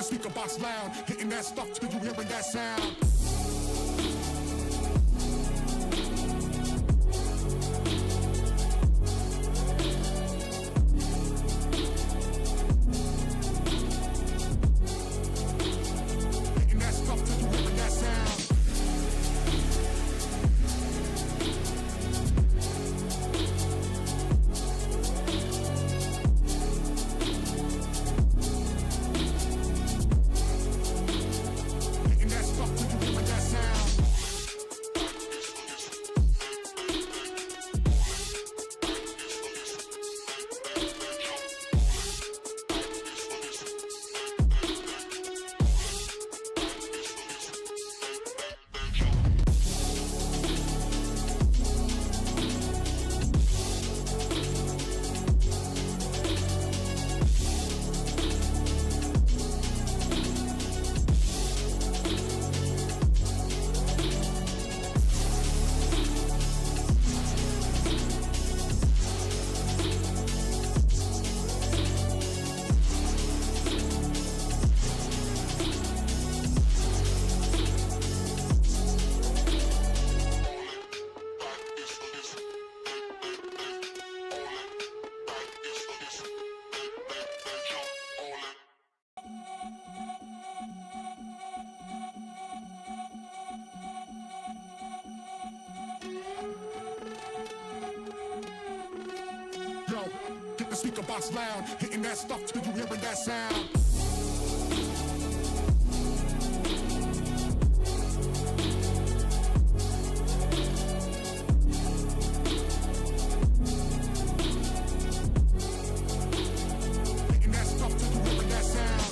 speaker box loud, hitting that stuff till you hearing that sound. Hitting that stuff till you hearing that sound. Get the speaker box loud, hitting that stuff till you hearing that sound. Hitting that stuff till you hearing that sound.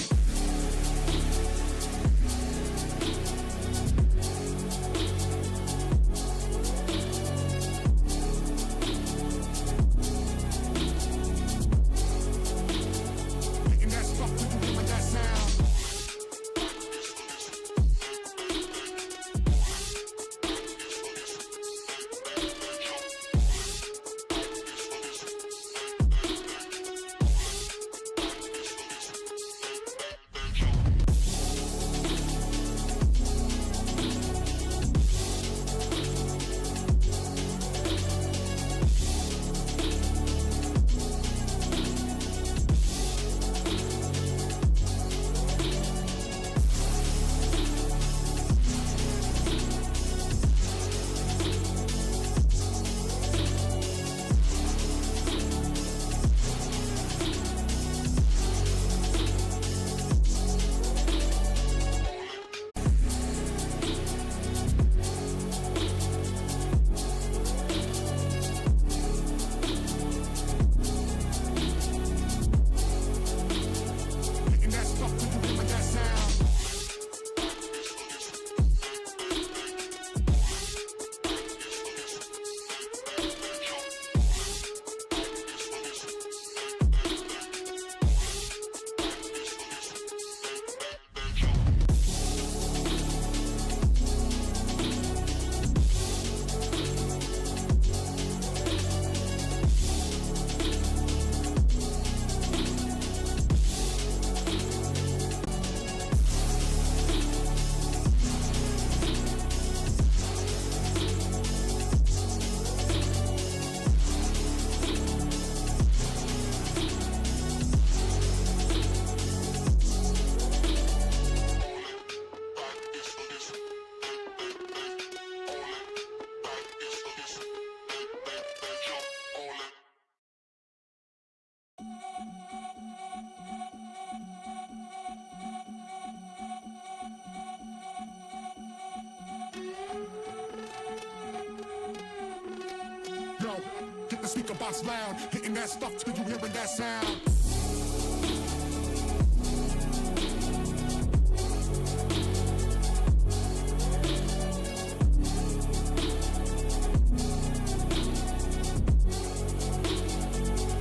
Get the speaker box loud, hitting that stuff till you hearing that sound.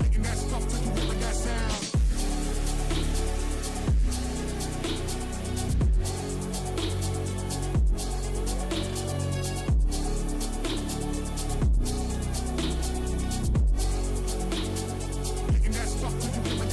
Hitting that stuff till you hearing that sound. Hitting that stuff till you hearing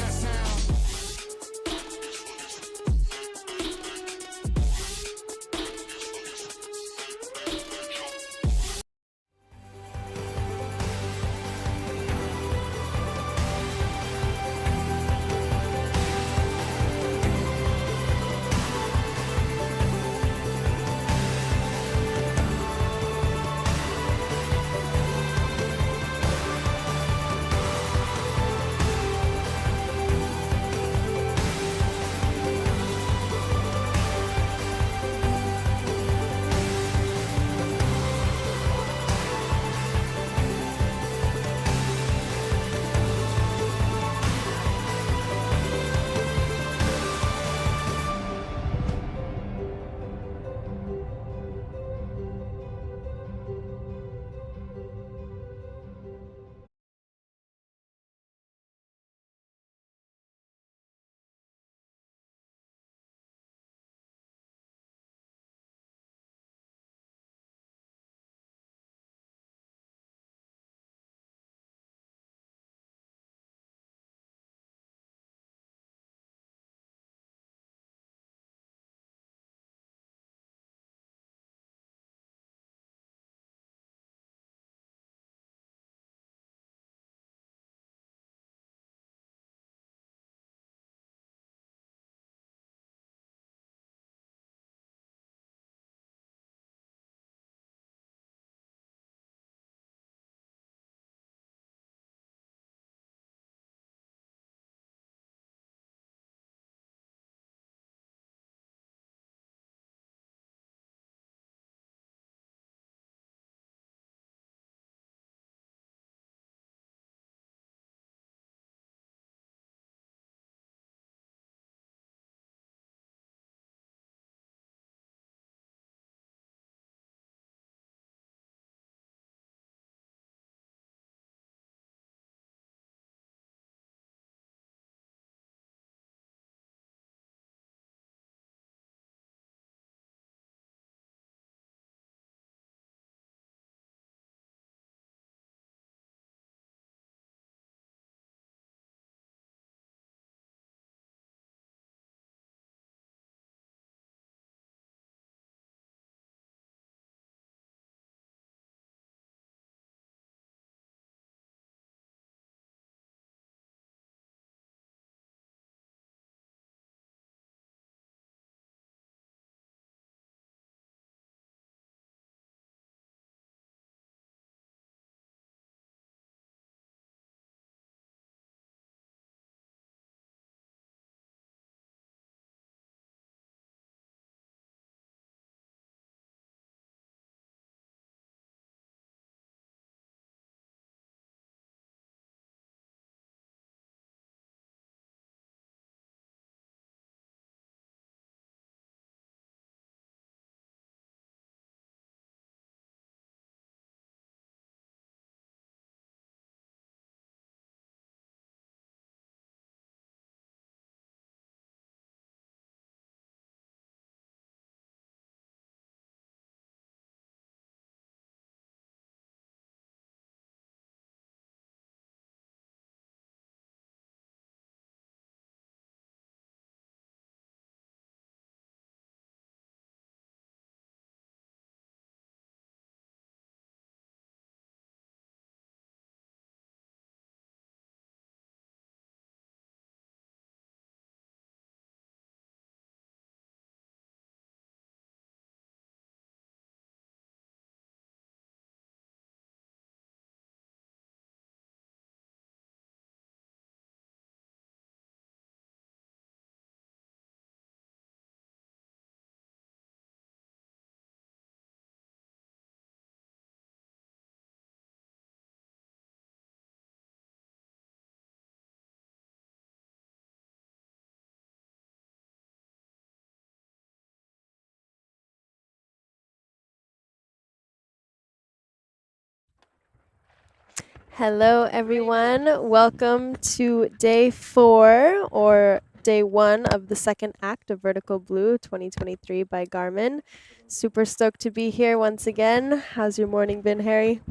Hello, everyone. Welcome to day 4 or day 1 of the second act of Vertical Blue 2023 by Garmin. Super stoked to be here once again. How's your morning been, Harry?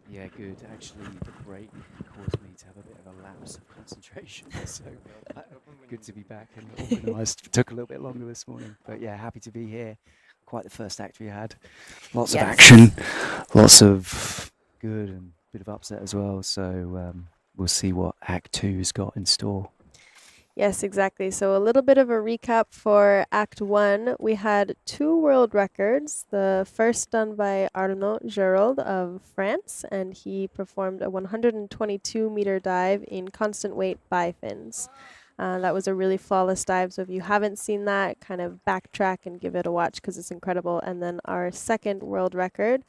Yeah, good. Actually, the break caused me to have a bit of a lapse of concentration. So good to be back and organised. Took a little bit longer this morning, but yeah, happy to be here. Quite the first act we had. Lots of action, lots of good and a bit of upset as well. So we'll see what Act Two's got in store. Yes, exactly. So a little bit of a recap for Act 1. We had 2 world records. The first done by Arnaud Géraud of France, and he performed a 122-meter dive in constant weight bifins. That was a really flawless dive, so if you haven't seen that, kind of backtrack and give it a watch because it's incredible. And then our second world record,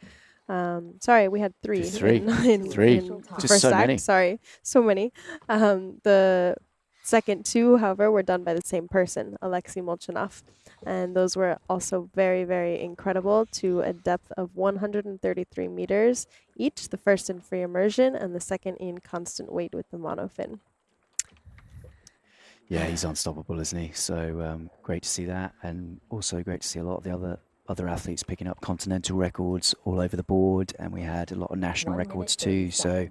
sorry, we had 3 in the Just first so act. many. Sorry, so many. The second 2, however, were done by the same person, Alexei Molchanov. And those were also very, very incredible to a depth of 133 meters each, the first in free immersion and the second in constant weight with the monofin. Yeah, he's unstoppable, isn't he? So great to see that, and also great to see a lot of the other athletes picking up continental records all over the board, and we had a lot of national records too. So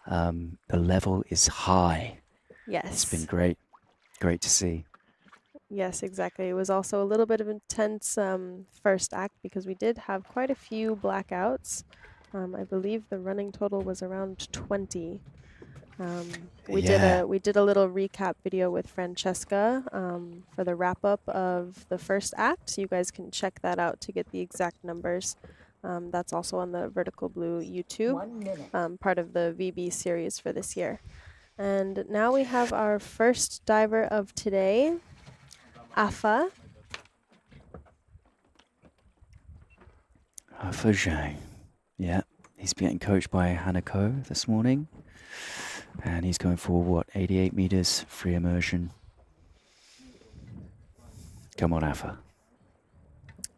the level is high. Yes. It's been great to see. Yes, exactly. It was also a little bit of intense first act because we did have quite a few blackouts. I believe the running total was around 20. We did a little recap video with Francesca for the wrap up of the first act. You guys can check that out to get the exact numbers. That's also on the Vertical Blue YouTube, part of the VB series for this year. And now we have our first diver of today, Afa. Afa Zhang. Yeah, he's getting coached by Hanako this morning. And he's going for, 88 meters free immersion. Come on, Afa.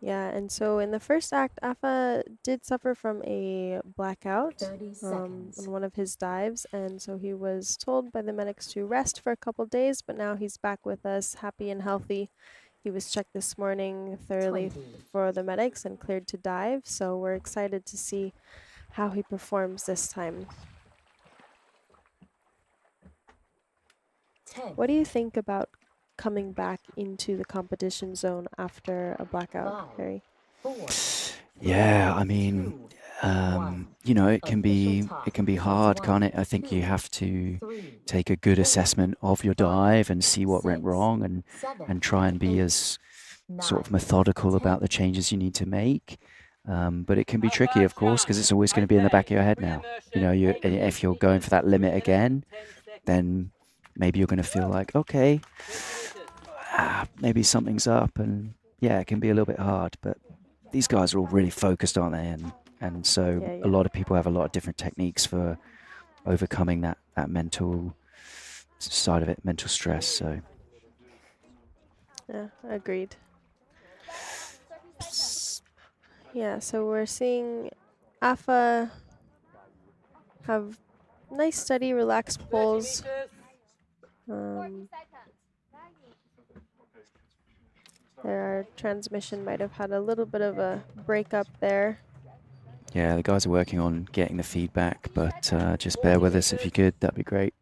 Yeah, and so in the first act, Afa did suffer from a blackout on one of his dives, and so he was told by the medics to rest for a couple days, but now he's back with us, happy and healthy. He was checked this morning thoroughly for the medics and cleared to dive, so we're excited to see how he performs this time. What do you think about coming back into the competition zone after a blackout, Harry? Yeah, I mean, it can be hard, can't it? I think you have to take a good assessment of your dive and see what went wrong, and try and be as sort of methodical about the changes you need to make. But it can be tricky, of course, because it's always going to be in the back of your head now. If you're going for that limit again, then maybe you're going to feel like, okay, maybe something's up, and yeah, it can be a little bit hard. But these guys are all really focused, aren't they? And so a lot of people have a lot of different techniques for overcoming that mental side of it, mental stress. So yeah, agreed. Yeah, so we're seeing Afa have nice, steady, relaxed pulls. Our transmission might have had a little bit of a breakup there. Yeah, the guys are working on getting the feedback, but just bear with us if you could. That'd be great.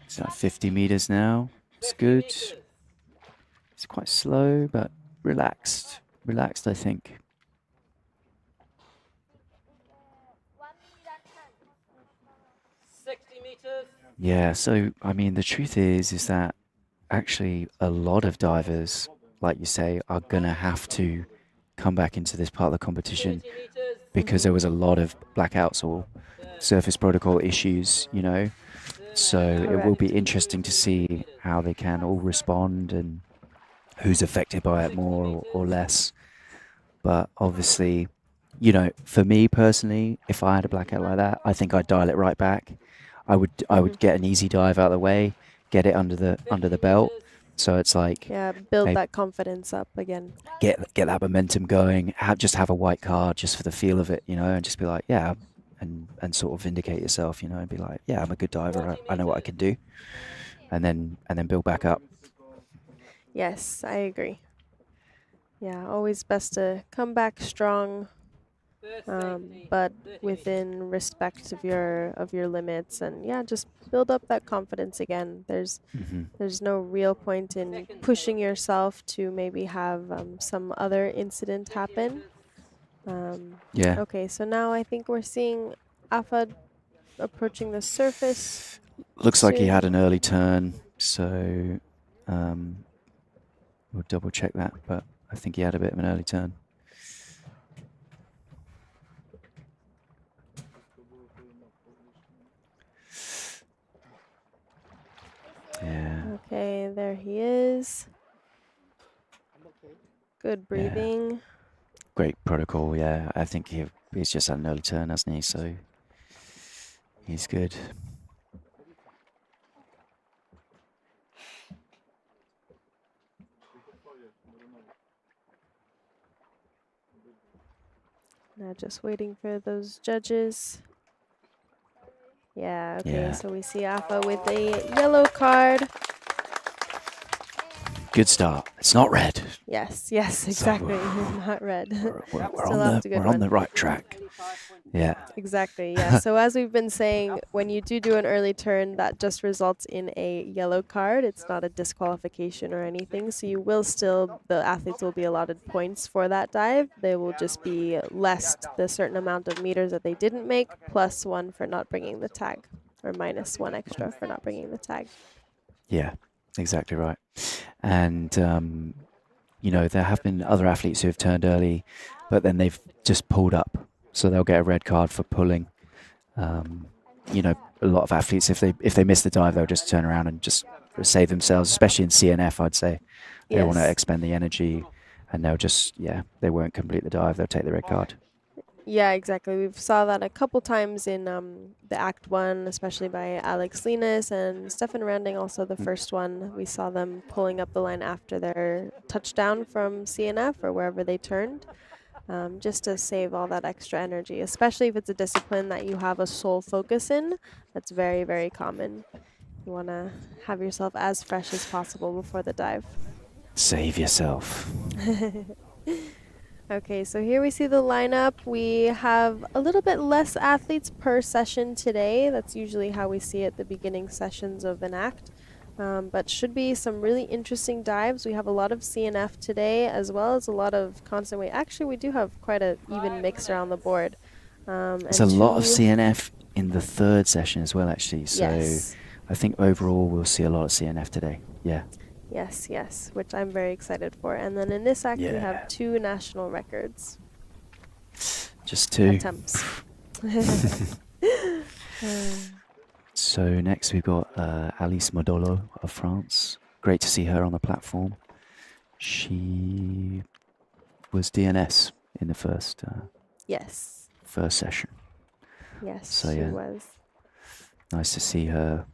It's at 50 meters now. It's good. It's quite slow, but relaxed. Relaxed, I think. Yeah, so, I mean, the truth is that actually a lot of divers, like you say, are going to have to come back into this part of the competition because there was a lot of blackouts or surface protocol issues, So it will be interesting to see how they can all respond and who's affected by it more or less. But obviously, for me personally, if I had a blackout like that, I think I'd dial it right back. I would get an easy dive out of the way, get it under the belt, So it's like Yeah, build maybe that confidence up again. get that momentum going. Just have a white card just for the feel of it, you know, and just be like, yeah, and sort of vindicate yourself, you know, and be like, yeah, I'm a good diver. I know what I can do, and then build back up. Yes, I agree. Yeah, always best to come back strong, but within respect of your limits, and yeah, just build up that confidence again. There's no real point in pushing yourself to maybe have some other incident happen. Yeah. Okay, so now I think we're seeing Afa approaching the surface Looks like he had soon. an early turn, so we'll double check that, but I think he had a bit of an early turn. Yeah. Okay, there he is. Good Yeah. breathing. Great protocol, yeah. I think he's just had an early turn, hasn't he? So he's good. Now just waiting for those judges. Yeah, okay, Yeah. so we see Afa with a yellow card. Good start. It's not red. Yes, yes, exactly. Not red. We're Still off to a good on one. the right track. Yeah. Exactly, yeah. So as we've been saying, when you do an early turn, that just results in a yellow card. It's not a disqualification or anything. So you will still, the athletes will be allotted points for that dive. They will just be less the certain amount of meters that they didn't make, +1 for not bringing the tag, or -1 extra for not bringing the tag. Yeah, exactly right. And, you know, there have been other athletes who have turned early, but then they've just pulled up. So they'll get a red card for pulling. You know, a lot of athletes, if they miss the dive, they'll just turn around and just save themselves, especially in CNF, I'd say. They want to Yes. expend the energy, and they'll just, yeah, they won't complete the dive. They'll take the red card. Yeah, exactly. We've saw that a couple times in the Act 1, especially by Alex Linus and Stefan Randing, also the first one. We saw them pulling up the line after their touchdown from CNF or wherever they turned, just to save all that extra energy, especially if it's a discipline that you have a sole focus in. That's very, very common. You want to have yourself as fresh as possible before the dive. Save yourself. Okay, so here we see the lineup. We have a little bit less athletes per session today. That's usually how we see it at the beginning sessions of an act. But should be some really interesting dives. We have a lot of CNF today, as well as a lot of constant weight. Actually, we do have quite an even mix around the board. There's a lot of CNF in the third session as well, actually. So yes. I think overall we'll see a lot of CNF today. Yeah. Yes, yes, which I'm very excited for. And then in this act, we Yeah. have 2 national records. Just 2. Attempts. So next we've got Alice Modolo of France. Great to see her on the platform. She was DNS in the first Yes. first session. Yes, So, she yeah. was. Nice to see her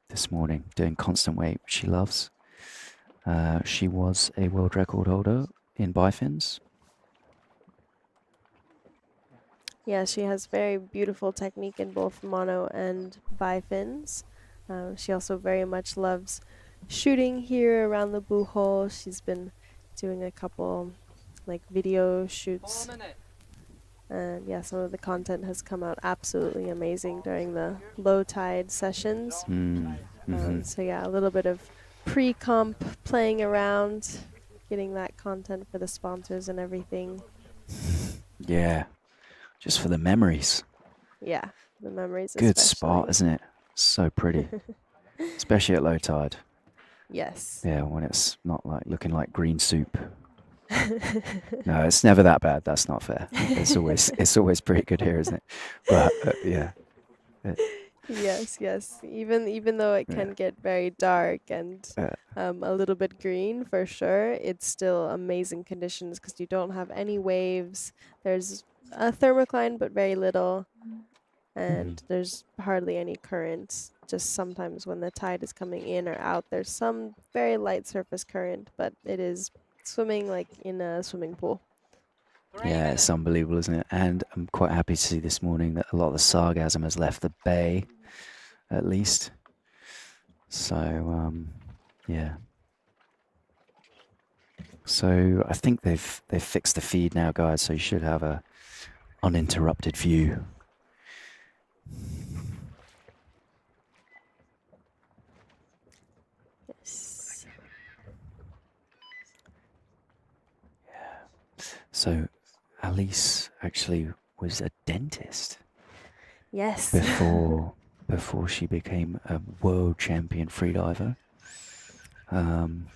this morning doing constant weight, which she loves. She was a world record holder in bifins. Yeah, she has very beautiful technique in both mono and bifins. She also very much loves shooting here around the blue hole. She's been doing a couple like video shoots. And yeah, some of the content has come out absolutely amazing during the low tide sessions. So yeah, a little bit of pre-comp playing around, getting that content for the sponsors and everything. Yeah, just for the memories. Yeah, the memories Good especially. spot, isn't it? So pretty, especially at low tide. Yes. Yeah, when it's not like looking like green soup. No, it's never that bad. That's not fair. It's always pretty good here, isn't it? But yeah. Yes, yes. Even though it can get very dark and a little bit green for sure, it's still amazing conditions because you don't have any waves. There's a thermocline, but very little, and there's hardly any currents just sometimes when the tide is coming in or out, there's some very light surface current, but it is swimming like in a swimming pool. Yeah, it's unbelievable, isn't it? And I'm quite happy to see this morning that a lot of the sargassum has left the bay, at least. So, yeah. So I think they've fixed the feed now, guys. So you should have a uninterrupted view. Yes. So Alice actually was a dentist Yes. before she became a world champion freediver. And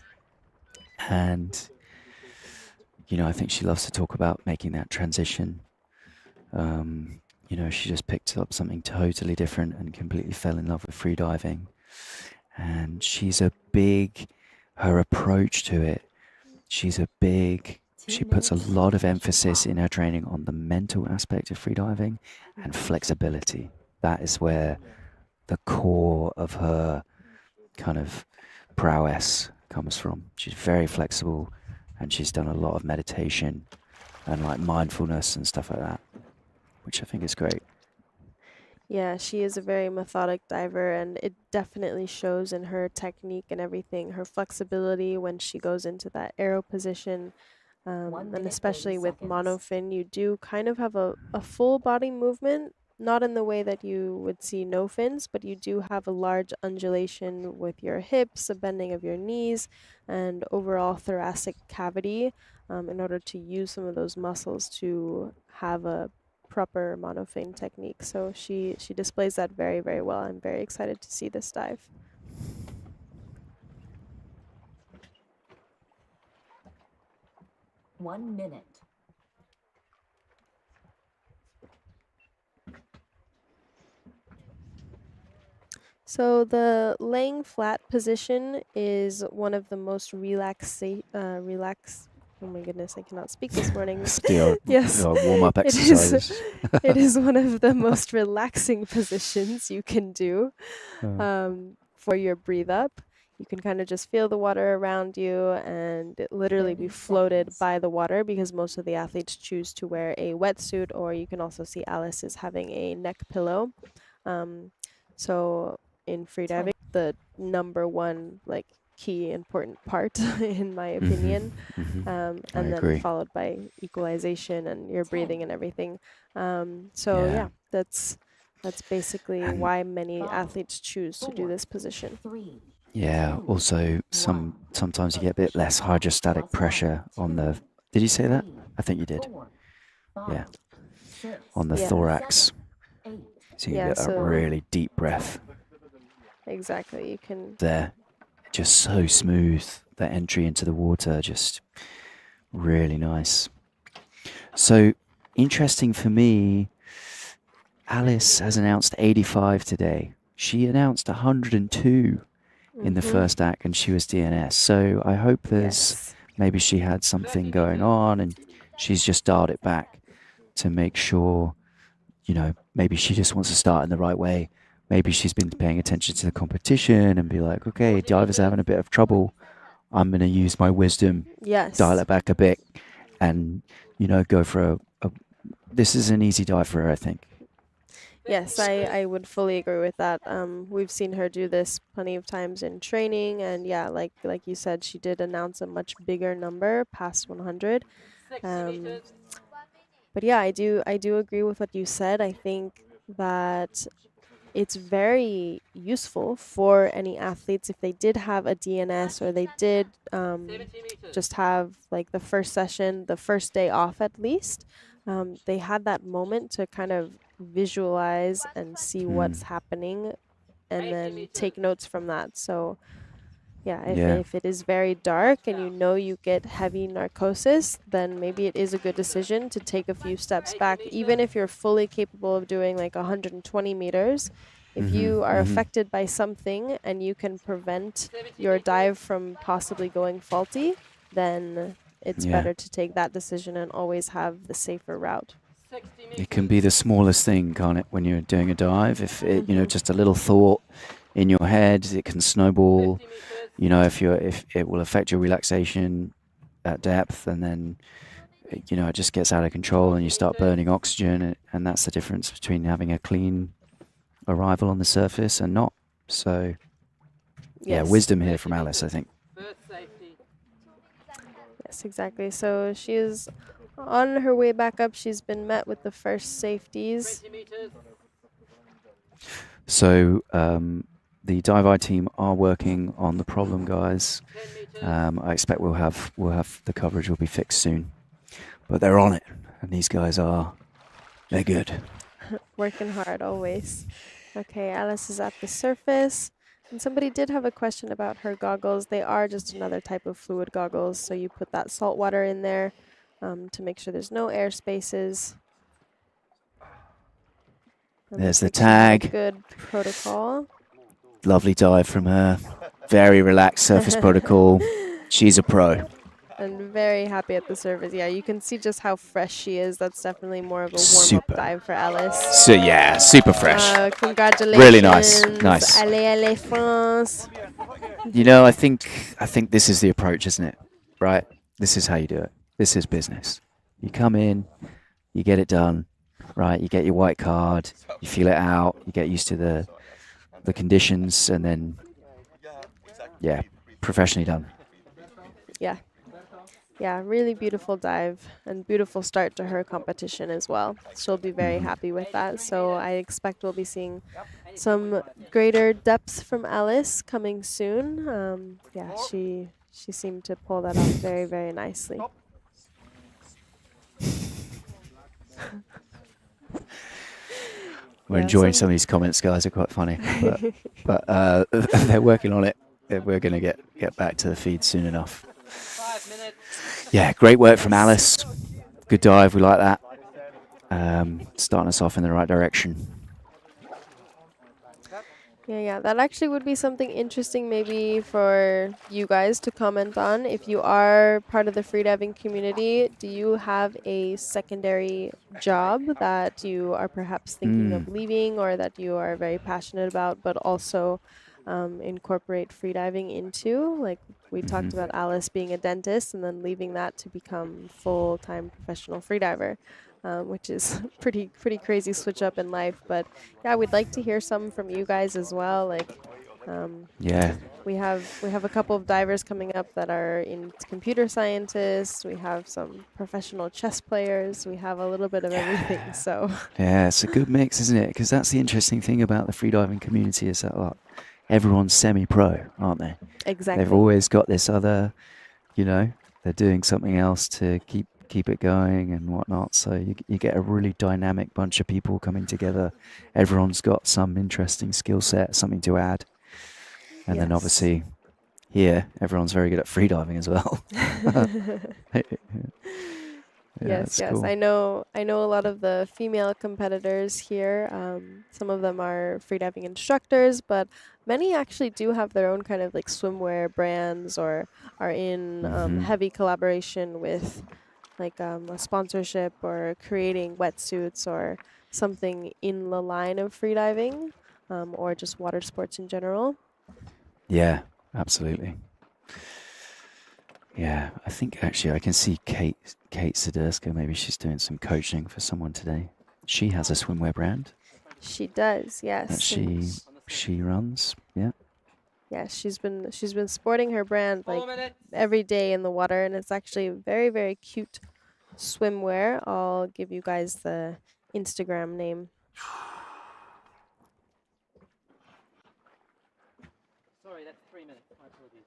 you know, I think she loves to talk about making that transition. You know, she just picked up something totally different and completely fell in love with freediving. And her approach to it, she puts a lot of emphasis in her training on the mental aspect of freediving and flexibility. That is where the core of her kind of prowess comes from. She's very flexible, and she's done a lot of meditation and like mindfulness and stuff like that, which I think is great. Yeah, she is a very methodic diver, and it definitely shows in her technique and everything, her flexibility when she goes into that arrow position. And especially with monofin, you do kind of have a full body movement, not in the way that you would see no fins, but you do have a large undulation with your hips, a bending of your knees, and overall thoracic cavity in order to use some of those muscles to have a proper monofin technique. So she displays that very, very well. I'm very excited to see this dive. One minute. So the laying flat position is one of the most oh my goodness, I cannot speak this morning. Still, Yes, warm-up it exercises. it is one of the most relaxing positions you can do for your breathe up. You can kind of just feel the water around you and literally be 30 floated seconds. by the water, because most of the athletes choose to wear a wetsuit, or you can also see Alice is having a neck pillow. So in freediving, the number one like key important part in my opinion, I and then agree. followed by equalization and your breathing and everything. So yeah, that's basically And- why many athletes choose to do this position. 3. Yeah. Also, sometimes you get a bit less hydrostatic pressure on the. Did you say that? I think you did. 4, Yeah. 5, 6, On the Yeah. thorax, 8. so you Yeah, get that so- really deep breath Exactly, you can. there. Just so smooth. The entry into the water, just really nice. So interesting for me. Alice has announced 85 today. She announced 102 in the Mhm. first act, and she was DNS. So I hope there's Yes. maybe she had something going on, and she's just dialed it back to make sure, you know, maybe she just wants to start in the right way. Maybe she's been paying attention to the competition and be like, okay, divers are having a bit of trouble. I'm going to use my wisdom, Yes. dial it back a bit, and, you know, go for a this is an easy dive for her, I think. Yes, I would fully agree with that. We've seen her do this plenty of times in training, and yeah, like you said, she did announce a much bigger number, past 100. But yeah, I do agree with what you said. I think that it's very useful for any athletes if they did have a DNS, or they did just have like the first session, the first day off at least. They had that moment to kind of visualize and see what's happening, and then take notes from that. So yeah, if it is very dark and you know you get heavy narcosis, then maybe it is a good decision to take a few steps back, even if you're fully capable of doing like 120 meters. If you are affected by something and you can prevent your dive from possibly going faulty, then it's better to take that decision and always have the safer route. It can be the smallest thing, can't it, when you're doing a dive? If it, you know, just a little thought, in your head. It can snowball. You know, if it will affect your relaxation at depth, and then you know it just gets out of control, and you start burning oxygen, and that's the difference between having a clean arrival on the surface and not. So, yeah, Yes. wisdom here from Alice, I think. Yes, exactly. So she is on her way back up. She's been met with the first safeties. So the Diveye team are working on the problem, guys. I expect we'll have the coverage will be fixed soon, but they're on it, and these guys they're good. Working hard always. Okay, Alice is at the surface. And somebody did have a question about her goggles. They are just another type of fluid goggles. So you put that salt water in there to make sure there's no air spaces. And There's the looks like she had a tag. good protocol. Lovely dive from her. Very relaxed surface protocol. She's a pro. And very happy at the surface. Yeah, you can see just how fresh she is. That's definitely more of a warm-up Super. dive for Alice. So yeah, super fresh. Congratulations. Really nice. Nice. Allez, allez, France. You know, I think this is the approach, isn't it? Right? This is how you do it. This is business. You come in, you get it done, right? You get your white card, you feel it out, you get used to the conditions, and then, yeah, professionally done. Yeah. Yeah, really beautiful dive and beautiful start to her competition as well. She'll be very happy with that. So I expect we'll be seeing some greater depth from Alice coming soon. Yeah, she seemed to pull that off very, very nicely. We're Yeah, enjoying so- some of these comments, guys. Are quite funny, but they're working on it. We're going to get back to the feed soon enough. Yeah, great work from Alice. Good dive. We like that. Starting us off in the right direction. Yeah, that actually would be something interesting maybe for you guys to comment on. If you are part of the freediving community, do you have a secondary job that you are perhaps thinking of leaving or that you are very passionate about, but also incorporate freediving into? Like we talked about Alice being a dentist and then leaving that to become full-time professional freediver. Which is pretty crazy switch up in life. But yeah, we'd like to hear some from you guys as well. Like, Yeah. we have a couple of divers coming up that are in computer scientists. We have some professional chess players. We have a little bit of everything. So Yeah, it's a good mix, isn't it? Because that's the interesting thing about the freediving community is that everyone's semi-pro, aren't they? exactly. They've always got this other, you know, they're doing something else to keep it going and whatnot. So you get a really dynamic bunch of people coming together. Everyone's got some interesting skill set, something to add. And then obviously here, everyone's very good at freediving as well. Yes. Cool. I know a lot of the female competitors here. Some of them are freediving instructors, but many actually do have their own kind of like swimwear brands or are in heavy collaboration with like a sponsorship or creating wetsuits or something in the line of freediving or just water sports in general. Yeah, absolutely. Yeah, I think actually I can see Kate Siderska. Maybe she's doing some coaching for someone today. She has a swimwear brand She does, yes. that she runs. Yeah. Yeah, she's been sporting her brand like every day in the water, and it's actually very, very cute swimwear. I'll give you guys the Instagram name. Sorry, that's 3 minutes. My apologies.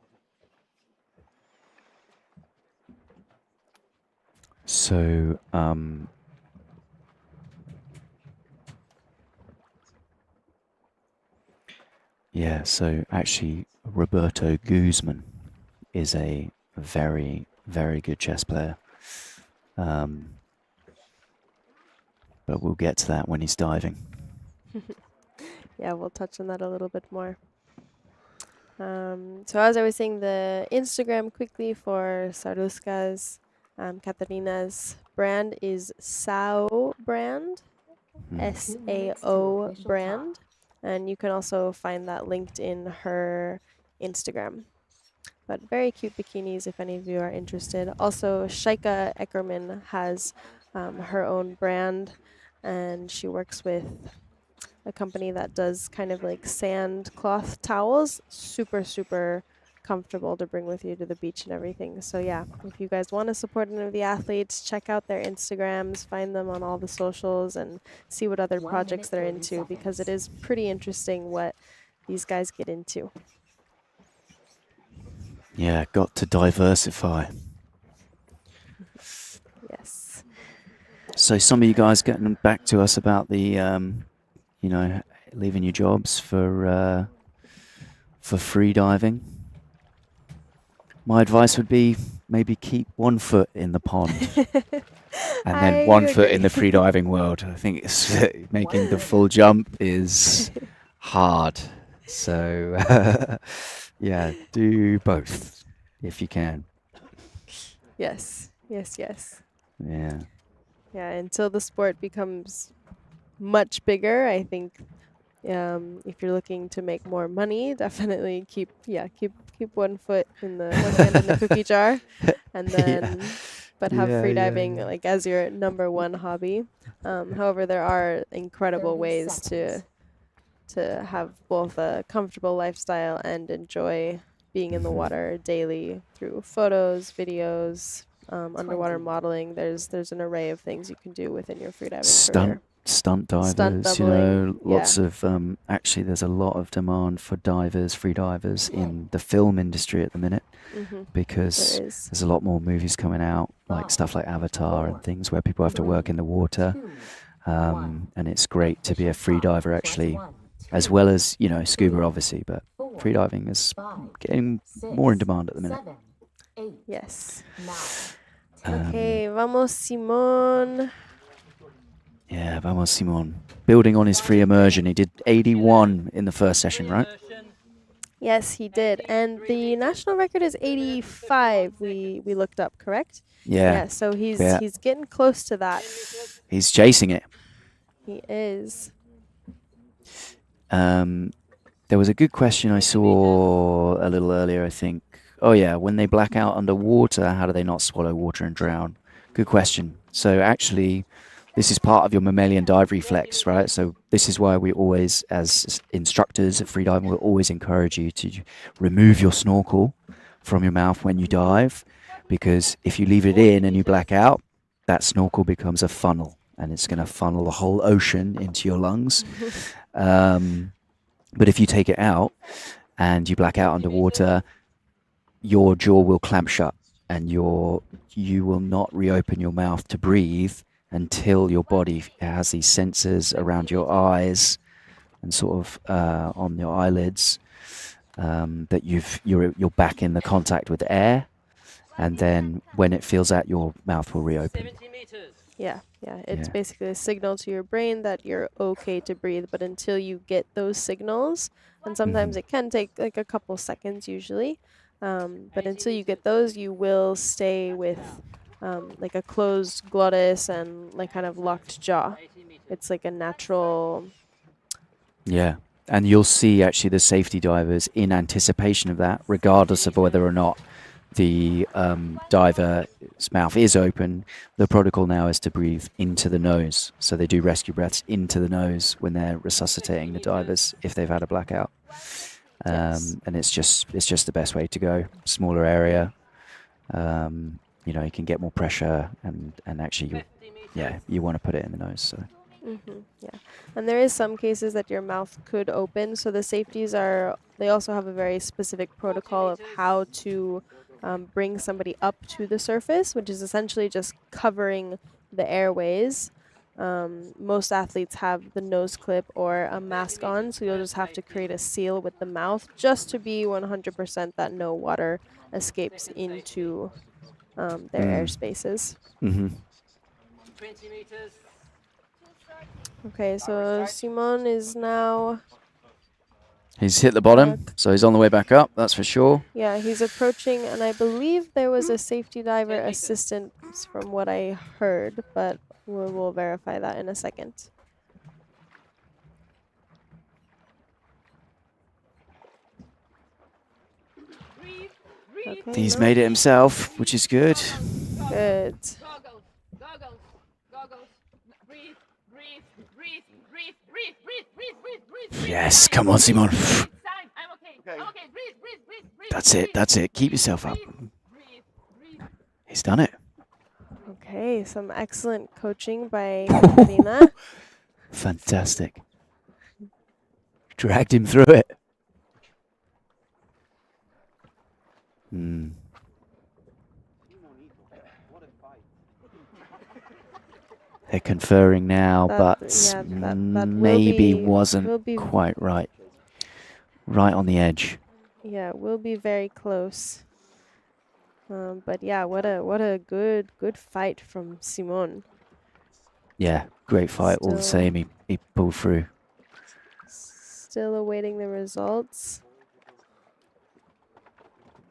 So, yeah, so actually Roberto Guzman is a very, very good chess player. But we'll get to that when he's diving. Yeah, we'll touch on that a little bit more. So as I was saying, the Instagram quickly for Saruska's, Katarina's brand is Sao brand, SAO brand. And you can also find that linked in her Instagram. But very cute bikinis if any of you are interested. Also, Shaika Eckerman has her own brand, and she works with a company that does kind of like sand cloth towels. Super, super comfortable to bring with you to the beach and everything. So yeah, if you guys want to support any of the athletes, check out their Instagrams, find them on all the socials, and see what other 1 projects minute, they're 30 into, because it seconds. is pretty interesting what these guys get into. Yeah, got to diversify. Yes. So some of you guys getting back to us about the, you know, leaving your jobs for free diving. My advice would be maybe keep one foot in the pond and then I one foot in agree. the free diving world. I think it's making the full jump is hard. So yeah, do both if you can. Yes, yes, yes. Yeah. Yeah, until the sport becomes much bigger, I think if you're looking to make more money, definitely keep one foot in the one hand in the cookie jar, and Yeah. then but have Yeah, yeah, freediving yeah. like as your number one hobby. However, there are incredible 30 ways seconds. to have both a comfortable lifestyle and enjoy being in the water daily through photos, videos, underwater 20. modeling. There's an array of things you can do within your freediving Stunt career. stunt Stunt divers, you doubling, know, yeah. lots of actually there's a lot of demand for divers, free divers in the film industry at the minute Mm-hmm. because There is. there's a lot more movies coming out, like 5, stuff like Avatar 4, and things where people have to 3, work in the water. 2, 1. And it's great to be a Mission free clock diver actually, +1, as 2, well as, you know, scuba 3, obviously, but 4, free diving is 5, getting 6, more in demand at the minute. 7, 8, Yes. 9, 10. Okay, vamos Simon. Yeah, vamos Simon. Building on his free immersion, he did 81 in the first session, right? Yes, he did. And the national record is 85. We looked up, correct? Yeah, So yeah. he's getting close to that. He's chasing it. He is. There was a good question I saw a little earlier, I think. Oh yeah, when they black out underwater, how do they not swallow water and drown? Good question. So actually, this is part of your mammalian dive reflex, right? So this is why we always, as instructors at freediving, we'll always encourage you to remove your snorkel from your mouth when you dive, because if you leave it in and you black out, that snorkel becomes a funnel, and it's going to funnel the whole ocean into your lungs. But if you take it out and you black out underwater, your jaw will clamp shut, and you will not reopen your mouth to breathe until your body has these sensors around your eyes and sort of on your eyelids that you're back in the contact with air, and then when it feels that, your mouth will reopen. 70 meters. Yeah. It's Yeah. basically a signal to your brain that you're okay to breathe, but until you get those signals, and sometimes it can take like a couple seconds usually, but until you get those, you will stay with like a closed glottis and like kind of locked jaw. 80 meters. It's like a natural. Yeah. And you'll see actually the safety divers in anticipation of that, regardless of whether or not the diver's mouth is open. The protocol now is to breathe into the nose. So they do rescue breaths into the nose when they're resuscitating the divers if they've had a blackout. Yes. And it's just the best way to go. Smaller area. You know, you can get more pressure, and actually, 50 meters. you want to put it in the nose. So. Yeah, and there is some cases that your mouth could open. So the safeties they also have a very specific protocol of how to bring somebody up to the surface, which is essentially just covering the airways. Most athletes have the nose clip or a mask on, so you'll just have to create a seal with the mouth just to be 100% that no water escapes into their airspaces. 20 meters. Okay, so Simon is now, He's hit the bottom, so he's on the way back up, that's for sure. yeah, he's approaching, and I believe there was a safety diver assistant from what I heard, but we'll verify that in a second. Okay, He's no. made it himself, which is good. Good. Goggles, goggles, goggles. Breathe, breathe, breathe, breathe, breathe, breathe, breathe, breathe, breathe. Yes, come on, Simon. Time, I'm okay. I'm okay. Breathe, breathe, breathe, breathe. That's it, that's it. Keep yourself up. Breathe, breathe. He's done it. Okay, some excellent coaching by Katarina. Fantastic. Dragged him through it. Hmm. They're conferring now, That- but yeah, that maybe will wasn't be quite right. Right on the edge. Yeah, we'll be very close. But yeah, what a good fight from Simon. Yeah, great fight all the Still- same. He pulled through. Still awaiting the results.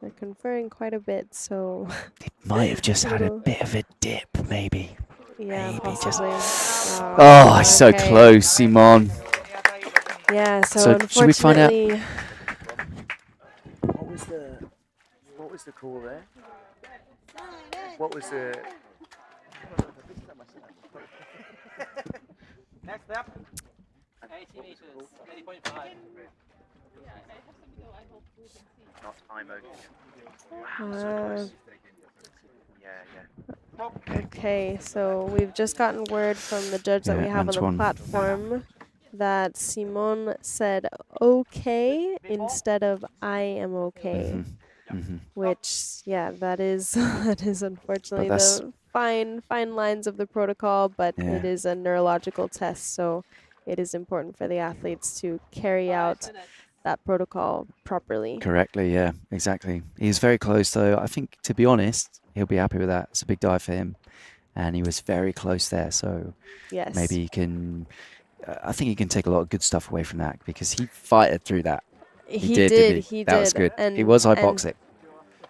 They're conferring quite a bit, so He might have just had a Little- bit of a dip, maybe. yeah, Maybe just- possibly. Oh, he's so okay. close, Simon. Yeah, so So, should we find out- unfortunately, What was the call there? What was the? Next up, 80 meters, 80.5. Not time okay, so we've just gotten word from the judge that we Yeah, have on Antoine. the platform that Simon said okay instead of I am okay. Which, yeah, that is that is unfortunately that's- the fine lines of the protocol, but Yeah. it is a neurological test, so it is important for the athletes to carry out that protocol properly. Correctly, yeah, exactly. He's very close, though. I think, to be honest, he'll be happy with that. It's a big dive for him, and he was very close there. So Yes. maybe he can. I think he can take a lot of good stuff away from that because he fighted through that. He did, did. didn't He That did. was good. And, He was and hypoxic.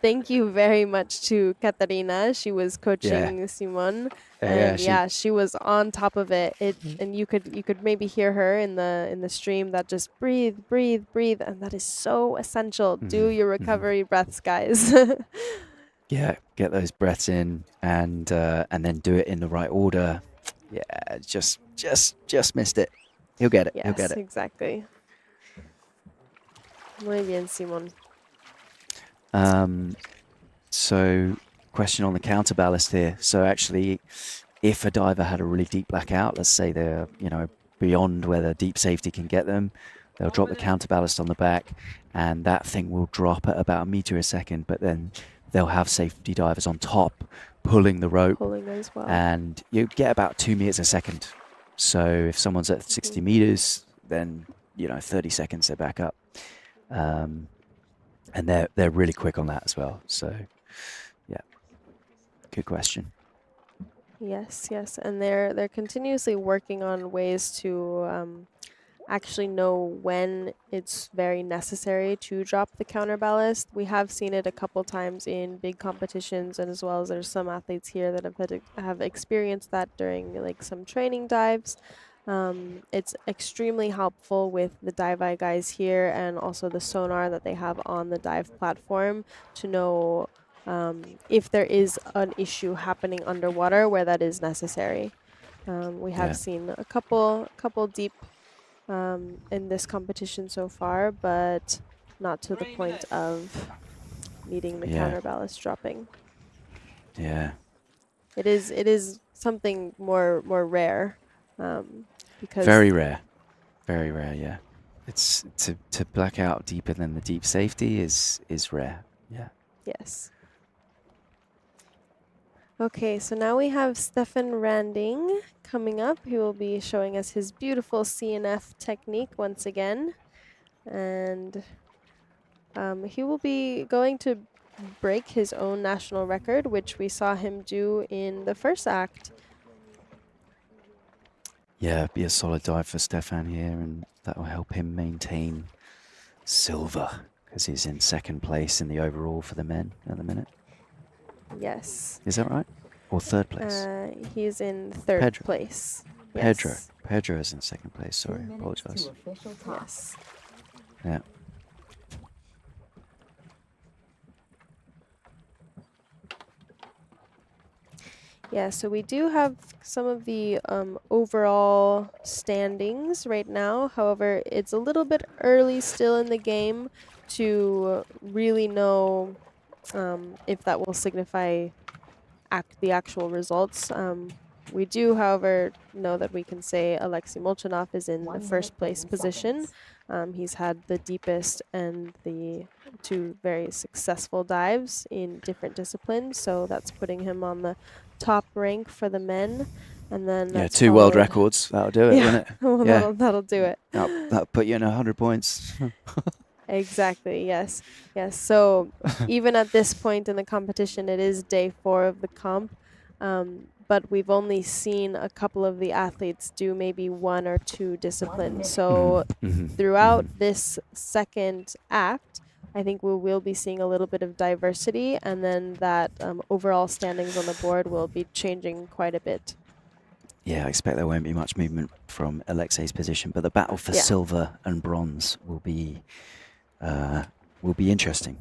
thank you very much to Katarina. She was coaching Simon, and Yeah, she was on top of it. And you could maybe hear her in the stream that just breathe, breathe, breathe, and that is so essential. Do Mhm, your mhm. recovery breaths, guys. Yeah, get those breaths in and then do it in the right order. Yeah, just missed it. He'll get it. He'll get Yes, it. exactly. Muy bien, Simon. So, question on the counter ballast here. So, actually, if a diver had a really deep blackout, let's say they're beyond where the deep safety can get them, they'll drop the counter ballast on the back, and that thing will drop at about 1 meter a second. But then they'll have safety divers on top pulling the rope, Pulling as well. and you get about 2 meters a second. So if someone's at 60 meters, then 30 seconds they're back up. And they're really quick on that as well. So, yeah, good question. Yes, and they're continuously working on ways to actually know when it's very necessary to drop the counterballast. We have seen it a couple times in big competitions, and as well as there's some athletes here that have experienced that during like some training dives. It's extremely helpful with the Diveye guys here and also the sonar that they have on the dive platform to know if there is an issue happening underwater where that is necessary. We have Yeah. seen a couple deep in this competition so far, but not to the point of needing the Yeah. counterballast dropping. Yeah. It is something more rare, because Very rare. Very rare, yeah. It's to black out deeper than the deep safety is rare. Yeah. yes. Okay, so now we have Stefan Randing coming up. He will be showing us his beautiful CNF technique once again. And he will be going to break his own national record, which we saw him do in the first act. Yeah, be a solid dive for Stefan here, and that will help him maintain silver because he's in second place in the overall for the men at the minute. Yes. Is that right? Or third place? He's in third Pedro. place. Pedro. Yes. Pedro is in second place. Sorry, 10 minutes apologise. to official toss. Yes. Yeah. Yeah, so we do have some of the overall standings right now. However, it's a little bit early still in the game to really know if that will signify the actual results. We do, however, know that we can say Alexei Molchanov is in the first place position. He's had the deepest and the 2 very successful dives in different disciplines, so that's putting him on the top rank for the men. And then Yeah, that's 2 world followed- records. That'll do it, yeah, won't it? well, Yeah. that'll do it. That'll put you in 100 points. Exactly, yes. Yes, so even at this point in the competition, it is day 4 of the comp, but we've only seen a couple of the athletes do maybe 1 or 2 disciplines. So throughout this second act, I think we will be seeing a little bit of diversity, and then that overall standings on the board will be changing quite a bit. Yeah, I expect there won't be much movement from Alexei's position, but the battle for silver and bronze will be interesting.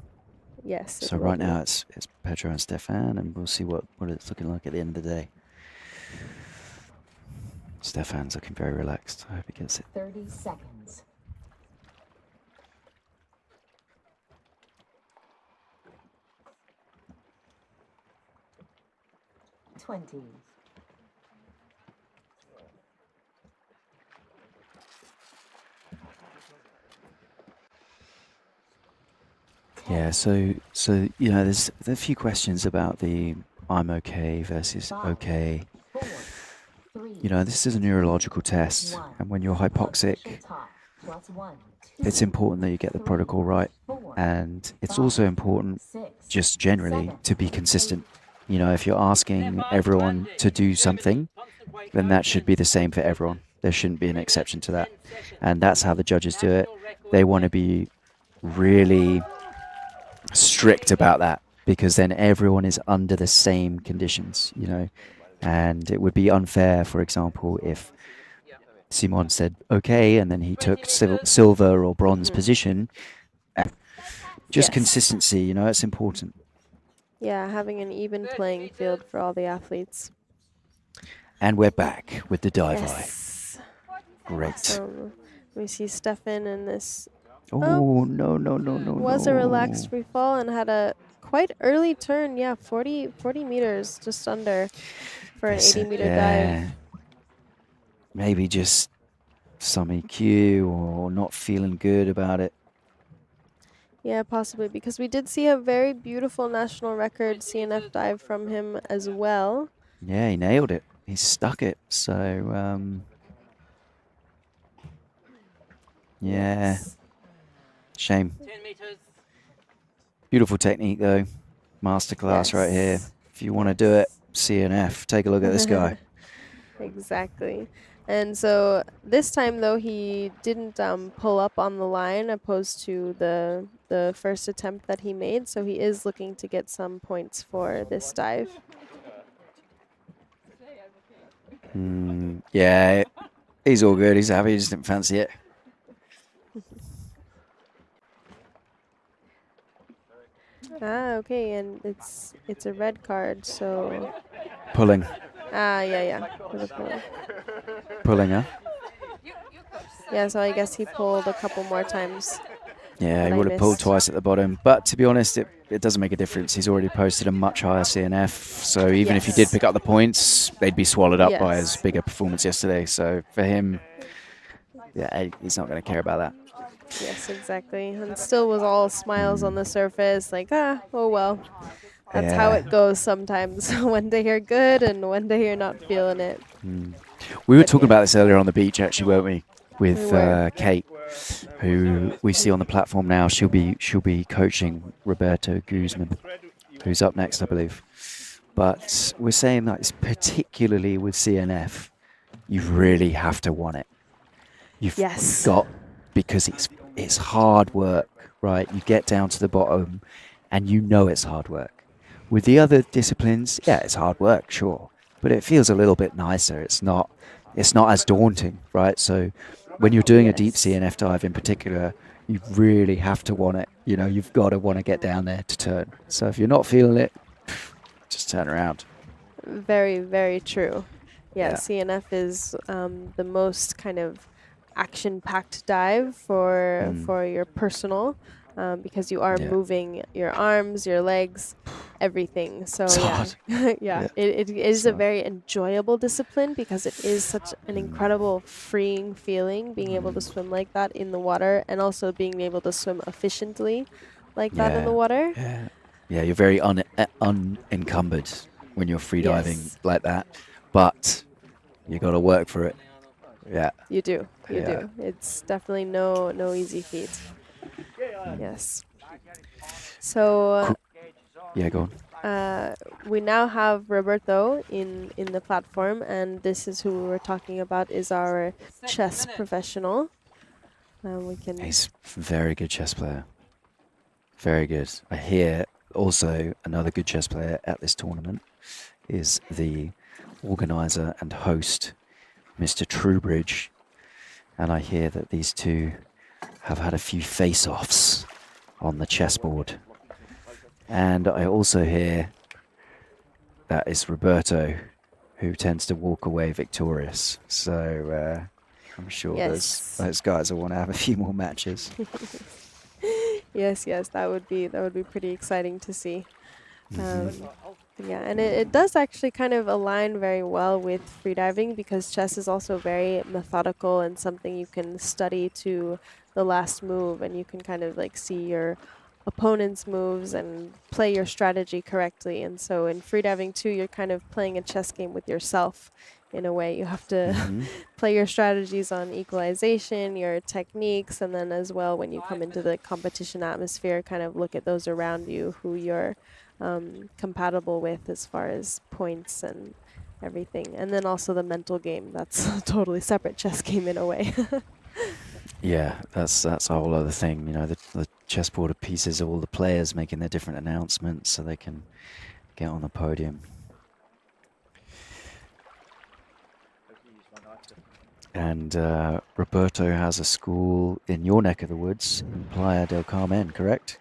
Yes. So right now it's Pedro and Stefan, and we'll see what it's looking like at the end of the day. Stefan's looking very relaxed. I hope he gets it. 30 seconds. 20. Yeah, so you know, there's a few questions about the I'm okay versus okay. You know, this is a neurological test, and when you're hypoxic, it's important that you get the protocol right, and it's also important, just generally, to be consistent. You know, if you're asking everyone to do something, then that should be the same for everyone. There shouldn't be an exception to that, and that's how the judges do it. They want to be really strict about that, because then everyone is under the same conditions, you know, and it would be unfair, for example, if Simon said okay and then he took silver or bronze position. Just consistency, you know, it's important. Yeah, having an even playing field for all the athletes. And we're back with the Diveye. Yes. Great. So we see Stefan in this. Oh, no. Was a relaxed free fall and had a quite early turn. Yeah, 40 meters, just under, for an 80-meter dive. Maybe just some EQ or not feeling good about it. Yeah, possibly, because we did see a very beautiful national record CNF dive from him as well. Yeah, he nailed it. He stuck it. So, yeah. Yes. Shame. 10 meters. Beautiful technique, though. Masterclass right here. If you want to do it, CNF, take a look at this guy. Exactly. And so this time, though, he didn't pull up on the line opposed to the first attempt that he made. So he is looking to get some points for this dive. Yeah, he's all good. He's happy. He just didn't fancy it. Okay, and it's a red card, so... Pulling. Yeah. Pulling, huh? Yeah, so I guess he pulled a couple more times. Yeah, he I would have pulled missed. twice at the bottom. But to be honest, it doesn't make a difference. He's already posted a much higher CNF. So even if he did pick up the points, they'd be swallowed up by his bigger performance yesterday. So for him, yeah, he's not going to care about that. Yes, exactly. And still was all smiles on the surface, like, oh well. That's how it goes sometimes. One day you're good and one day you're not feeling it. We were talking about this earlier on the beach, actually, weren't we? With Kate, who we see on the platform now. She'll be coaching Roberto Guzman, who's up next, I believe. But we're saying that it's particularly with CNF, you really have to want it. You've got, because it's hard work, right? You get down to the bottom and you know it's hard work. With the other disciplines, yeah, it's hard work, sure, but it feels a little bit nicer. It's not as daunting, right? So when you're doing a deep CNF dive in particular, you really have to want it. You know, you've got to want to get down there to turn. So if you're not feeling it, just turn around. Very, very true. Yeah, Yeah. CNF is the most kind of action-packed dive for your personal, because you are Yeah. moving your arms, your legs, everything. So It's yeah, hard. yeah, Yeah. it is a So, very enjoyable discipline because it is such an incredible freeing feeling being able to swim like that in the water, and also being able to swim efficiently like that in the yeah. water. Yeah. Yeah, you're very unencumbered when you're free diving Yes, like that, but you got to work for it. Yeah. you do. You Yeah. do. It's definitely no easy feat. Yes. So Cool. Yeah, go on. we now have Roberto in the platform, and this is who we were talking about, is our chess professional. We can. He's a very good chess player. Very good. I hear also another good chess player at this tournament is the organizer and host, Mr. Trubridge. And I hear that these two have had a few face-offs on the chessboard. And I also hear that it's Roberto who tends to walk away victorious. So I'm sure Yes. those guys will want to have a few more matches. Yes, that would be pretty exciting to see. Yeah, and it does actually kind of align very well with freediving, because chess is also very methodical and something you can study to the last move, and you can kind of like see your opponent's moves and play your strategy correctly. And so in freediving too, you're kind of playing a chess game with yourself in a way. You have to play your strategies on equalization, your techniques, and then as well when you come into the competition atmosphere, kind of look at those around you who you're compatible with as far as points and everything. And then also the mental game. That's a totally separate chess game in a way. Yeah, that's a whole other thing. You know, the chessboard of pieces of all the players making their different announcements so they can get on the podium. And Roberto has a school in your neck of the woods, in Playa del Carmen, correct?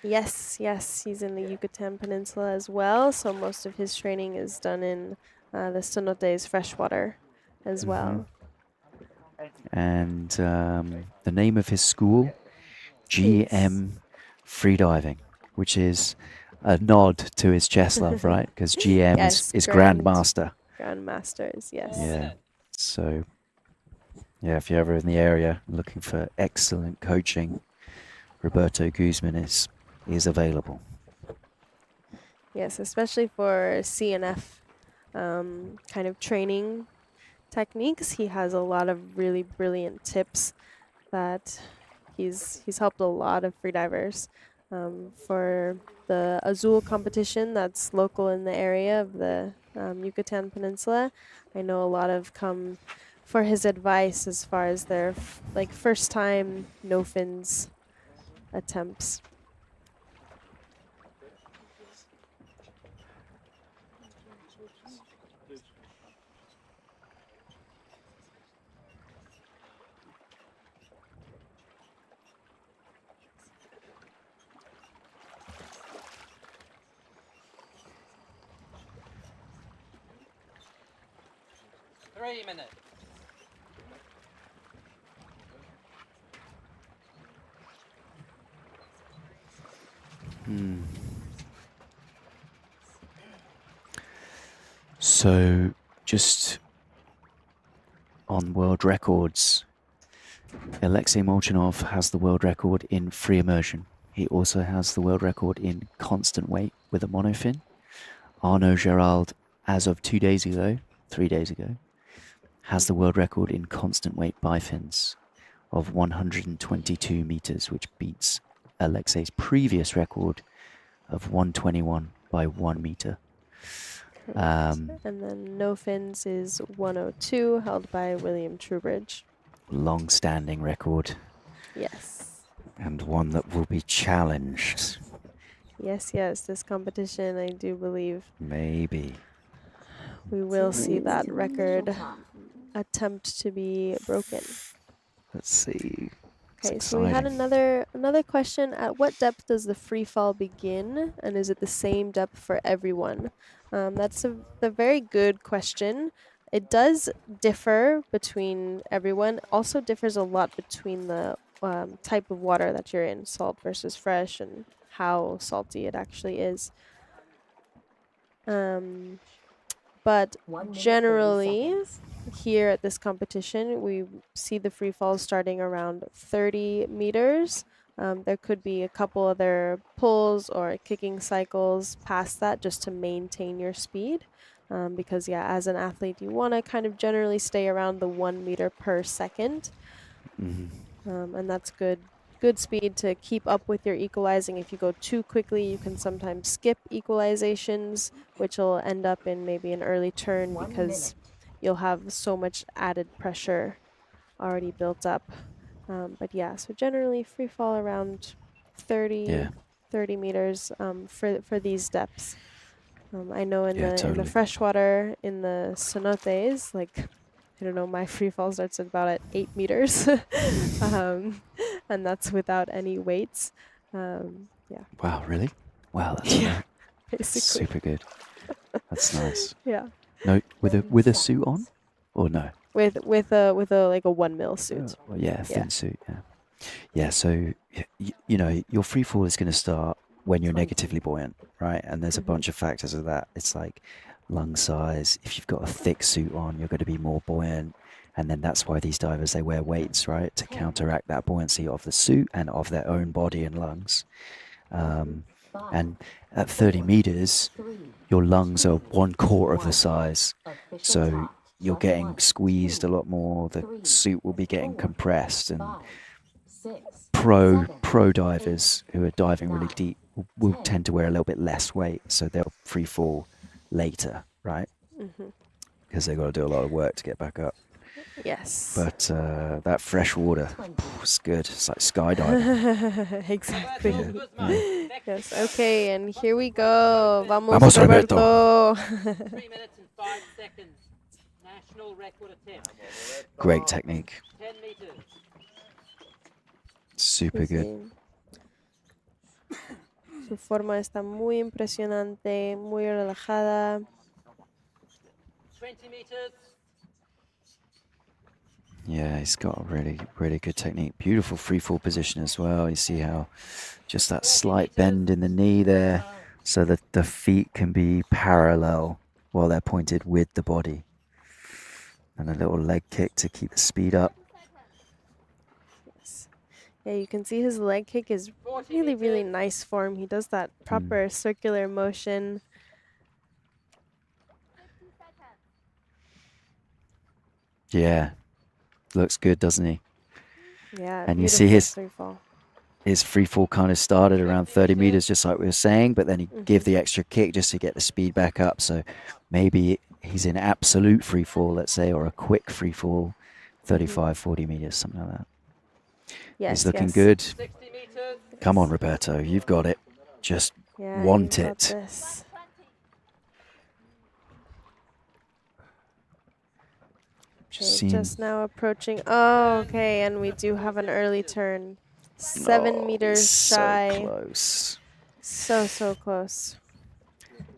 Yes, he's in the Yucatan Peninsula as well. So most of his training is done in the cenotes freshwater as well. And the name of his school, GM Freediving, which is a nod to his chess love, right? Because GM Yes, is Grandmaster. Grandmasters, yes. Yeah. So, yeah, if you're ever in the area looking for excellent coaching, Roberto Guzman is available. Yes, especially for CNF kind of training techniques. He has a lot of really brilliant tips that he's helped a lot of freedivers. For the Azul competition that's local in the area of the Yucatan Peninsula, I know a lot of come for his advice as far as their first time no fins attempts. Three minutes. So, just on world records, Alexei Molchanov has the world record in free immersion. He also has the world record in constant weight with a monofin. Arnaud Gerald, as of 3 days ago, has the world record in constant weight bifins of 122 meters, which beats Alexei's previous record of 121 by 1 meter. And then no fins is 102, held by William Trubridge. Long-standing record. Yes. And one that will be challenged. Yes, this competition, I do believe Maybe. we will see that record attempt to be broken. Let's see. Okay, so we had another question. At what depth does the free fall begin, and is it the same depth for everyone? That's a very good question. It does differ between everyone. Also differs a lot between the type of water that you're in, salt versus fresh, and how salty it actually is. But 1 minute, 30 generally, seconds. here at this competition, we see the free falls starting around 30 meters. There could be a couple other pulls or kicking cycles past that just to maintain your speed. Because, yeah, as an athlete, you want to kind of generally stay around the 1 meter per second. And that's good speed to keep up with your equalizing. If you go too quickly, you can sometimes skip equalizations, which will end up in maybe an early turn 1 because minute. you'll have so much added pressure already built up. But yeah, so generally free fall around 30, Yeah. 30 meters for these depths. I know in Yeah, the totally. freshwater, in the cenotes, like, I don't know, my free fall starts at about at 8 meters, and that's without any weights. Yeah, Wow, really? Wow, that's yeah, basically, super good. That's nice. yeah. No, with 30 a suit on, seconds. or no? With a like a 1 mil suit. Well, yeah, Yeah. thin suit. Yeah. Yeah. So you know your free fall is going to start when you're 20. negatively buoyant, right? And there's a bunch of factors of that. It's like lung size. If you've got a thick suit on, you're going to be more buoyant. And then that's why these divers, they wear weights, right? To counteract that buoyancy of the suit and of their own body and lungs. 5, And at 30 meters, 3, your lungs are 1/4 of the 1. size. Official So time. you're Jump getting 1, squeezed 2, a lot more. The 3, suit will be getting 4, compressed. And 5, 6, pro 7, divers who are diving really 9, deep will 10. tend to wear a little bit less weight, so they'll free fall later, right? Because they've got to do a lot of work to get back up. Yes. But that fresh water, 20. it's good. It's like skydiving. Exactly. Roberto, good man. Next Yes. Okay, and here we go. Vamos, Vamos, Roberto. 3 minutes and 5 seconds. National record attempt. Great technique. 10 meters. Super good. Sí. Su forma está muy impresionante, muy relajada. 20 meters. Yeah, he's got a really good technique. Beautiful free fall position as well. You see how just that slight bend in the knee there, so that the feet can be parallel while they're pointed with the body. And a little leg kick to keep the speed up. Yes. Yeah, you can see his leg kick is 40 really meters. nice form. He does that proper circular motion. Yeah, looks good, doesn't he? Yeah, And you see beautiful free fall. his free fall kind of started around 30 meters, just like we were saying, but then he give the extra kick just to get the speed back up. So maybe he's in absolute free fall, let's say, or a quick free fall, 35, 40 meters, something like that. Yes, He's looking yes. good. 60 meters. Come on, Roberto, you've got it. Just Yeah, want you got it. this. Okay, Just just now approaching. Oh, okay, and we do have an early turn. 7 meters shy. So close. So close.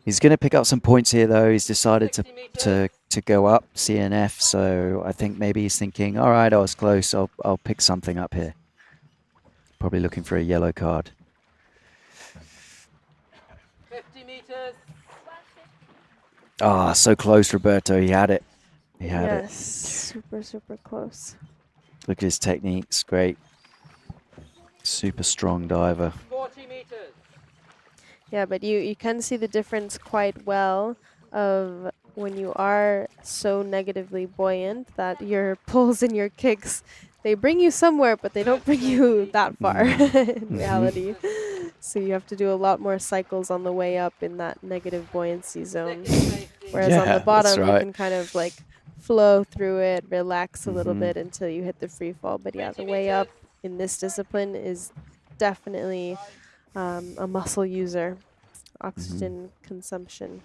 He's going to pick up some points here, though. He's decided to go up CNF, so I think maybe he's thinking, all right, I was close. I'll pick something up here. Probably looking for a yellow card. 50 meters. Ah, so close, Roberto. He had it. He had it. Yes, super close. Look at his technique. It's great. Super strong diver. 40 meters. Yeah, but you can see the difference quite well of when you are so negatively buoyant that your pulls and your kicks, they bring you somewhere, but they don't bring you that far in reality. So you have to do a lot more cycles on the way up in that negative buoyancy zone. Whereas on Yeah, the that's bottom, you right. can kind of like flow through it, relax a little bit until you hit the free fall. But yeah, the way up in this discipline is definitely a muscle user, oxygen consumption.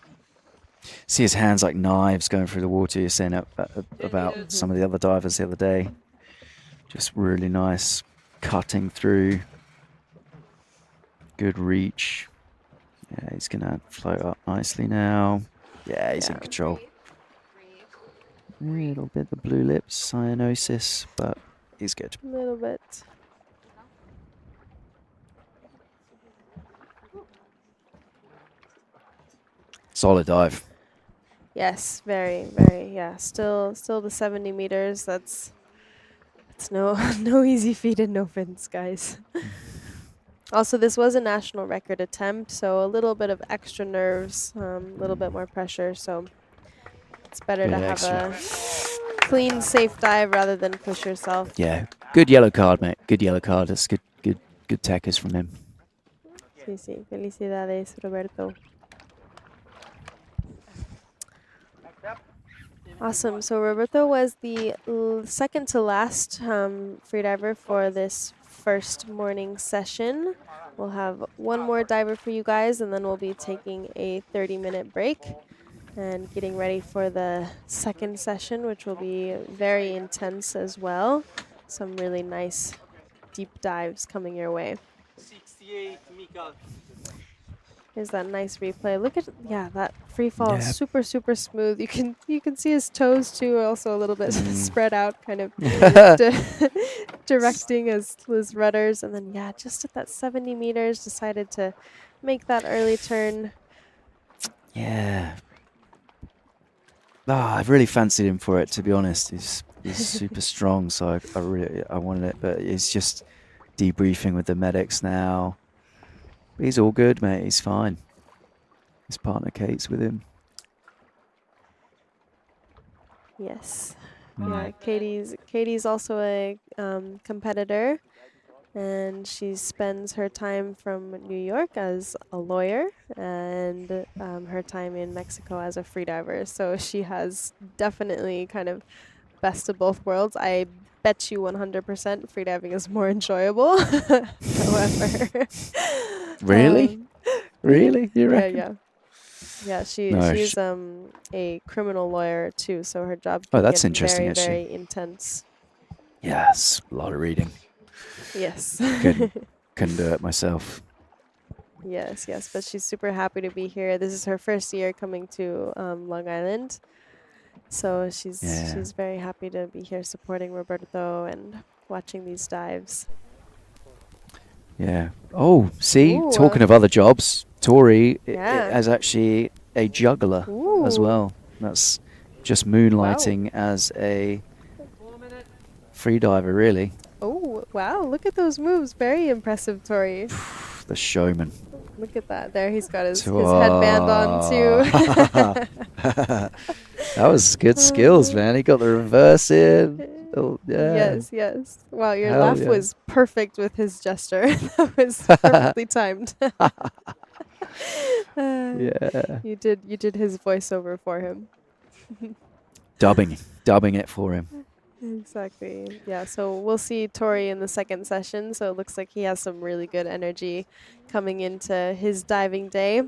See his hands like knives going through the water. You're saying about some of the other divers the other day. Just really nice cutting through. Good reach. Yeah, he's going to float up nicely now. Yeah, he's in Yeah. control. Breathe. A little bit of blue lips, cyanosis, but he's good. A little bit. Solid dive. Yes, very, very. Yeah, still the 70 meters. That's no no easy feat and no fins, guys. Also, this was a national record attempt, so a little bit of extra nerves, a little bit more pressure. So it's better Bit to of have extra. a clean, safe dive rather than push yourself. Yeah, good yellow card, mate. Good yellow card. That's good techers from him. Sí, sí. Felicidades, Roberto. Awesome. So Roberto was the second to last freediver for this first morning session. We'll have one more diver for you guys, and then we'll be taking a 30-minute break and getting ready for the second session, which will be very intense as well. Some really nice deep dives coming your way. 68, Michal. Here's that nice replay. Look at that free fall, Yeah. super smooth. You can see his toes too, also a little bit spread out, kind of directing his rudders, and then just at that 70 meters, decided to make that early turn. Yeah. I've really fancied him for it, to be honest. He's super strong, so I wanted it, but he's just debriefing with the medics now. But he's all good, mate. He's fine. His partner Kate's with him. Yes. Mm. Yeah, Katie's also a competitor, and she spends her time from New York as a lawyer and her time in Mexico as a freediver. So she has definitely kind of best of both worlds. I bet you 100% freediving is more enjoyable. However, Really? Really? You reckon? Yeah, No, she's a criminal lawyer too, so her job Oh, can that's get interesting, very, actually. very intense. Yes, a lot of reading. Yes. Couldn't do it myself. Yes, but she's super happy to be here. This is her first year coming to Long Island, so she's very happy to be here supporting Roberto and watching these dives. Yeah. Oh, see, Ooh, talking of other jobs, Tori Yeah. is actually a juggler as Ooh. well. That's just moonlighting as a 4 minutes. freediver, really. Oh, wow, look at those moves. Very impressive, Tori. The showman. Look at that. There, he's got his headband on too. That was good skills, man. He got the reverse in. Oh, yeah. Yes. Wow, your Hell laugh yeah. was perfect with his gesture. That was perfectly timed. Yeah. You did his voiceover for him. Dubbing it for him. Exactly. Yeah, so we'll see Tori in the second session. So it looks like he has some really good energy coming into his diving day.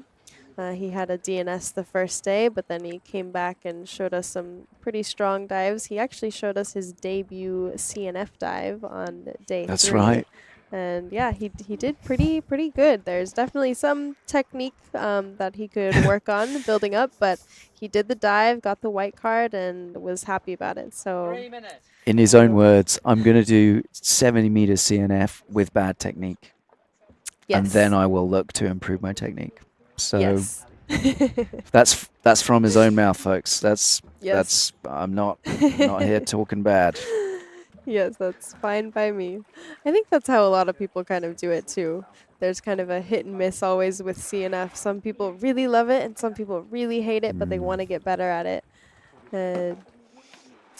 He had a DNS the first day, but then he came back and showed us some pretty strong dives. He actually showed us his debut CNF dive on day 3. That's right. And yeah, he did pretty good. There's definitely some technique that he could work on building up, but he did the dive, got the white card, and was happy about it. So 3 minutes. In his own words, I'm going to do 70 meters CNF with bad technique. yes. And then I will look to improve my technique. So yes. that's from his own mouth, folks. Yes. I'm not here talking bad. Yes, that's fine by me. I think that's how a lot of people kind of do it too. There's kind of a hit and miss always with CNF. Some people really love it and some people really hate it, but they want to get better at it.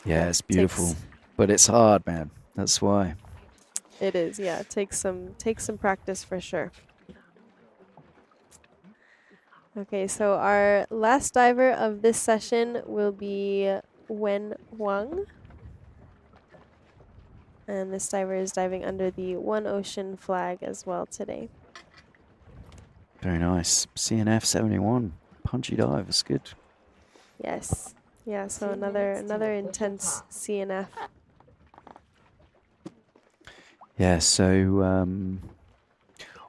Yeah, it's beautiful, but it's hard, man. That's why. It is, yeah. Take some practice for sure. Okay, so our last diver of this session will be Wen Wang. And this diver is diving under the One Ocean flag as well today. Very nice. CNF 71. Punchy dive. It's good. Yes. Yeah, so another intense CNF. Yeah, so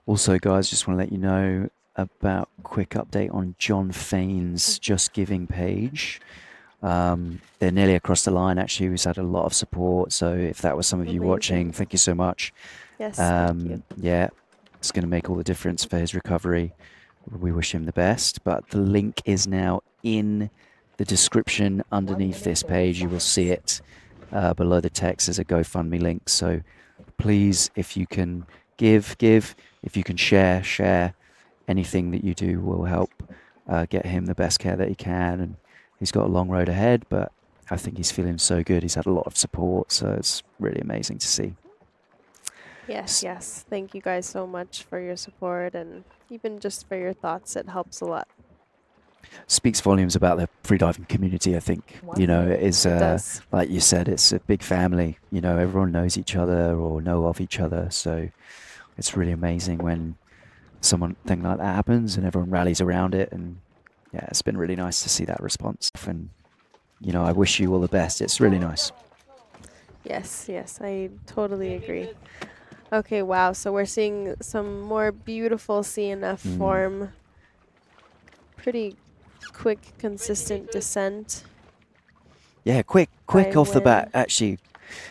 also, guys, just want to let you know about quick update on Jon Fane's Just Giving page. They're nearly across the line, actually. We've had a lot of support. So if that was some of you watching, thank you so much. Yes, thank you. Yeah, it's going to make all the difference for his recovery. We wish him the best. But the link is now in the description underneath this page. You will see it below the text as a GoFundMe link. So please, if you can give. If you can share. Anything that you do will help get him the best care that he can. And he's got a long road ahead, but I think he's feeling so good. He's had a lot of support, so it's really amazing to see. Yes. Thank you guys so much for your support and even just for your thoughts. It helps a lot. Speaks volumes about the freediving community, I think. You know, it is, It does. like you said, it's a big family. You know, everyone knows each other or know of each other. So it's really amazing when something like that happens and everyone rallies around it. And yeah, it's been really nice to see that response. And, you know, I wish you all the best. It's really nice. Yes, I totally agree. Okay, wow. So we're seeing some more beautiful CNF form. Pretty quick, consistent descent. Yeah, quick I off the bat, win. actually.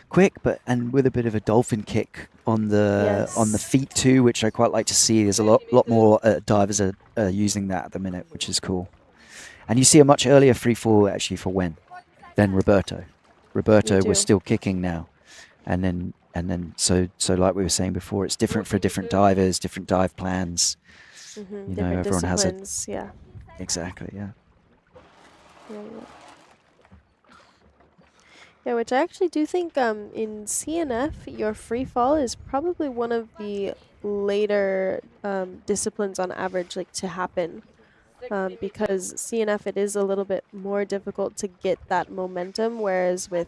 Quick, and with a bit of a dolphin kick on the feet too, which I quite like to see. There's a lot more divers are using that at the minute, which is cool. And you see a much earlier free fall actually for Wen than Roberto. Roberto was still kicking now, and then so like we were saying before, it's different for different divers, different dive plans. You know, Different everyone has a disciplines, yeah. exactly, yeah. Yeah, which I actually do think in CNF, your free fall is probably one of the later disciplines on average to happen. Because CNF, it is a little bit more difficult to get that momentum, whereas with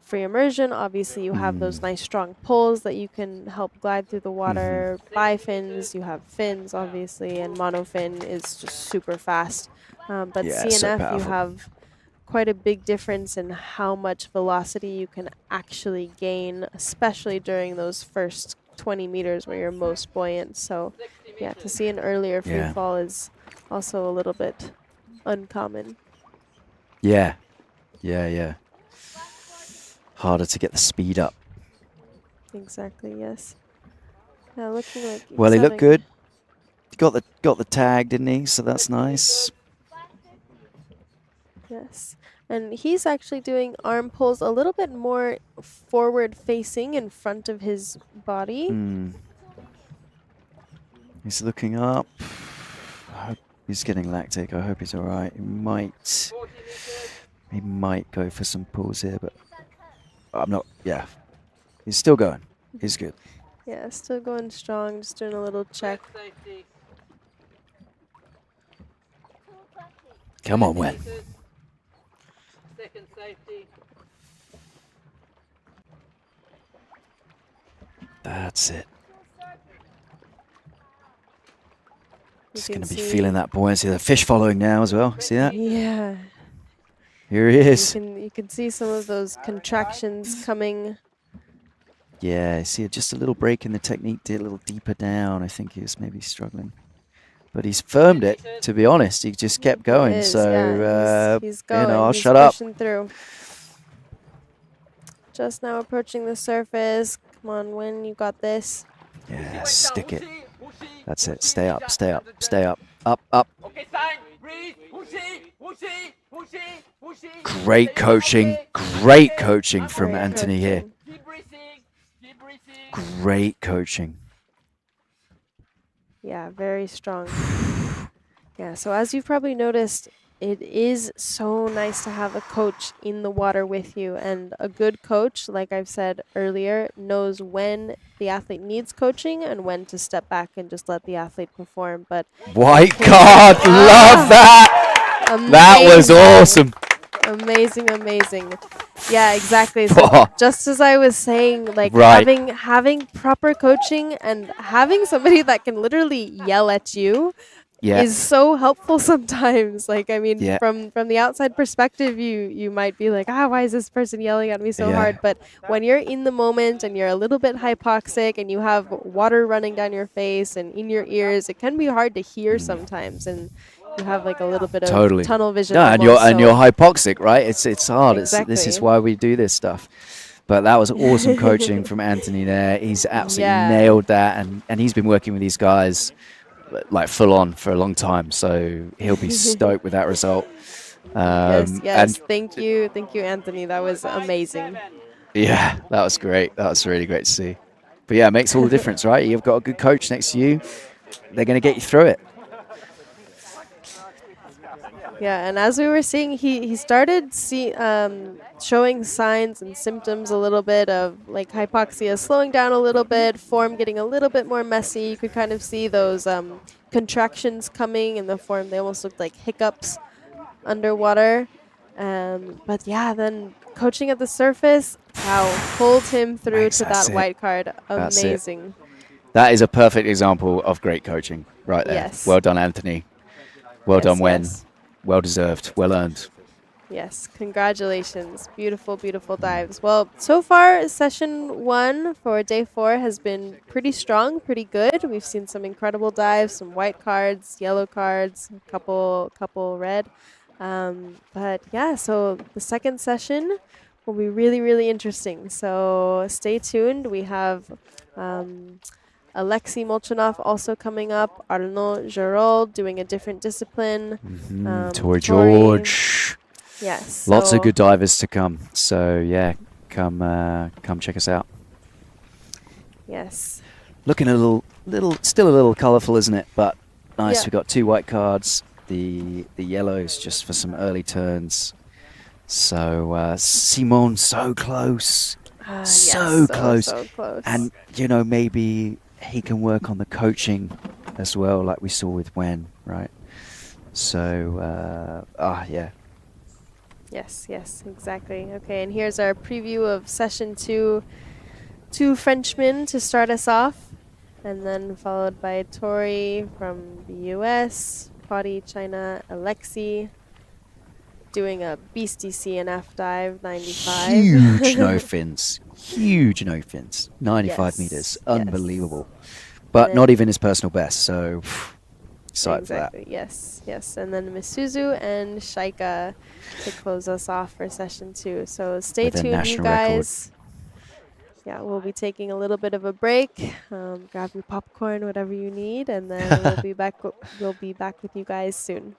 free immersion, obviously you have those nice strong pulls that you can help glide through the water. Bifins, you have fins, obviously, and monofin is just super fast. But Yeah, so CNF, you powerful. have quite a big difference in how much velocity you can actually gain, especially during those first 20 meters where you're most buoyant. So yeah, to see an earlier free fall is also a little bit uncommon. Yeah. Harder to get the speed up. Exactly, yes. Yeah, looking like Well, he looked good. Got the tag, didn't he? So that's nice. Yes. And he's actually doing arm pulls a little bit more forward facing in front of his body. He's looking up. I hope he's getting lactic. I hope he's all right. He might go for some pulls here, but I'm not. Yeah, he's still going. He's good. Yeah, still going strong. Just doing a little check. Come on, Wen. Second safety. That's it. Just can going to be see- feeling that buoyancy. The fish following now as well. See that? Yeah. Here he is. You can see some of those contractions coming. Yeah, see just a little break in the technique, did a little deeper down. I think he was maybe struggling. But he's firmed it, to be honest. He just kept going. Is, So, yeah, he's going. you know, I'll He's shut up. pushing through. Just now approaching the surface. Come on, Win, you got this. Yeah, stick it. That's it. Stay up, stay up, stay up. Up. Okay, sign. Breathe. Pushy. Great coaching. Great coaching from Great Anthony here. coaching. Keep breathing. Great coaching. Yeah, very strong. Yeah, so as you've probably noticed, it is so nice to have a coach in the water with you. And a good coach, like I've said earlier, knows when the athlete needs coaching and when to step back and just let the athlete perform. But White card. Love that. That was awesome. Amazing. Yeah, exactly. So just as I was saying, Right. having proper coaching and having somebody that can literally yell at you Yeah. is so helpful sometimes. Like, I mean, Yeah. from the outside perspective, you might be like, why is this person yelling at me so Yeah. hard? But when you're in the moment and you're a little bit hypoxic and you have water running down your face and in your ears, it can be hard to hear sometimes, and you have like a little bit of Totally. tunnel vision. No, and you're almost, you're so- hypoxic, right? It's hard. This Exactly. is why we do this stuff. But that was awesome coaching from Anthony there. He's absolutely Yeah. nailed that, and he's been working with these guys like full on for a long time. So he'll be stoked with that result. Yes, And thank you, Anthony. That was amazing. yeah, that was great. That was really great to see. But yeah, it makes all the difference, right? You've got a good coach next to you. They're going to get you through it. Yeah, and as we were seeing, he started showing signs and symptoms a little bit of like hypoxia slowing down a little bit, form getting a little bit more messy. You could kind of see those contractions coming in the form. They almost looked like hiccups underwater. But yeah, then coaching at the surface, wow, pulled him through Thanks, to that's that it. white card. That's it. Amazing. That is a perfect example of great coaching right there. Yes. Well done, Anthony. Well Yes, done, Wen. yes. Well deserved. Well earned. Yes, congratulations. Beautiful, beautiful dives. Well, so far, session 1 for day 4 has been pretty strong, pretty good. We've seen some incredible dives, some white cards, yellow cards, a couple red. But yeah, so the second session will be really, really interesting. So stay tuned. We have Alexei Molchanov also coming up, Arnaud Gerold doing a different discipline. Tori Tori. George. Yes. Lots so of good divers to come. So yeah, come check us out. Yes. Looking a still a little colourful, isn't it? But nice. Yeah. We've got 2 white cards. The yellows just for some early turns. So Simon so close. So close. So close. And, maybe he can work on the coaching as well, like we saw with Wen, right? So, yeah. Yes, exactly. Okay, and here's our preview of session 2. 2 Frenchmen to start us off, and then followed by Tori from the US, Padi, China, Alexei, doing a beastie CNF dive, 95. Huge no fins. Huge no fins. 95 Yes, meters. yes. Unbelievable. But And not then- even his personal best, so excited for Exactly. Yes. And then Misuzu and Shaika to close us off for session 2. So stay With a tuned, you national record. guys. Yeah, we'll be taking a little bit of a break. Grab your popcorn, whatever you need, and then we'll be back. We'll be back with you guys soon.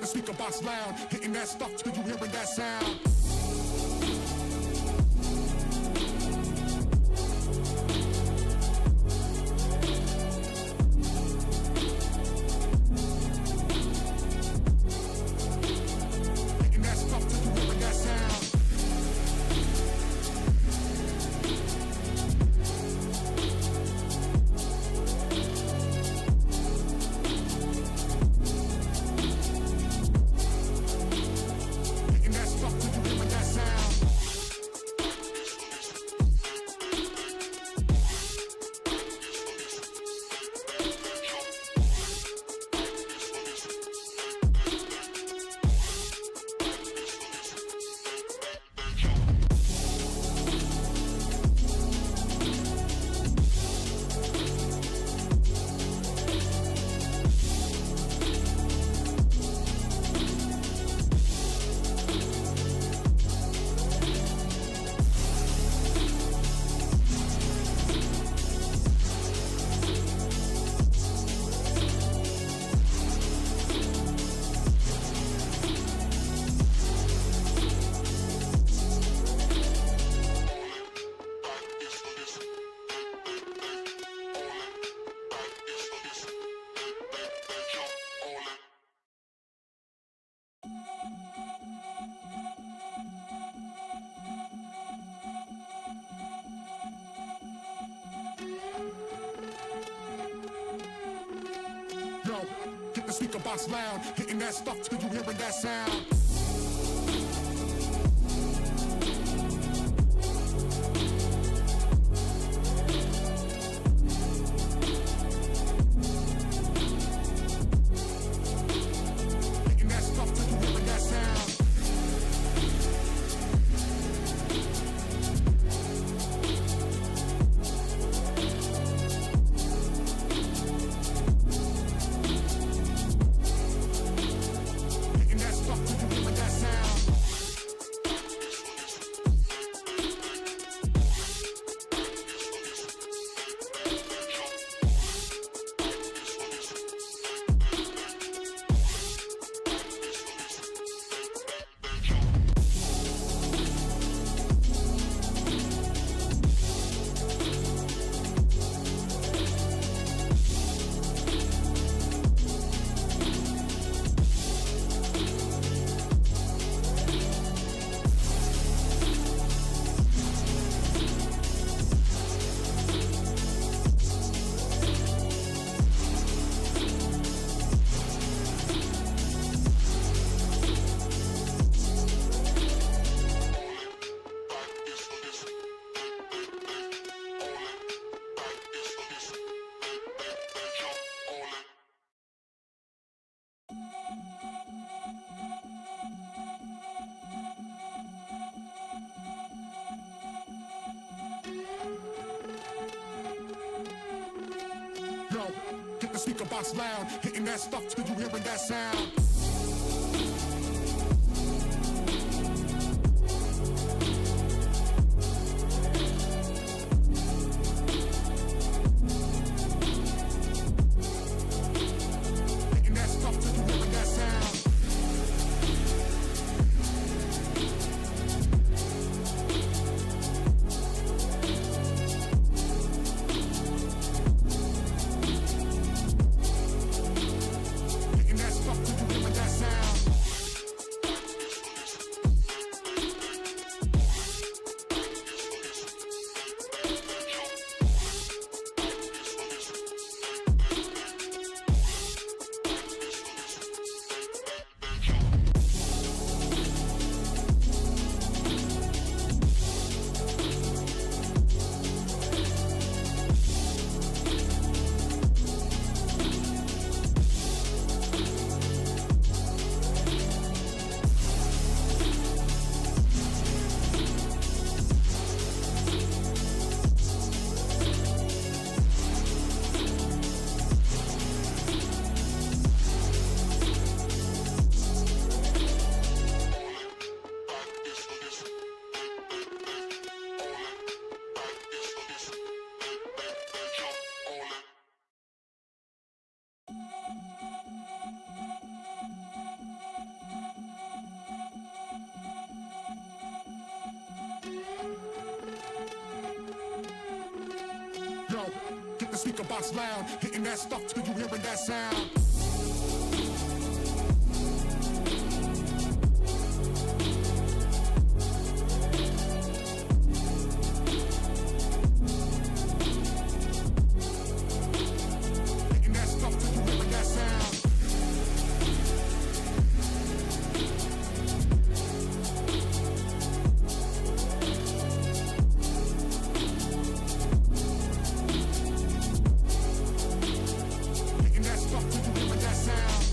the speaker box loud, hitting that stuff till you hearing that sound. Hitting that stuff till you hearing that sound. Hitting that stuff till you hearing that sound. Yo, get the speaker box loud, hitting that stuff till you hearing that sound. Hitting that stuff till you hearing that sound. Hitting that stuff till you hearing that sound. Yo, get the speaker box loud, hitting that stuff till you hearing that sound. Hitting that stuff till you hearing that sound. Hitting that stuff till you hearing that speaker box loud, hitting that stuff till you hearing that sound. Hitting that stuff till you hearing that sound. Hitting that stuff till you hearing that sound.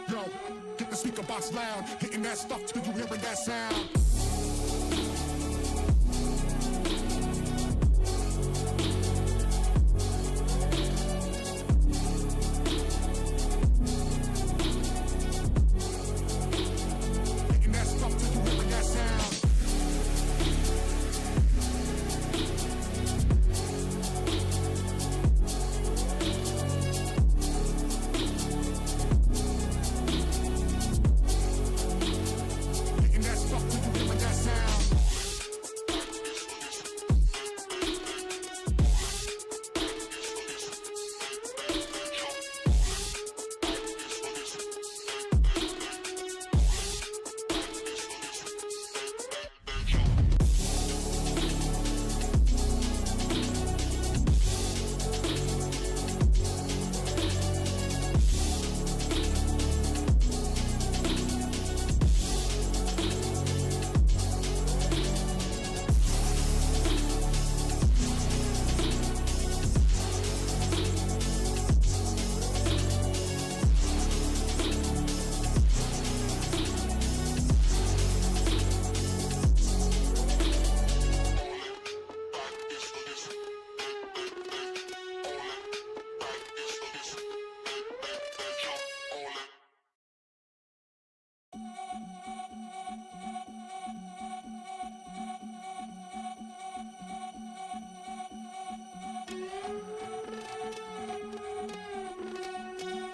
Yo, get the speaker box loud, hitting that stuff till you hearing that sound. Hitting that stuff till you hearing that sound. Hitting that stuff till you hearing that sound.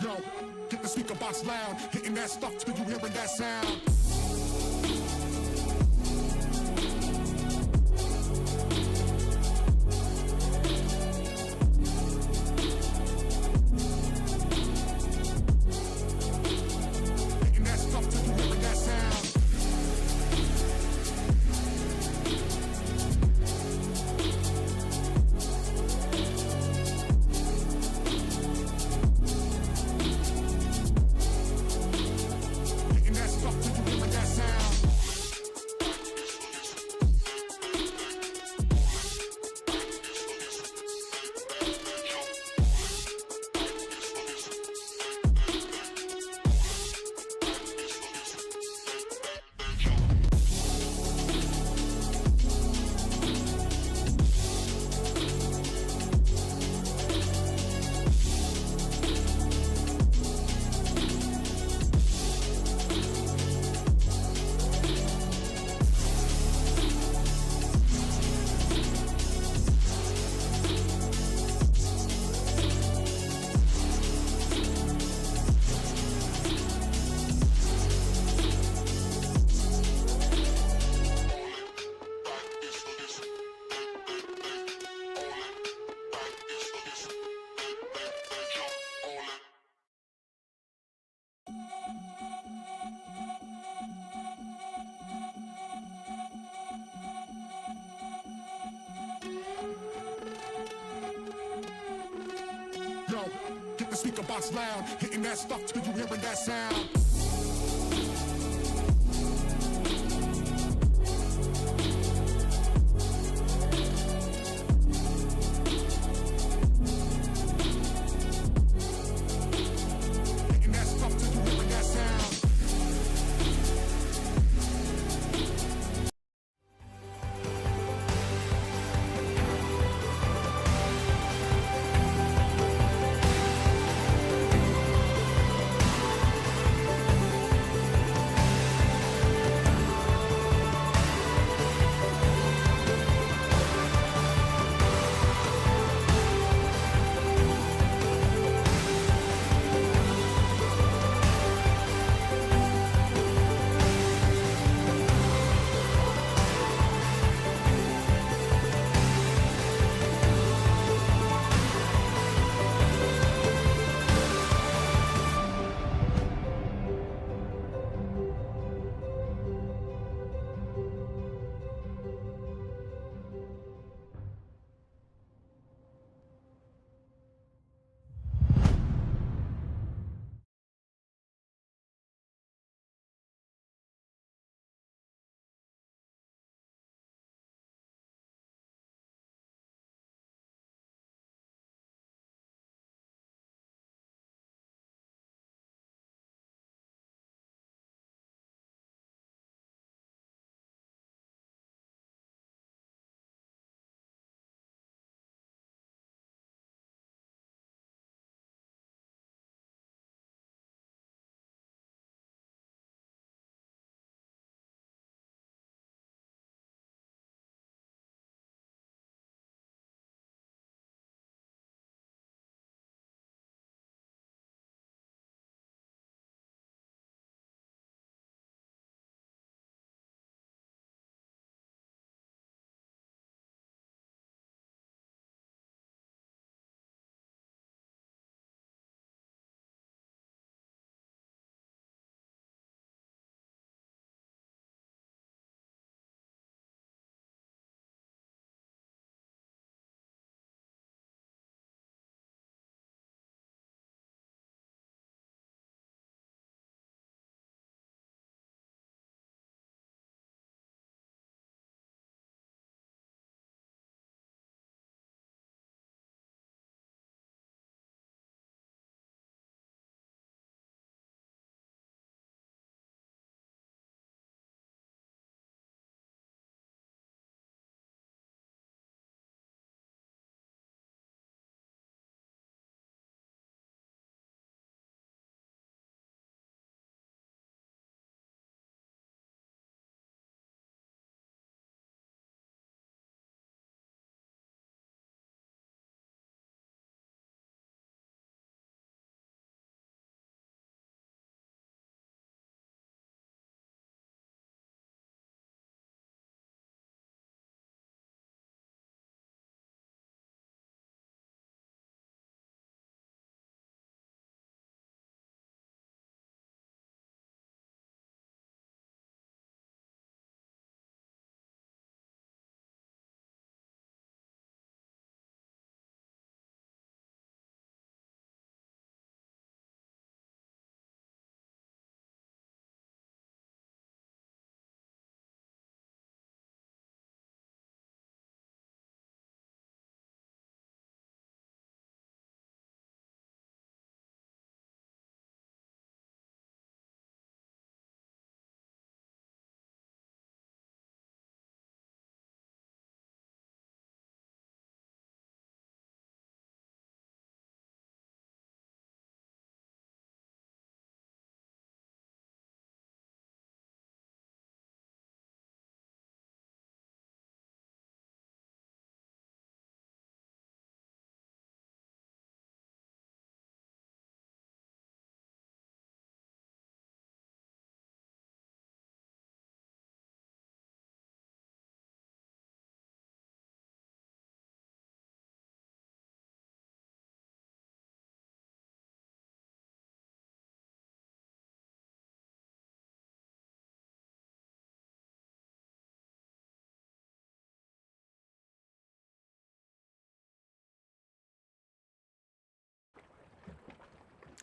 Yo, get the speaker box loud, hitting that stuff till you hearing that sound. Hitting that stuff till you hearing that sound. Hitting that stuff till you hearing that the speaker box loud, hitting that stuff till you hearing that sound. Hitting that stuff till you hearing that sound.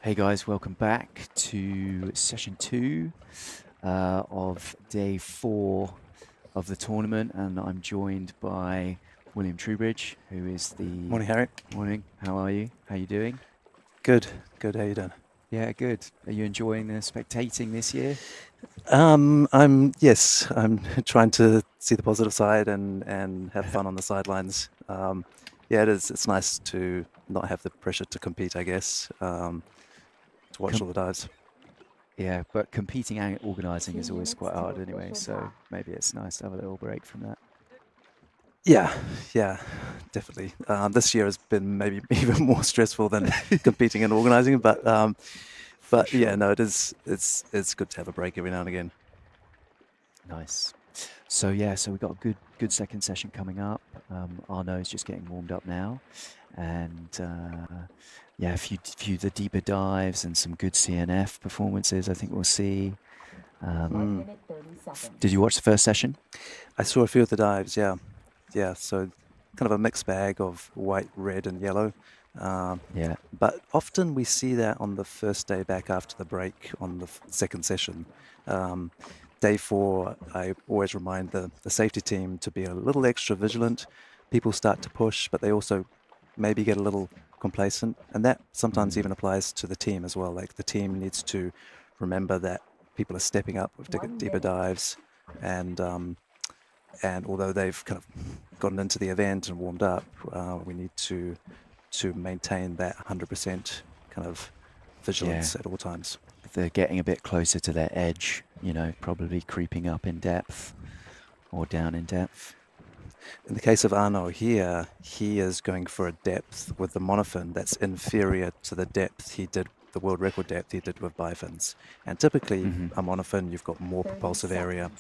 Hey guys, welcome back to session 2 of day 4 of the tournament, and I'm joined by William Trubridge, who is the... Morning, Harry. Morning. How are you? How you doing? Good. Good. How you doing? Yeah, good. Are you enjoying the spectating this year? I'm trying to see the positive side and have fun on the sidelines. Yeah, it is. It's nice to not have the pressure to compete, I guess. To watch all the dives. Yeah, but competing and organising is always quite hard anyway, so maybe it's nice to have a little break from that. Yeah, definitely. This year has been maybe even more stressful than competing and organising, but Sure. yeah, no, it is. It's good to have a break every now and again. Nice. So yeah, so we've got a good second session coming up. Arnaud's just getting warmed up now, and yeah, a few the deeper dives and some good CNF performances. I think we'll see. 1 minute 30 seconds. Did you watch the first session? I saw a few of the dives. Yeah. So kind of a mixed bag of white, red, and yellow. Yeah. But often we see that on the first day back after the break on the second session. Day 4, I always remind the safety team to be a little extra vigilant. People start to push, but they also maybe get a little complacent. And that sometimes even applies to the team as well. Like the team needs to remember that people are stepping up with deeper dives. And although they've kind of gotten into the event and warmed up, we need to maintain that 100% kind of vigilance at all times. They're getting a bit closer to their edge, you know, probably creeping up in depth or down in depth. In the case of Arnaud here, he is going for a depth with the monofin that's inferior to the depth he did, the world record depth he did with bifins. And typically, a monofin, you've got more 30 propulsive area.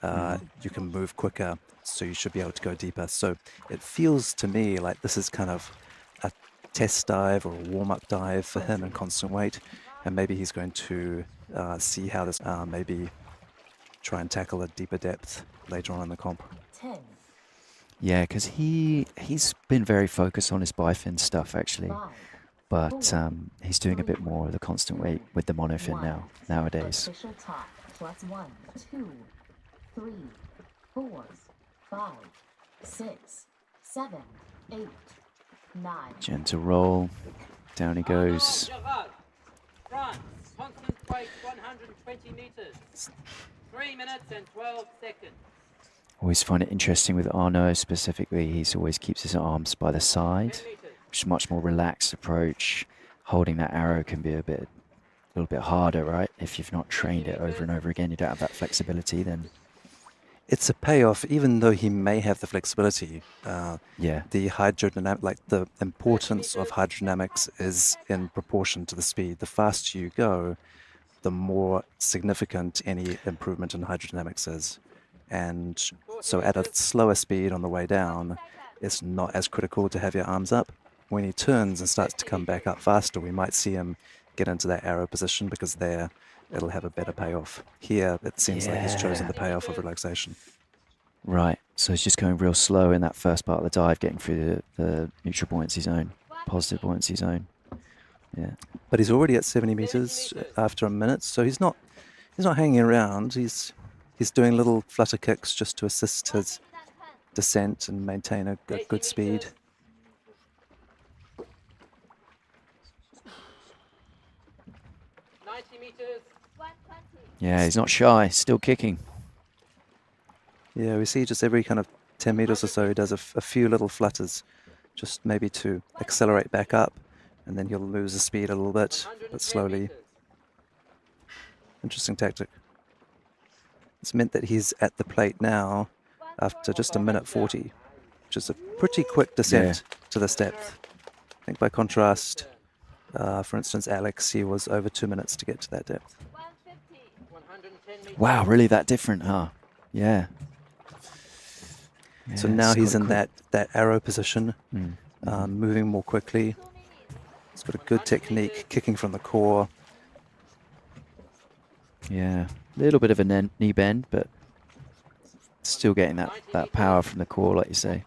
seconds. You can move quicker, so you should be able to go deeper. So it feels to me like this is kind of a test dive or a warm-up dive for him in constant weight. And maybe he's going to see how this, maybe try and tackle a deeper depth later on in the comp. 10, Yeah, because he's been very focused on his bifin stuff actually, 5, but he's doing a bit more of the constant weight with the monofin nowadays. official top plus 1, 2, 3, 4, 5, 6, 7, 8, 9. Gentle roll, down he goes. Mourad, France, constant weight 120 meters. 3 minutes and 12 seconds. Always find it interesting with Arnaud specifically. He always keeps his arms by the side, 10 meters. which is a much more relaxed approach. Holding that arrow can be a little bit harder, right? If you've not trained it over and over again, you don't have that flexibility. Then It's a payoff, even though he may have the flexibility. yeah, The hydrodynamic, like the importance of hydrodynamics is in proportion to the speed. The faster you go, the more significant any improvement in hydrodynamics is. And so at a slower speed on the way down, it's not as critical to have your arms up. When he turns and starts to come back up faster, we might see him get into that arrow position because there it'll have a better payoff. Here, it seems like he's chosen the payoff of relaxation. right. So he's just going real slow in that first part of the dive, getting through the neutral buoyancy zone, positive buoyancy zone. Yeah. But he's already at 70 meters after a minute, so he's not hanging around. He's doing little flutter kicks just to assist his descent and maintain a good speed. Meters. Yeah, he's not shy, still kicking. Yeah, we see just every kind of 10 meters or so, he does a few little flutters, just maybe to accelerate back up, and then he'll lose the speed a little bit, but slowly. Interesting tactic. It's meant that he's at the plate now after just a minute 40, which is a pretty quick descent to this depth. I think by contrast, for instance, Alex, he was over 2 minutes to get to that depth. 110 meters. Wow, really that different, huh? Yeah. So Yeah, now it's he's quite in quick. that arrow position, moving more quickly. He's got a good technique, kicking from the core. Yeah, a little bit of a knee bend, but still getting that power from the core, like you say.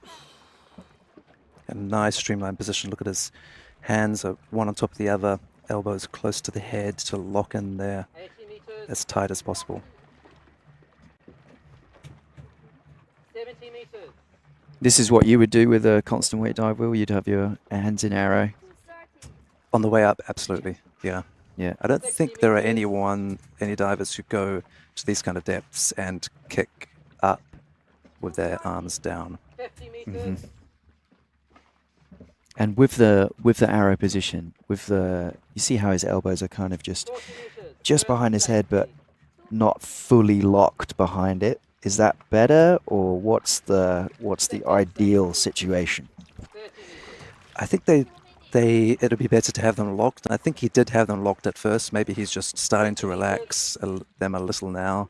A nice streamlined position. Look at his hands, are one on top of the other, elbows close to the head to lock in there 80 meters, as tight as possible. 70 meters. This is what you would do with a constant weight dive, Will? You'd have your hands in arrow. On the way up, absolutely, yeah. Yeah. I don't think there are any divers who go to these kind of depths and kick up with their arms down. 50 meters. And with the arrow position, you see how his elbows are kind of 40 meters. just behind his head, but not fully locked behind it. Is that better, or what's the ideal situation? 30 meters. I think it'd be better to have them locked. And I think he did have them locked at first. Maybe he's just starting to relax them a little now,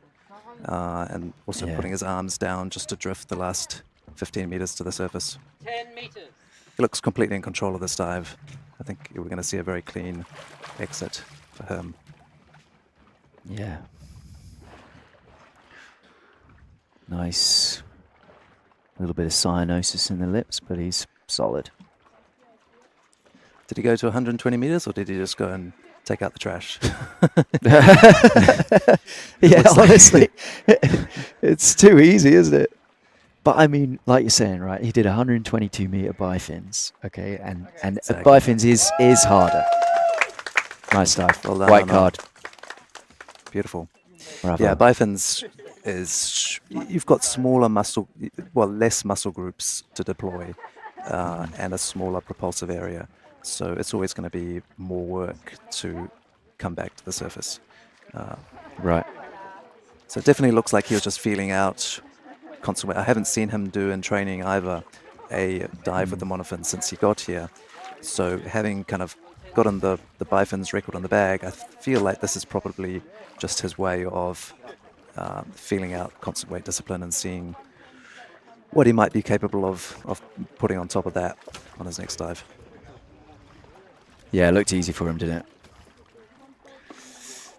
and also Yeah. putting his arms down just to drift the last 15 meters to the surface. 10 meters. He looks completely in control of this dive. I think we're going to see a very clean exit for him. Yeah. Nice. A little bit of cyanosis in the lips, but he's solid. Did he go to 120 meters, or did he just go and take out the trash? Yeah, Looks like- honestly, it's too easy, isn't it? But I mean, like you're saying, right? He did 122 meter bifins, okay, and Exactly. bifins is harder. Nice dive. Well done, White Omar. card. Beautiful. Bravo. Yeah, bifins you've got less muscle groups to deploy, and a smaller propulsive area. So it's always going to be more work to come back to the surface. Right. So it definitely looks like he was just feeling out constant. I haven't seen him do in training either a dive with the monofin since he got here. So having kind of gotten the bifins record on the bag, I feel like this is probably just his way of feeling out constant weight discipline and seeing what he might be capable of putting on top of that on his next dive. Yeah, it looked easy for him, didn't it?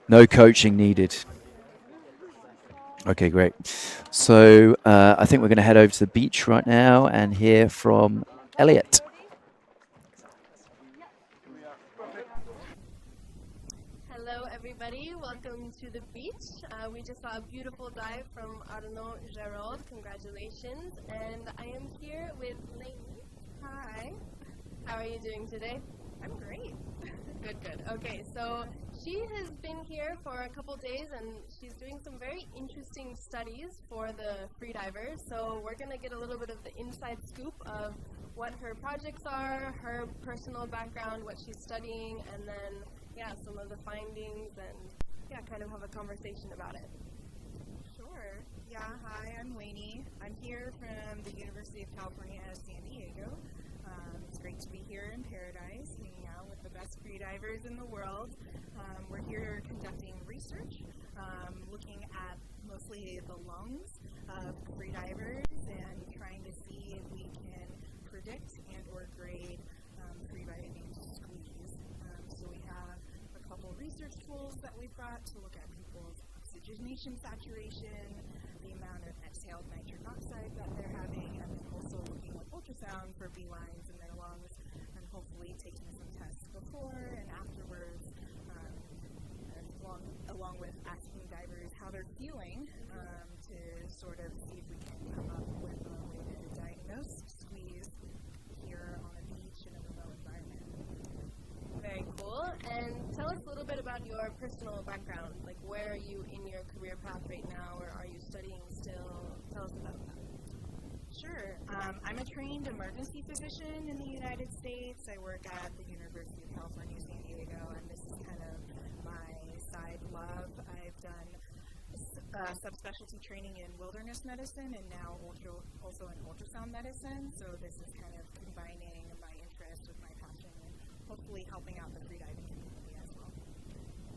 No coaching needed. Okay, great. So I think we're going to head over to the beach right now and hear from Elliot. Hello, everybody. Welcome to the beach. We just saw a beautiful dive from Arnaud Giraud. Congratulations. And I am here with Lainey. Hi. How are you doing today? I'm great. Good, good. Okay, so she has been here for a couple days and she's doing some very interesting studies for the freedivers. So we're going to get a little bit of the inside scoop of what her projects are, her personal background, what she's studying, and then, yeah, some of the findings and, yeah, kind of have a conversation about it. Sure. Yeah, hi, I'm Lainey. I'm here from the University of California at San Diego. It's great to be here in paradise, hanging out with the best freedivers in the world. We're here conducting research, looking at mostly the lungs of freedivers and trying to see if we can predict and or grade freediving squeeze. So we have a couple research tools that we've got to look at people's oxygenation saturation, the amount of exhaled nitric oxide that they're having, and then also looking with ultrasound for B lines in their lungs, and hopefully taking some tests before and afterwards, along with asking divers how they're feeling to sort of see if we can come up with a way to diagnose squeeze here on a beach in a remote environment. Very cool. And tell us a little bit about your personal background. Like, where are you in your career path right now, or are you studying still? Tell us about that. Sure. I'm a trained emergency physician in the United States. I work at the University of California, San Diego, and this is kind of my side love. I've done subspecialty training in wilderness medicine and now also in ultrasound medicine. So this is kind of combining my interest with my passion and hopefully helping out the freediving community as well.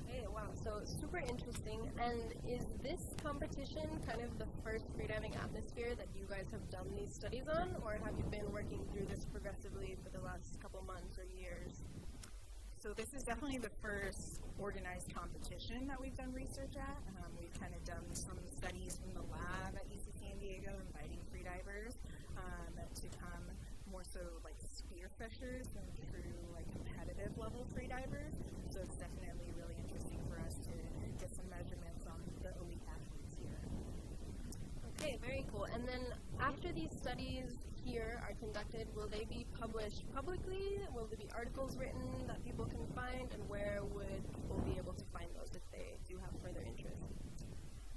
Hey, wow, so super interesting. And is this competition kind of the first freediving atmosphere that you guys have done these studies on, or have you been working through this progressively for the last couple months or years? So this is definitely the first organized competition that we've done research at. We've kind of done some studies from the lab at UC San Diego, inviting freedivers to come more so like spearfishers and true like competitive level freedivers. So it's definitely really interesting for us to get some measurements on the elite athletes here. Okay, very cool. And then after these studies here are conducted, will they be published publicly? Will there be articles written that people can find? And where would people be able to find those if they do have further interest?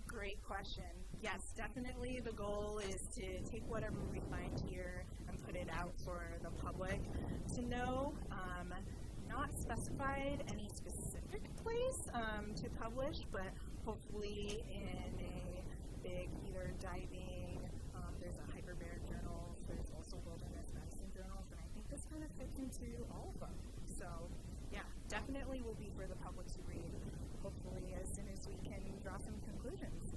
Great question. Yes, definitely the goal is to take whatever we find here and put it out for the public to know. Not specified any specific place to publish, but hopefully in a big either diving, there's a hyperbaric journal, there's also wilderness medicine journals, and I think this kind of fits into all of them. So yeah, definitely will be for the public to read, hopefully as soon as we can draw some conclusions.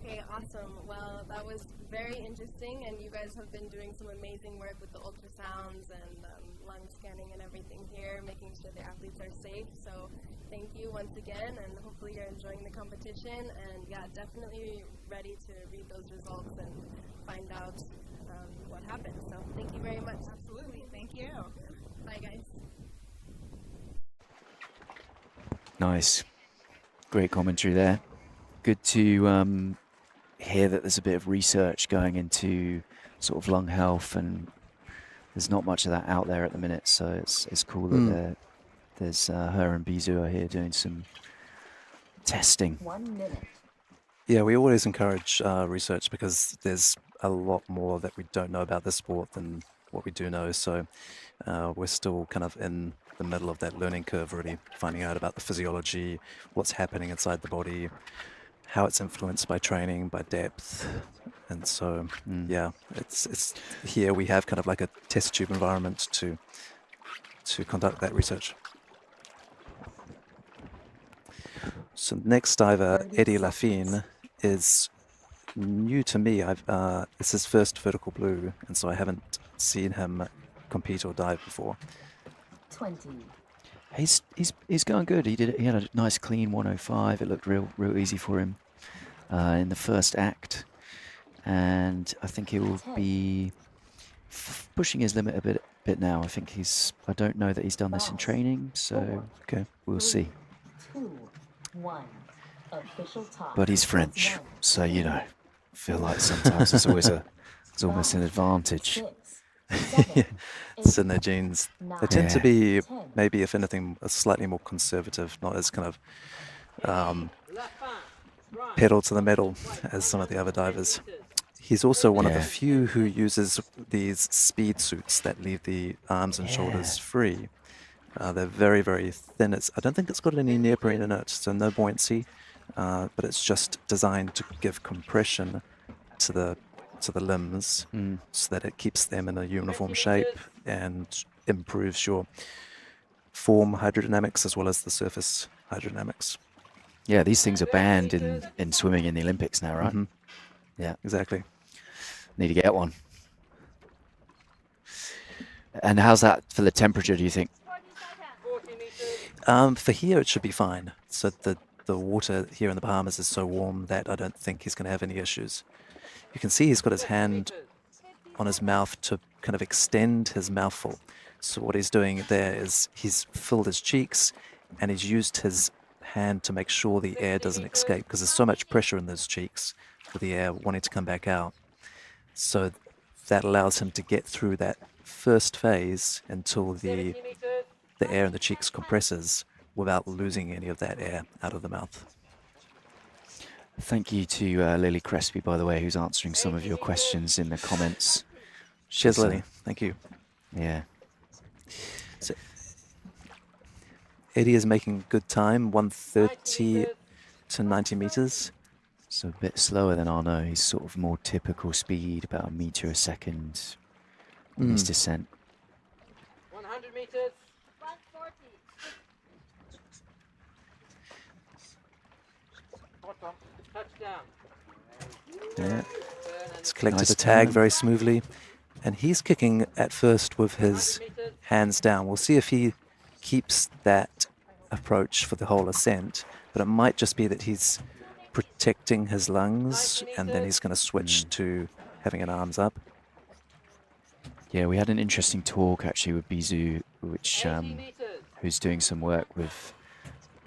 Okay, awesome. Well, that was very interesting, and you guys have been doing some amazing work with the ultrasounds and lung scanning and everything here, making sure the athletes are safe. So thank you once again, and hopefully you're enjoying the competition. And yeah, definitely ready to read those results and find out what happened. So thank you very much. Absolutely. Thank you. Bye, guys. Nice. Great commentary there. Good to hear that there's a bit of research going into sort of lung health, and there's not much of that out there at the minute, so it's cool that there's her and Bizu are here doing some testing. 1 minute. Yeah, we always encourage research because there's a lot more that we don't know about this sport than what we do know. So we're still kind of in the middle of that learning curve, really finding out about the physiology, what's happening inside the body, how it's influenced by training, by depth. And so, yeah, it's here we have kind of like a test tube environment to conduct that research. So next diver, Eddie Lafine, is new to me. It's his first vertical blue, and so I haven't seen him compete or dive before. 20. He's going good. He had a nice clean 105. It looked real easy for him in the first act, and I think he will be pushing his limit a bit now. I don't know that he's done this in training, so okay, we'll see. 2, 1. Official time. But he's French, so you know, feel like sometimes it's almost an advantage. 6, 7, It's in their genes. They tend to be, 10. maybe if anything, a slightly more conservative, not as kind of pedal to the metal as some of the other divers. He's also one of the few who uses these speed suits that leave the arms and shoulders free. They're very, very thin. I don't think it's got any neoprene in it, so no buoyancy, but it's just designed to give compression to the limbs so that it keeps them in a uniform shape and improves your form hydrodynamics as well as the surface hydrodynamics. Yeah, these things are banned in swimming in the Olympics now, right? Yeah, exactly. Need to get one. And how's that for the temperature, do you think? For here, it should be fine. So the water here in the Bahamas is so warm that I don't think he's going to have any issues. You can see he's got his hand on his mouth to kind of extend his mouthful. So what he's doing there is he's filled his cheeks and he's used his hand to make sure the air doesn't escape, because there's so much pressure in those cheeks for the air wanting to come back out. So that allows him to get through that first phase until the air in the cheeks compresses without losing any of that air out of the mouth. Thank you to Lily Crespi, by the way, who's answering some of your questions in the comments. Cheers, Lily. Thank you. Yeah. So, Eddie is making good time, 130 to 90 meters. So a bit slower than Arnaud. He's sort of more typical speed, about a meter a second in his descent. 100 meters. 140. Touchdown. Yeah. It's collected Nice the tag turn. very smoothly. And he's kicking at first with his hands down. We'll see if he keeps that approach for the whole ascent. But it might just be that he's protecting his lungs and then he's going to switch to having an arms up. Yeah, we had an interesting talk actually with Bizu, which 80 meters. who's doing some work with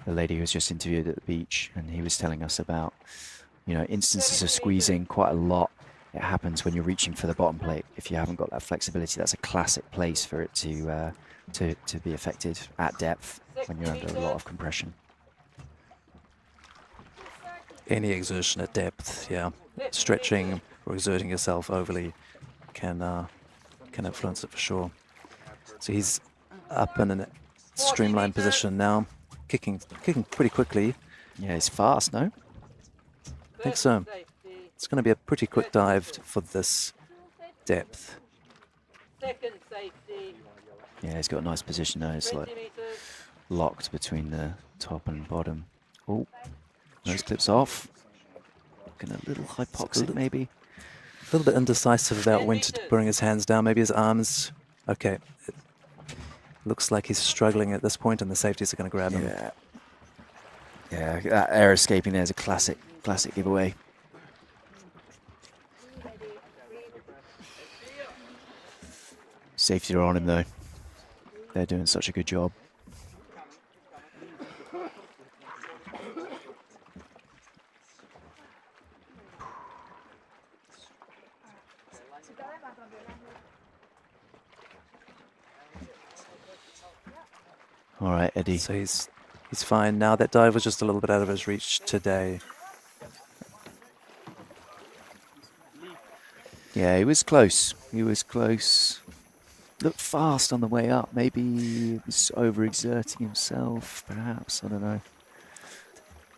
the lady who was just interviewed at the beach, and he was telling us about, you know, instances of squeezing quite a lot. It happens when you're reaching for the bottom plate. If you haven't got that flexibility, that's a classic place for it to be affected at depth when you're under a lot of compression. Any exertion at depth, yeah, stretching or exerting yourself overly can influence it for sure. So he's up in a streamlined position now, kicking pretty quickly. Yeah, he's fast, no? I think so. It's going to be a pretty quick dive for this depth. Second safety. Yeah, he's got a nice position there. It's 20 like meters. locked between the top and bottom. Oh, nose clips off. Looking a little hypoxic, maybe. A little bit indecisive about when to bring his hands down. Maybe his arms. Okay. It looks like he's struggling at this point, and the safeties are going to grab him. Yeah. Yeah, that air escaping there is a classic giveaway. Safety are on him though. They're doing such a good job. All right, Eddie. So he's fine now. That dive was just a little bit out of his reach today. Yeah, he was close. He was close. Looked fast on the way up. Maybe he was overexerting himself, perhaps. I don't know.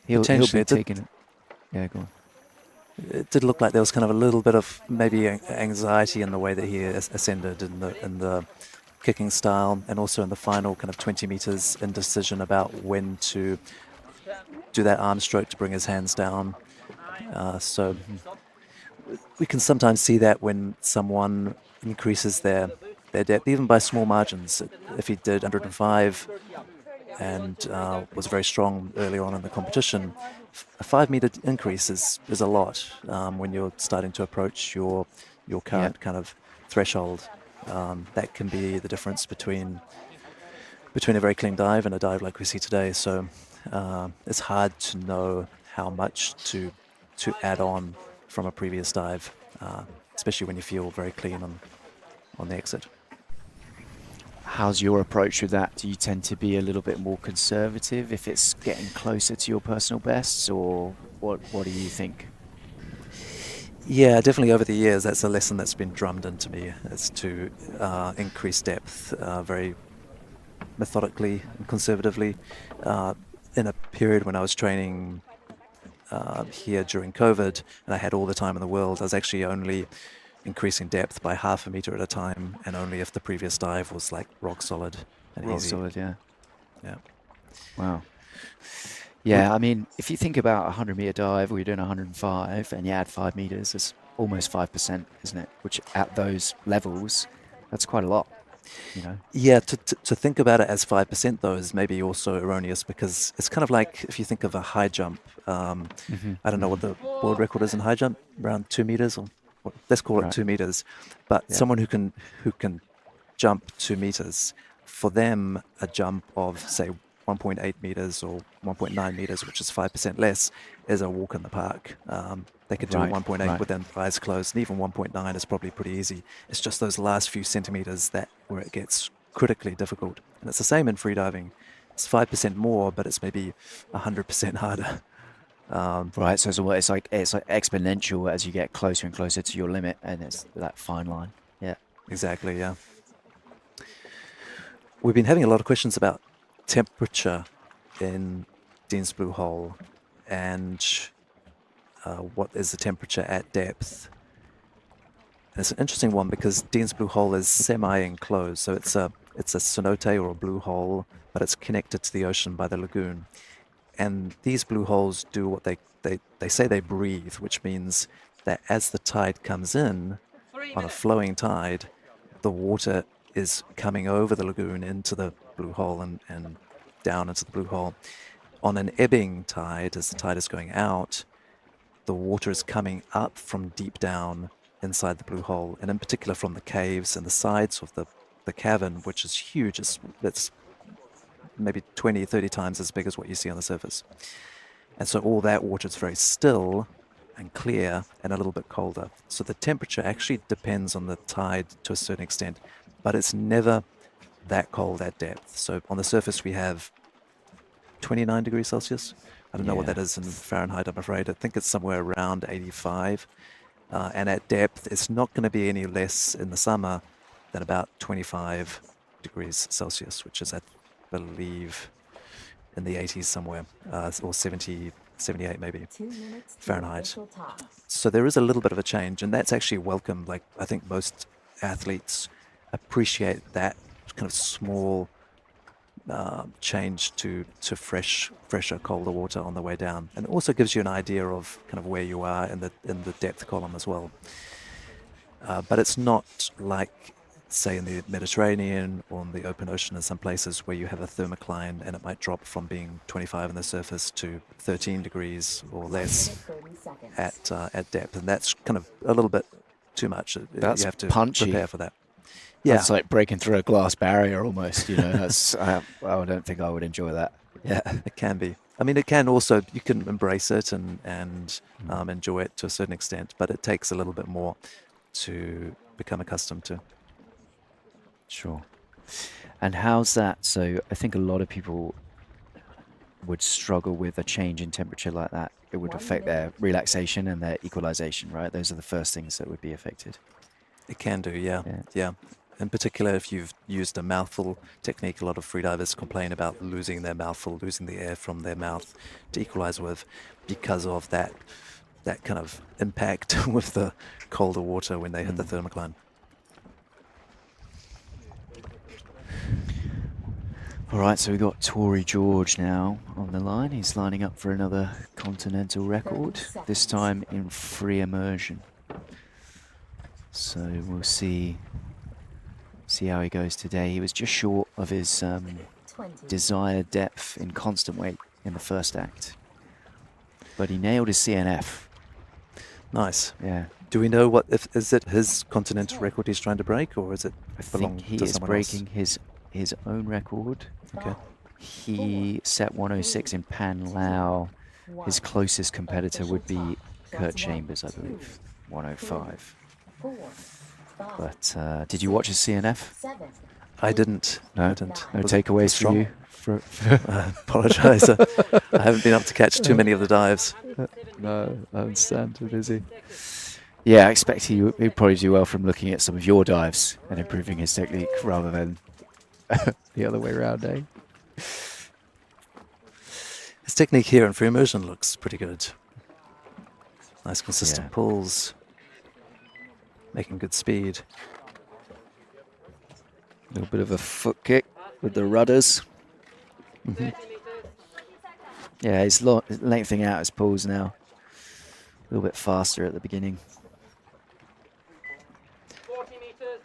He'll be taking it. Yeah, go on. It did look like there was kind of a little bit of maybe anxiety in the way that he ascended in the kicking style, and also in the final kind of 20 meters, indecision about when to do that arm stroke to bring his hands down. So we can sometimes see that when someone increases their depth, even by small margins. If he did 105 and was very strong early on in the competition, a 5-meter increase is a lot when you're starting to approach your current kind of threshold. That can be the difference between a very clean dive and a dive like we see today. So it's hard to know how much to add on from a previous dive, especially when you feel very clean on the exit. How's your approach with that? Do you tend to be a little bit more conservative if it's getting closer to your personal bests, or what do you think? Yeah, definitely over the years, that's a lesson that's been drummed into me, is to increase depth very methodically and conservatively. In a period when I was training here during COVID, and I had all the time in the world, I was actually only increasing depth by half a meter at a time, and only if the previous dive was like rock solid and Rock easy. solid, yeah. Yeah. Wow. Yeah, I mean, if you think about a 100-meter dive where you're doing 105 and you add 5 meters, it's almost 5%, isn't it? Which at those levels, that's quite a lot, you know? Yeah, to think about it as 5% though is maybe also erroneous, because it's kind of like if you think of a high jump. I don't know what the world record is in high jump, around 2 meters, or let's call it 2 meters. But someone who can jump 2 meters, for them a jump of say 1.8 meters or 1.9 meters, which is 5% less, is a walk in the park. They could do 1.8 with their eyes closed, and even 1.9 is probably pretty easy. It's just those last few centimeters where it gets critically difficult. And it's the same in freediving. It's 5% more, but it's maybe 100% harder. Right, so it's like exponential as you get closer and closer to your limit, and it's that fine line. Yeah, exactly. Yeah, we've been having a lot of questions about temperature in Dean's Blue Hole, and what is the temperature at depth. And it's an interesting one because Dean's Blue Hole is semi-enclosed, so it's a cenote or a blue hole, but it's connected to the ocean by the lagoon. And these blue holes do what they say they breathe, which means that as the tide comes in, on a flowing tide, the water is coming over the lagoon into the blue hole and down into the blue hole. On an ebbing tide, as the tide is going out, the water is coming up from deep down inside the blue hole, and in particular from the caves and the sides of the cavern, which is huge. It's maybe 20, 30 times as big as what you see on the surface. And so all that water is very still and clear and a little bit colder. So the temperature actually depends on the tide to a certain extent, but it's never that cold at depth. So on the surface we have 29 degrees Celsius. I don't know what Yeah. that is in Fahrenheit, I'm afraid. I think it's somewhere around 85. And at depth, it's not going to be any less in the summer than about 25 degrees Celsius, which is, I believe, in the 80s somewhere, or 70, 78 maybe. 2 minutes to Fahrenheit. official top. So there is a little bit of a change, and that's actually welcome. Like, I think most athletes appreciate that kind of small change to fresher, colder water on the way down, and it also gives you an idea of kind of where you are in the depth column as well. But it's not like, say, in the Mediterranean or in the open ocean in some places where you have a thermocline and it might drop from being 25 on the surface to 13 degrees or less 30 seconds. at depth, and that's kind of a little bit too much. That's you have to punchy. prepare for that. Yeah, That's like breaking through a glass barrier almost, you know. That's I don't think I would enjoy that. Yeah. it can be. I mean, it can also, you can embrace it and enjoy it to a certain extent, but it takes a little bit more to become accustomed to. Sure. And how's that? So I think a lot of people would struggle with a change in temperature like that. It would affect their relaxation and their equalization, right? Those are the first things that would be affected. It can do, yeah. In particular, if you've used a mouthful technique, a lot of freedivers complain about losing their mouthful, losing the air from their mouth to equalize with, because of that kind of impact with the colder water when they hit the thermocline. All right, so we've got Tory George now on the line. He's lining up for another continental record, this time in free immersion. So we'll see how he goes today. He was just short of his 20. desired depth in constant weight in the first act, but he nailed his CNF. Nice. Yeah, Do we know is it his continental record he's trying to break, or is it I belong think he to is someone breaking his own record. Okay. He set 106 in Pan Lao. His closest competitor would be Kurt Chambers, I believe, 105. 4, 5, But did you watch his CNF? 7. I didn't. No, I didn't. no Was it takeaways for strong? you. I apologise. I haven't been able to catch too many of the dives. No, I understand. Too busy. Yeah, I expect he'd probably do well from looking at some of your dives and improving his technique rather than the other way around, eh? His technique here in free immersion looks pretty good. Nice consistent Yeah. pulls. Making good speed. A little bit of a foot kick with the rudders. Yeah, he's lengthening out his pulls now. A little bit faster at the beginning. 40 meters.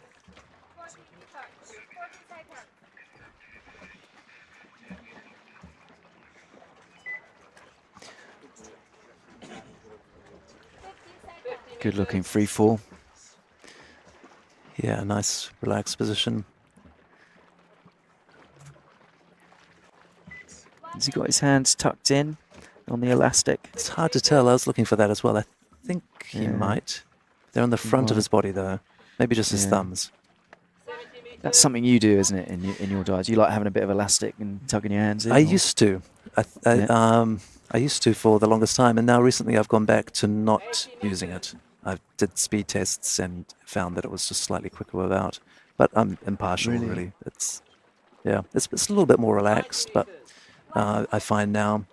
Good looking free fall. Yeah, nice relaxed position. Has he got his hands tucked in on the elastic? It's hard to tell. I was looking for that as well. I think he Yeah. might. They're on the front of his body, though. Maybe just his Yeah. thumbs. That's something you do, isn't it, in your dives? You like having a bit of elastic and tucking your hands in? I or- used to. I used to for the longest time, and now recently I've gone back to not using it. I did speed tests and found that it was just slightly quicker without. But I'm impartial, Really? really. It's a little bit more relaxed, but I find now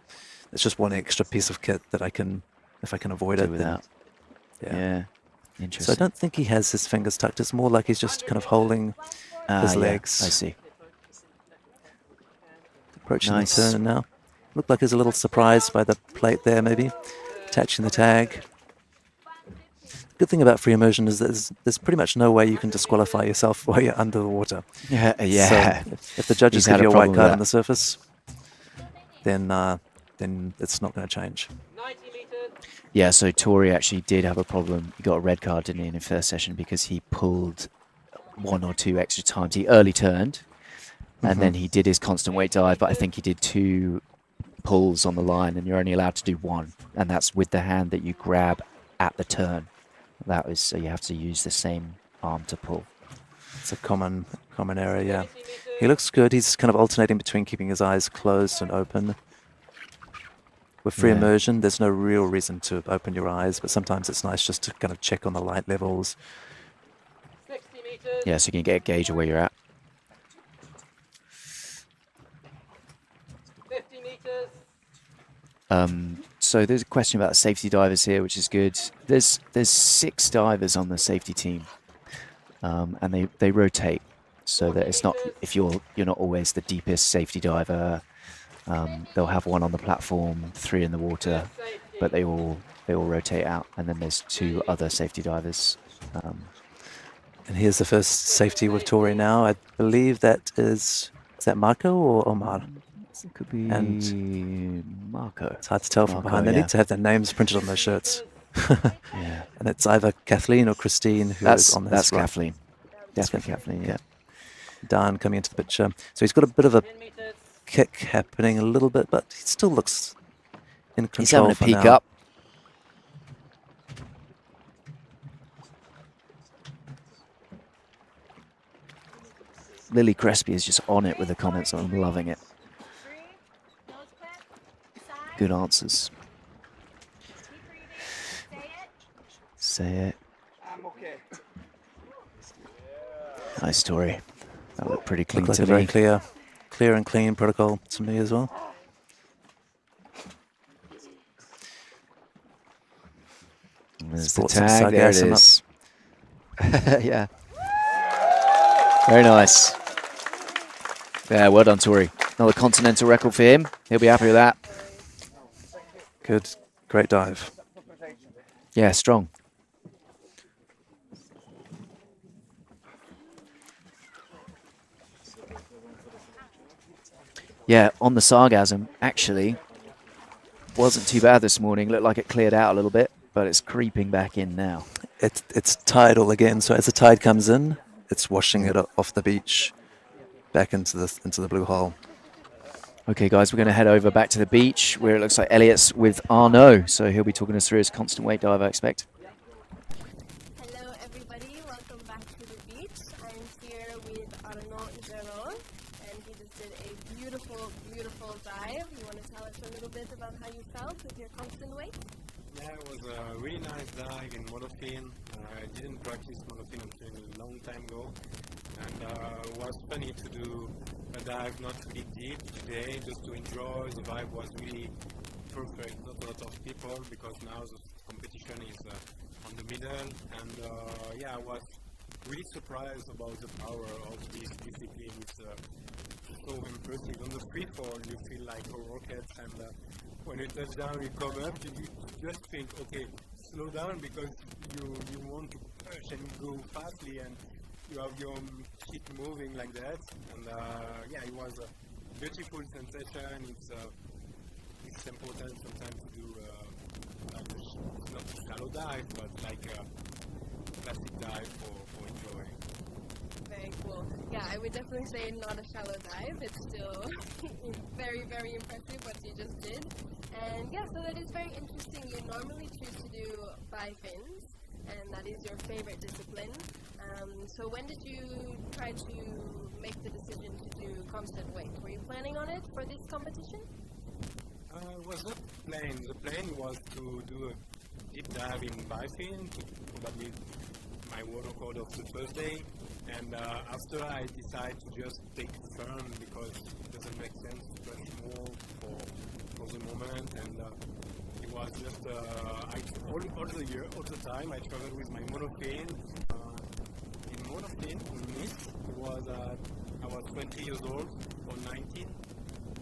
it's just one extra piece of kit that I can, if I can avoid Do it, then- without. yeah. Yeah. So Interesting. I don't think he has his fingers tucked. It's more like he's just kind of holding his yeah, legs. I see. Approaching Nice. the turn now. Looked like he's a little surprised by the plate there, maybe. Attaching the tag. Good thing about free immersion is that there's pretty much no way you can disqualify yourself while you're under the water. Yeah, yeah. So if the judges He's had give a you a white problem with card that. on the surface, then it's not going to change. 90 meters. Yeah, so Tori actually did have a problem. He got a red card, didn't he, in the first session because he pulled 1 or 2 extra times. He early turned, and then he did his constant weight dive, but I think he did 2 pulls on the line, and you're only allowed to do 1, and that's with the hand that you grab at the turn. That is, so you have to use the same arm to pull. It's a common error, yeah. He looks good. He's kind of alternating between keeping his eyes closed and open. With free immersion, there's no real reason to open your eyes, but sometimes it's nice just to kind of check on the light levels. 60 meters. Yeah, so you can get a gauge of where you're at. 50 meters. So there's a question about safety divers here, which is good. There's 6 divers on the safety team, and they rotate, so that it's not, if you're not always the deepest safety diver. They'll have 1 on the platform, 3 in the water, but they all rotate out, and then there's 2 other safety divers. And here's the first safety with Tori now. I believe that is that Marco or Omar? It could be Marco. It's hard to tell from behind. They need to have their names printed on their shirts. Yeah. And it's either Kathleen or Kristine who is on this. That's right. Kathleen. Definitely Kathleen, yeah. Dan coming into the picture. So he's got a bit of a 10 meters. kick happening a little bit, but he still looks in He's control having a for peek now. up. Lily Crespi is just on it with the comments. I'm loving it. Good answers. Say it. Nice story. That looked pretty clean Looked like to a very me. clear and clean protocol to me as well. There's Brought the some tag. There it sargassum up. is. Yeah. Very nice. Yeah, well done, Tori. Another continental record for him. He'll be happy with that. Good, great dive. Yeah, strong. Yeah, on the sargassum, actually, wasn't too bad this morning. Looked like it cleared out a little bit, but it's creeping back in now. It's tidal again, so as the tide comes in, it's washing it off the beach back into the blue hole. Okay, guys, we're going to head over back to the beach where it looks like Elliot's with Arnaud. So he'll be talking us through his constant weight dive, I expect. Hello everybody, welcome back to the beach. I'm here with Arnaud Geron, and he just did a beautiful, beautiful dive. You want to tell us a little bit about how you felt with your constant weight? Yeah, it was a really nice dive in monofin. I didn't practice monofin until a long time ago, and it was funny to do a dive not really deep today, just to enjoy. The vibe was really perfect, not a lot of people, because now the competition is on the middle, and yeah, I was really surprised about the power of this discipline. It's so impressive. On the free fall, you feel like a rocket, and when you touch down, you come up, you just think, okay, slow down, because you want to push and go fastly, and you have your feet moving like that. And yeah, it was a beautiful sensation. It's important sometimes to do like not a shallow dive, but like a classic dive for enjoying. Very cool. Yeah, I would definitely say not a shallow dive. It's still very, very impressive what you just did. And yeah, so that is very interesting. You normally choose to do bifins, and that is your favorite discipline. So when did you try to make the decision to do constant weight? Were you planning on it for this competition? It was not planned. The plan was to do a deep dive in bifin, probably my world record of the first day. And after I decided to just take firm, because it doesn't make sense to push more for the moment. And it was just all the time I traveled with my monofin. In monofin, in Nice, it was I was 20 years old or 19,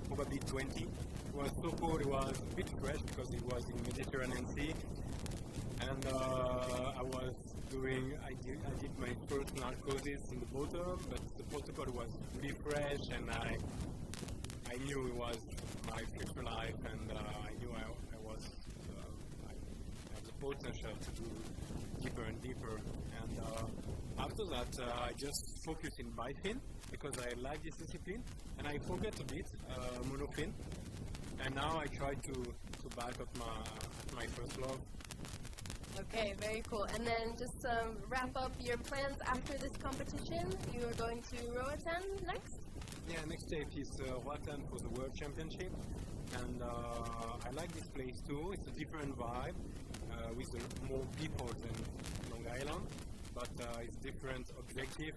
probably 20. It was so cold. It was a bit fresh because it was in Mediterranean Sea, and I did my first narcosis in the bottom, but the protocol was really fresh, and I knew it was my future life, and I knew I potential to do deeper and deeper. And after that, I just focus in bifin because I like this discipline, and I forget a bit monofin. And now I try to back up my first love. Okay, very cool. And then just wrap up your plans after this competition. You are going to Roatan next? Yeah, next step is Roatan for the World Championship. And I like this place too. It's a different vibe with more people than Long Island. But it's different objective.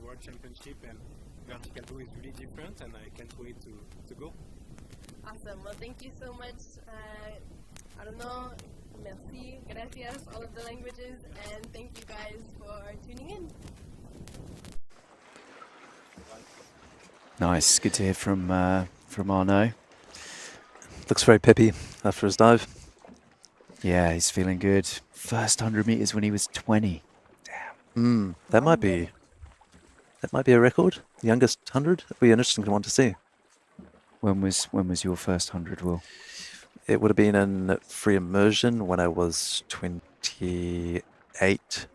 World Championship and vertical do is really different, and I can't wait to go. Awesome. Well, thank you so much. I don't know. Merci, gracias, all of the languages, and thank you guys for tuning in. Nice. Good to hear from Arnaud. Looks very peppy after his dive. Yeah, he's feeling good. First 100 meters when he was 20. Damn. That might be a record. The youngest 100. That'd be an interesting one to see. When was your first 100, Will? It would have been in free immersion when I was 28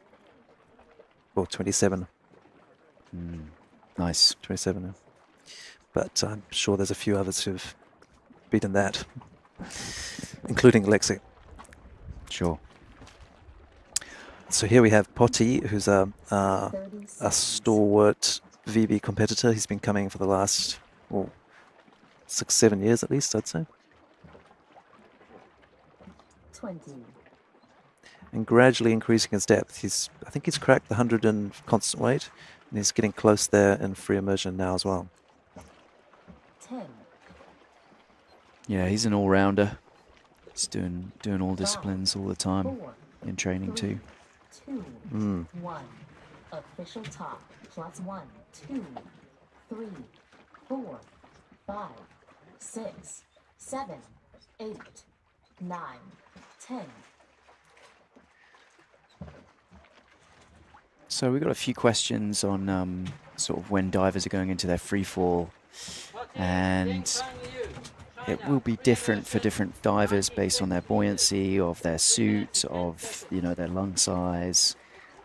or 27. Nice. 27. But I'm sure there's a few others who've beaten that, including Lexi. Sure. So here we have Potty, who's a stalwart VB competitor. He's been coming for the last 6-7 years at least, I'd say. 20. And gradually increasing his depth. I think he's cracked the 100 in constant weight, and he's getting close there in free immersion now as well. 10. Yeah, he's an all-rounder. He's doing all disciplines all the time in training too. 2, 1. Official top. Plus 1, 2, 3, 4, 5, 6, 7, 8, 9, 10. So we've got a few questions on sort of when divers are going into their free fall, and it will be different for different divers based on their buoyancy, of their suit, of their lung size.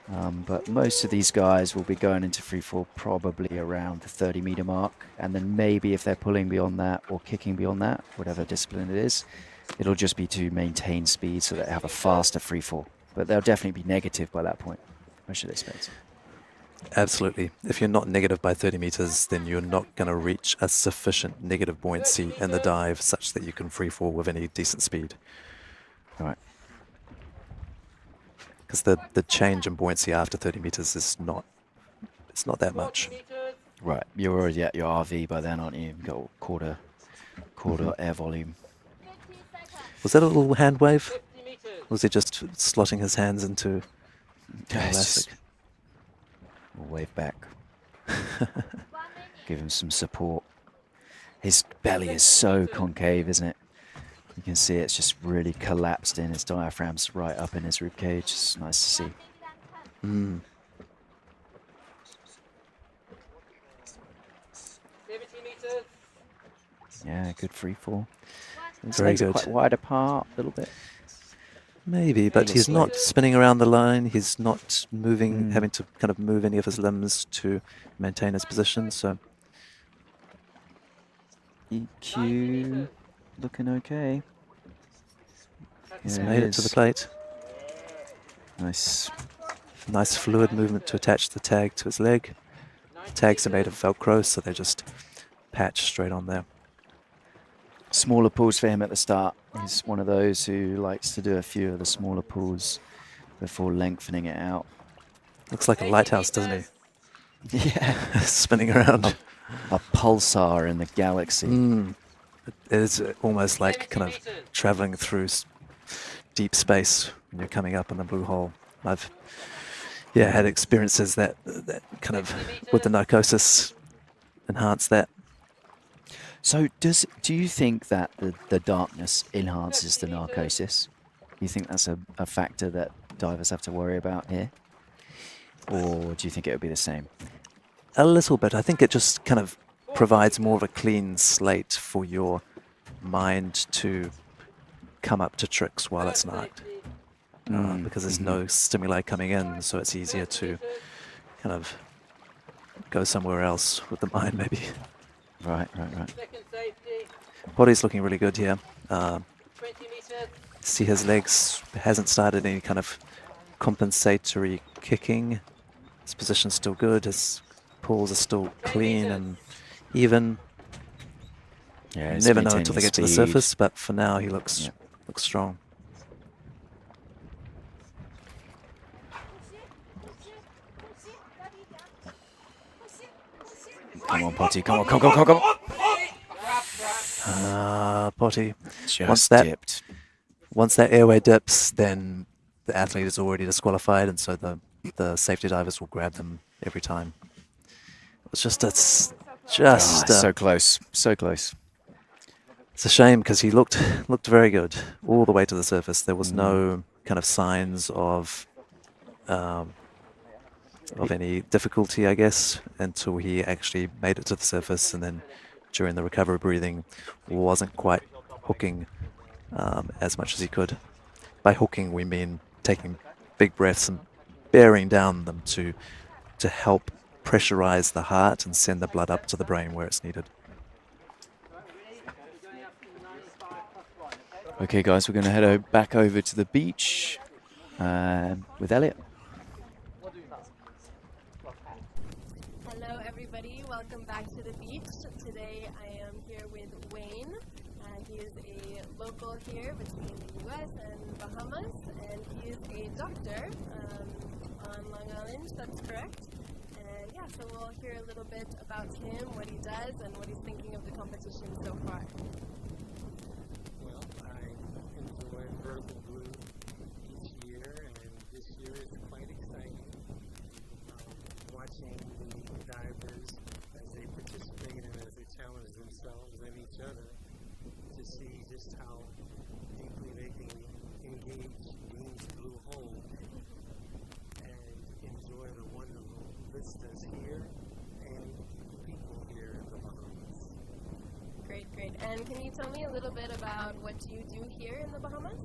But most of these guys will be going into free fall probably around the 30-meter mark, and then maybe if they're pulling beyond that or kicking beyond that, whatever discipline it is, it'll just be to maintain speed so that they have a faster free fall. But they'll definitely be negative by that point, I should expect. Absolutely. If you're not negative by 30 meters, then you're not going to reach a sufficient negative buoyancy in the dive such that you can free fall with any decent speed. All right. Because the change in buoyancy after 30 meters is not that much. Right. You're already at your RV by then, aren't you? You've got quarter air volume. Was that a little hand wave? Or was he just slotting his hands into elastic? We'll wave back. Give him some support. His belly is so concave, isn't it? You can see it's just really collapsed in. His diaphragm's right up in his rib cage. It's nice to see. Yeah, good free fall. Very good. Quite wide apart a little bit. Maybe, but he's not spinning around the line. He's not moving, having to kind of move any of his limbs to maintain his position. So EQ looking okay. He's made it to the plate. Nice. Nice fluid movement to attach the tag to his leg. The tags are made of Velcro, so they just patch straight on there. Smaller pulls for him at the start. He's one of those who likes to do a few of the smaller pulls before lengthening it out. Looks like a lighthouse, doesn't he? Yeah. Spinning around. A pulsar in the galaxy. It is almost like kind of traveling through deep space when you're coming up in the blue hole. I've had experiences that kind of, with the narcosis, enhance that. So do you think that the darkness enhances the narcosis? You think that's a factor that divers have to worry about here? Or do you think it would be the same? A little bit. I think it just kind of provides more of a clean slate for your mind to come up to tricks while it's night. because there's no stimuli coming in, so it's easier to kind of go somewhere else with the mind, maybe. Right. Second safety, Body's looking really good here. 20 meters. See his legs hasn't started any kind of compensatory kicking. His position's still good. His pulls are still clean and even. Yeah, You it's never know maintaining until they the get to the speed. surface, but for now he looks strong. Come on, Potty. Come on. Potty. Just dipped. Once that airway dips, then the athlete is already disqualified, and so the safety divers will grab them every time. It's just so close. So close. It's a shame because he looked very good all the way to the surface. There was no kind of signs of any difficulty, I guess, until he actually made it to the surface, and then during the recovery breathing wasn't quite hooking as much as he could. By hooking, we mean taking big breaths and bearing down them to help pressurize the heart and send the blood up to the brain where it's needed. Okay, guys, we're going to head back over to the beach with Elliot. Hello, everybody. Welcome back to the beach. Today I am here with Wayne. He is a local here between the U.S. and Bahamas, and he is a doctor on Long Island. That's correct. And yeah, so we'll hear a little bit about him, what he does, and what he's thinking of the competition so far. Well, I enjoy vertical blue each year, and this year is quite exciting. Watching the divers as they participate and as they challenge themselves and each other to see just how deeply they can engage Dean's blue hole and enjoy the wonderful vistas here and people here in the Bahamas. Great. And can you tell me a little bit about what you do here in the Bahamas?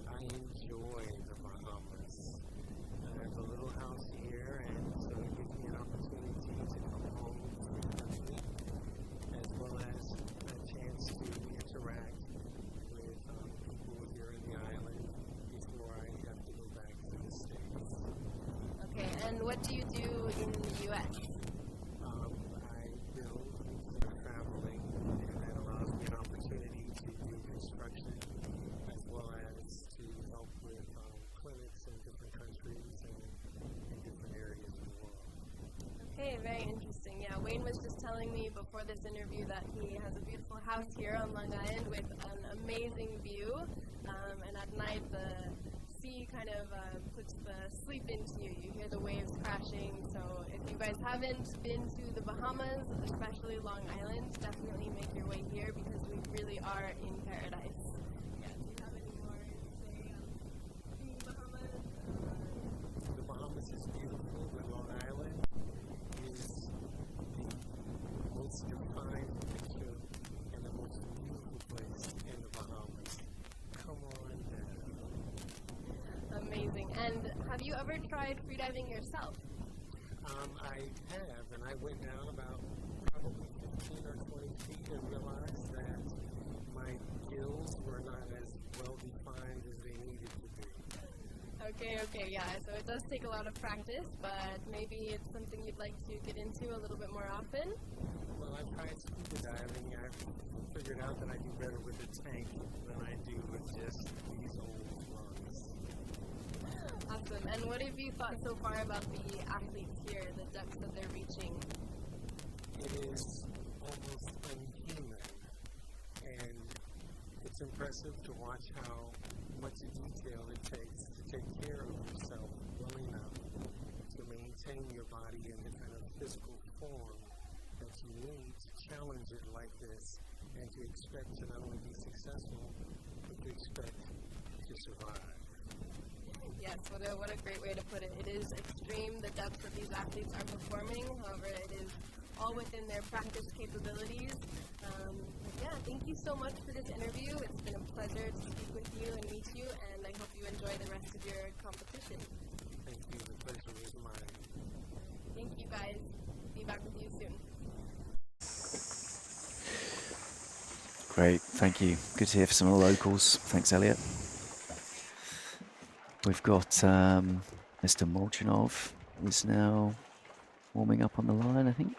I enjoy the Bahamas. I have a little house here, and so it gives me an opportunity to come home frequently, as well as a chance to interact with people here in the island before I have to go back to the States. Okay, and what do you do in the U.S.? I build for traveling, and that allows me an opportunity to do construction, as well as to help with clinics in different countries and in different areas of the world. Okay, very interesting. Yeah, Wayne was just telling me before this interview that he has a beautiful house here on Long Island with an amazing view, and at night the sea kind of puts the sleep into you. You hear the waves crashing, so if you guys haven't been to the Bahamas, especially Long Island, definitely make your way here because we really are in paradise. Yeah, do you have any more to say on the Bahamas? The Bahamas is beautiful, but Long Island is the most defined picture and the most beautiful place in the Bahamas. Come on down. Amazing. And have you ever tried freediving yourself? I have, and I went down about probably 15 or 20 feet and realized that my gills were not as well defined as they needed to be. Okay, yeah, so it does take a lot of practice, but maybe it's something you'd like to get into a little bit more often? Well, I've tried scuba diving. I've figured out that I do better with a tank than I do with just these old lungs. Awesome. And what have you thought so far about the athletes here, the depths that they're reaching? It is almost unhuman, and it's impressive to watch how much detail it takes to take care of yourself well enough to maintain your body in the kind of physical form that you need to challenge it like this, and to expect to not only be successful, but to expect to survive. Yes, what a great way to put it. It is extreme, the depths that these athletes are performing. However, it is all within their practice capabilities. Yeah, thank you so much for this interview. It's been a pleasure to speak with you and meet you, and I hope you enjoy the rest of your competition. Thank you. The pleasure is mine. Thank you, guys. Be back with you soon. Great, thank you. Good to hear from some of the locals. Thanks, Elliot. We've got Mr. Molchanov is now warming up on the line, I think.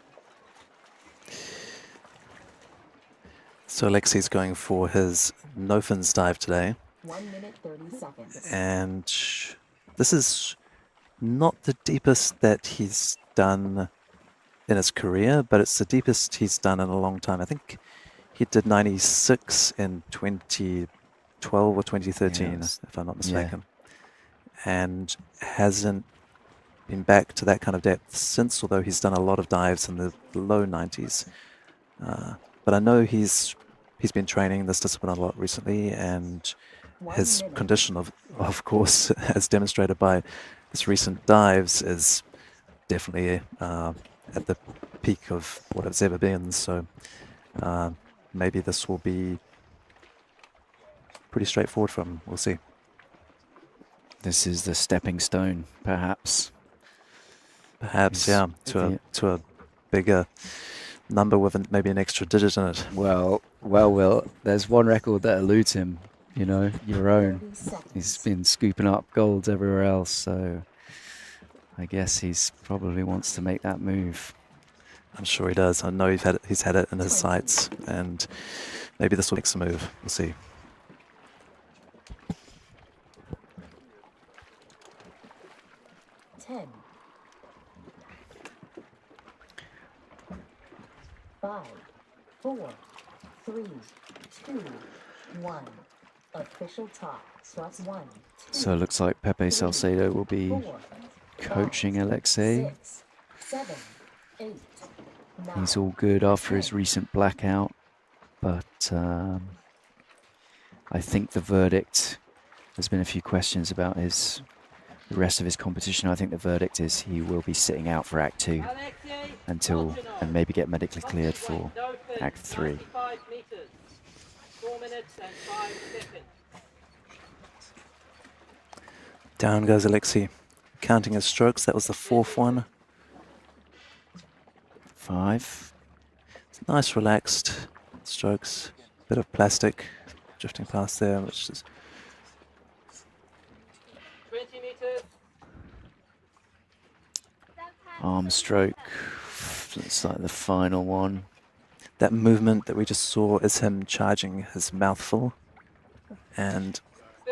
So Alexi's going for his no fins dive today. 1 minute 30 seconds. And this is not the deepest that he's done in his career, but it's the deepest he's done in a long time. I think he did 96 in 2012 or 2013, Yes. if I'm not mistaken. And hasn't been back to that kind of depth since, although he's done a lot of dives in the low 90s. But I know he's been training this discipline a lot recently, and his condition, of course, as demonstrated by his recent dives, is definitely at the peak of what it's ever been. So maybe this will be pretty straightforward for him. We'll see. This is the stepping stone, perhaps. Perhaps, yeah, to a bigger number with maybe an extra digit in it. Well, Will, there's one record that eludes him, you know, your own. He's been scooping up golds everywhere else, so I guess he's probably wants to make that move. I'm sure he does. I know he's had it in his sights, and maybe this will make some move. We'll see. Ten. 5, 4, 3, 2, 1. Official top. Slots 1, 2. So it looks like Pepe Salcedo will be 4, coaching Alexei. 6, 7, 8. He's all good after his recent blackout, but I think the verdict, there's been a few questions about the rest of his competition. I think the verdict is he will be sitting out for Act 2 until, and maybe get medically cleared for Act 3. 4 minutes and 5 seconds. Down goes Alexei, counting his strokes. That was the fourth one. 5. It's nice, relaxed strokes. Bit of plastic drifting past there, which is 20 meters. Arm stroke. Looks like the final one. that movement that we just saw is him charging his mouth full. And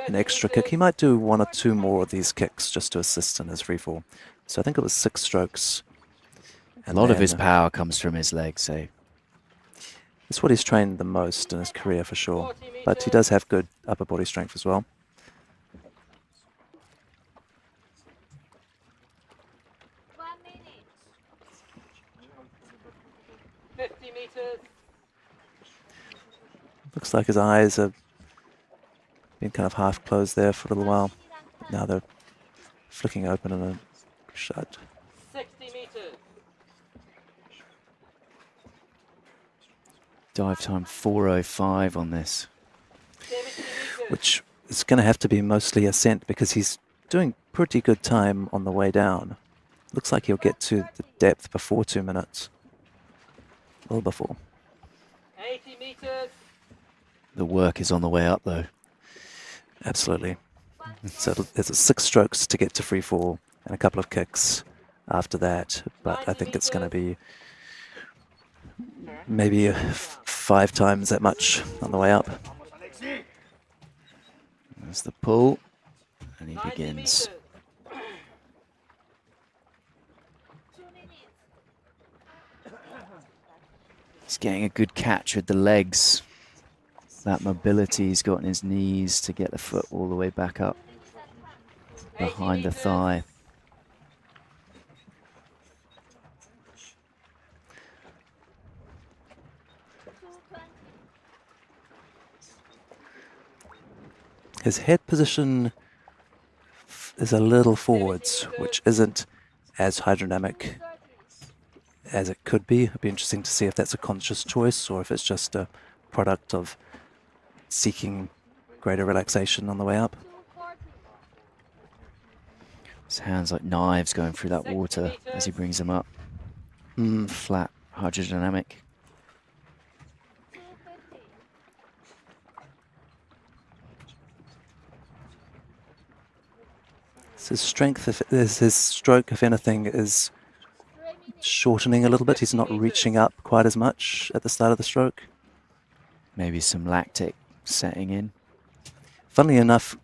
an extra kick. He might do 1 or 2 more of these kicks just to assist in his free fall. So I think it was 6 strokes. A lot of his power comes from his legs, eh? It's what he's trained the most in his career for sure. But he does have good upper body strength as well. Looks like his eyes have been kind of half closed there for a little while. Now they're flicking open and then shut. 60 meters. Dive time 4:05 on this. Which is going to have to be mostly ascent because he's doing pretty good time on the way down. Looks like he'll get to the depth before 2 minutes. Well before. 80 meters. The work is on the way up though. Absolutely. So it's 6 strokes to get to free fall and a couple of kicks after that. But I think it's going to be maybe 5 times that much on the way up. There's the pull, and he begins. He's getting a good catch with the legs. That mobility he's got in his knees to get the foot all the way back up behind the thigh. His head position is a little forwards, which isn't as hydrodynamic as it could be. It'd be interesting to see if that's a conscious choice or if it's just a product of seeking greater relaxation on the way up. His hands like knives going through that water as he brings them up. Flat hydrodynamic. So his strength, his stroke, if anything, is shortening a little bit. He's not reaching up quite as much at the start of the stroke. Maybe some lactic setting in. Funnily enough,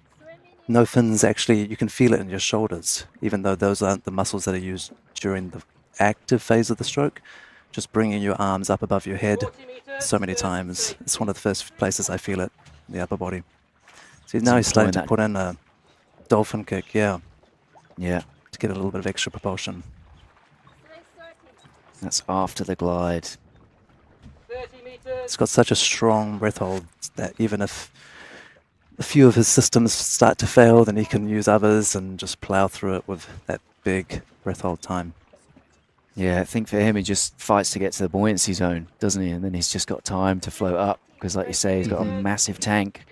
no fins actually, you can feel it in your shoulders, even though those aren't the muscles that are used during the active phase of the stroke. Just bringing your arms up above your head so many times. It's one of the first places I feel it in the upper body. See, now he's starting to put in a dolphin kick, yeah. Yeah. To get a little bit of extra propulsion. That's after the glide. It's got such a strong breath hold that even if a few of his systems start to fail, then he can use others and just plow through it with that big breath hold time. Yeah, I think for him, he just fights to get to the buoyancy zone, doesn't he? And then he's just got time to float up because, like you say, he's got a massive tank.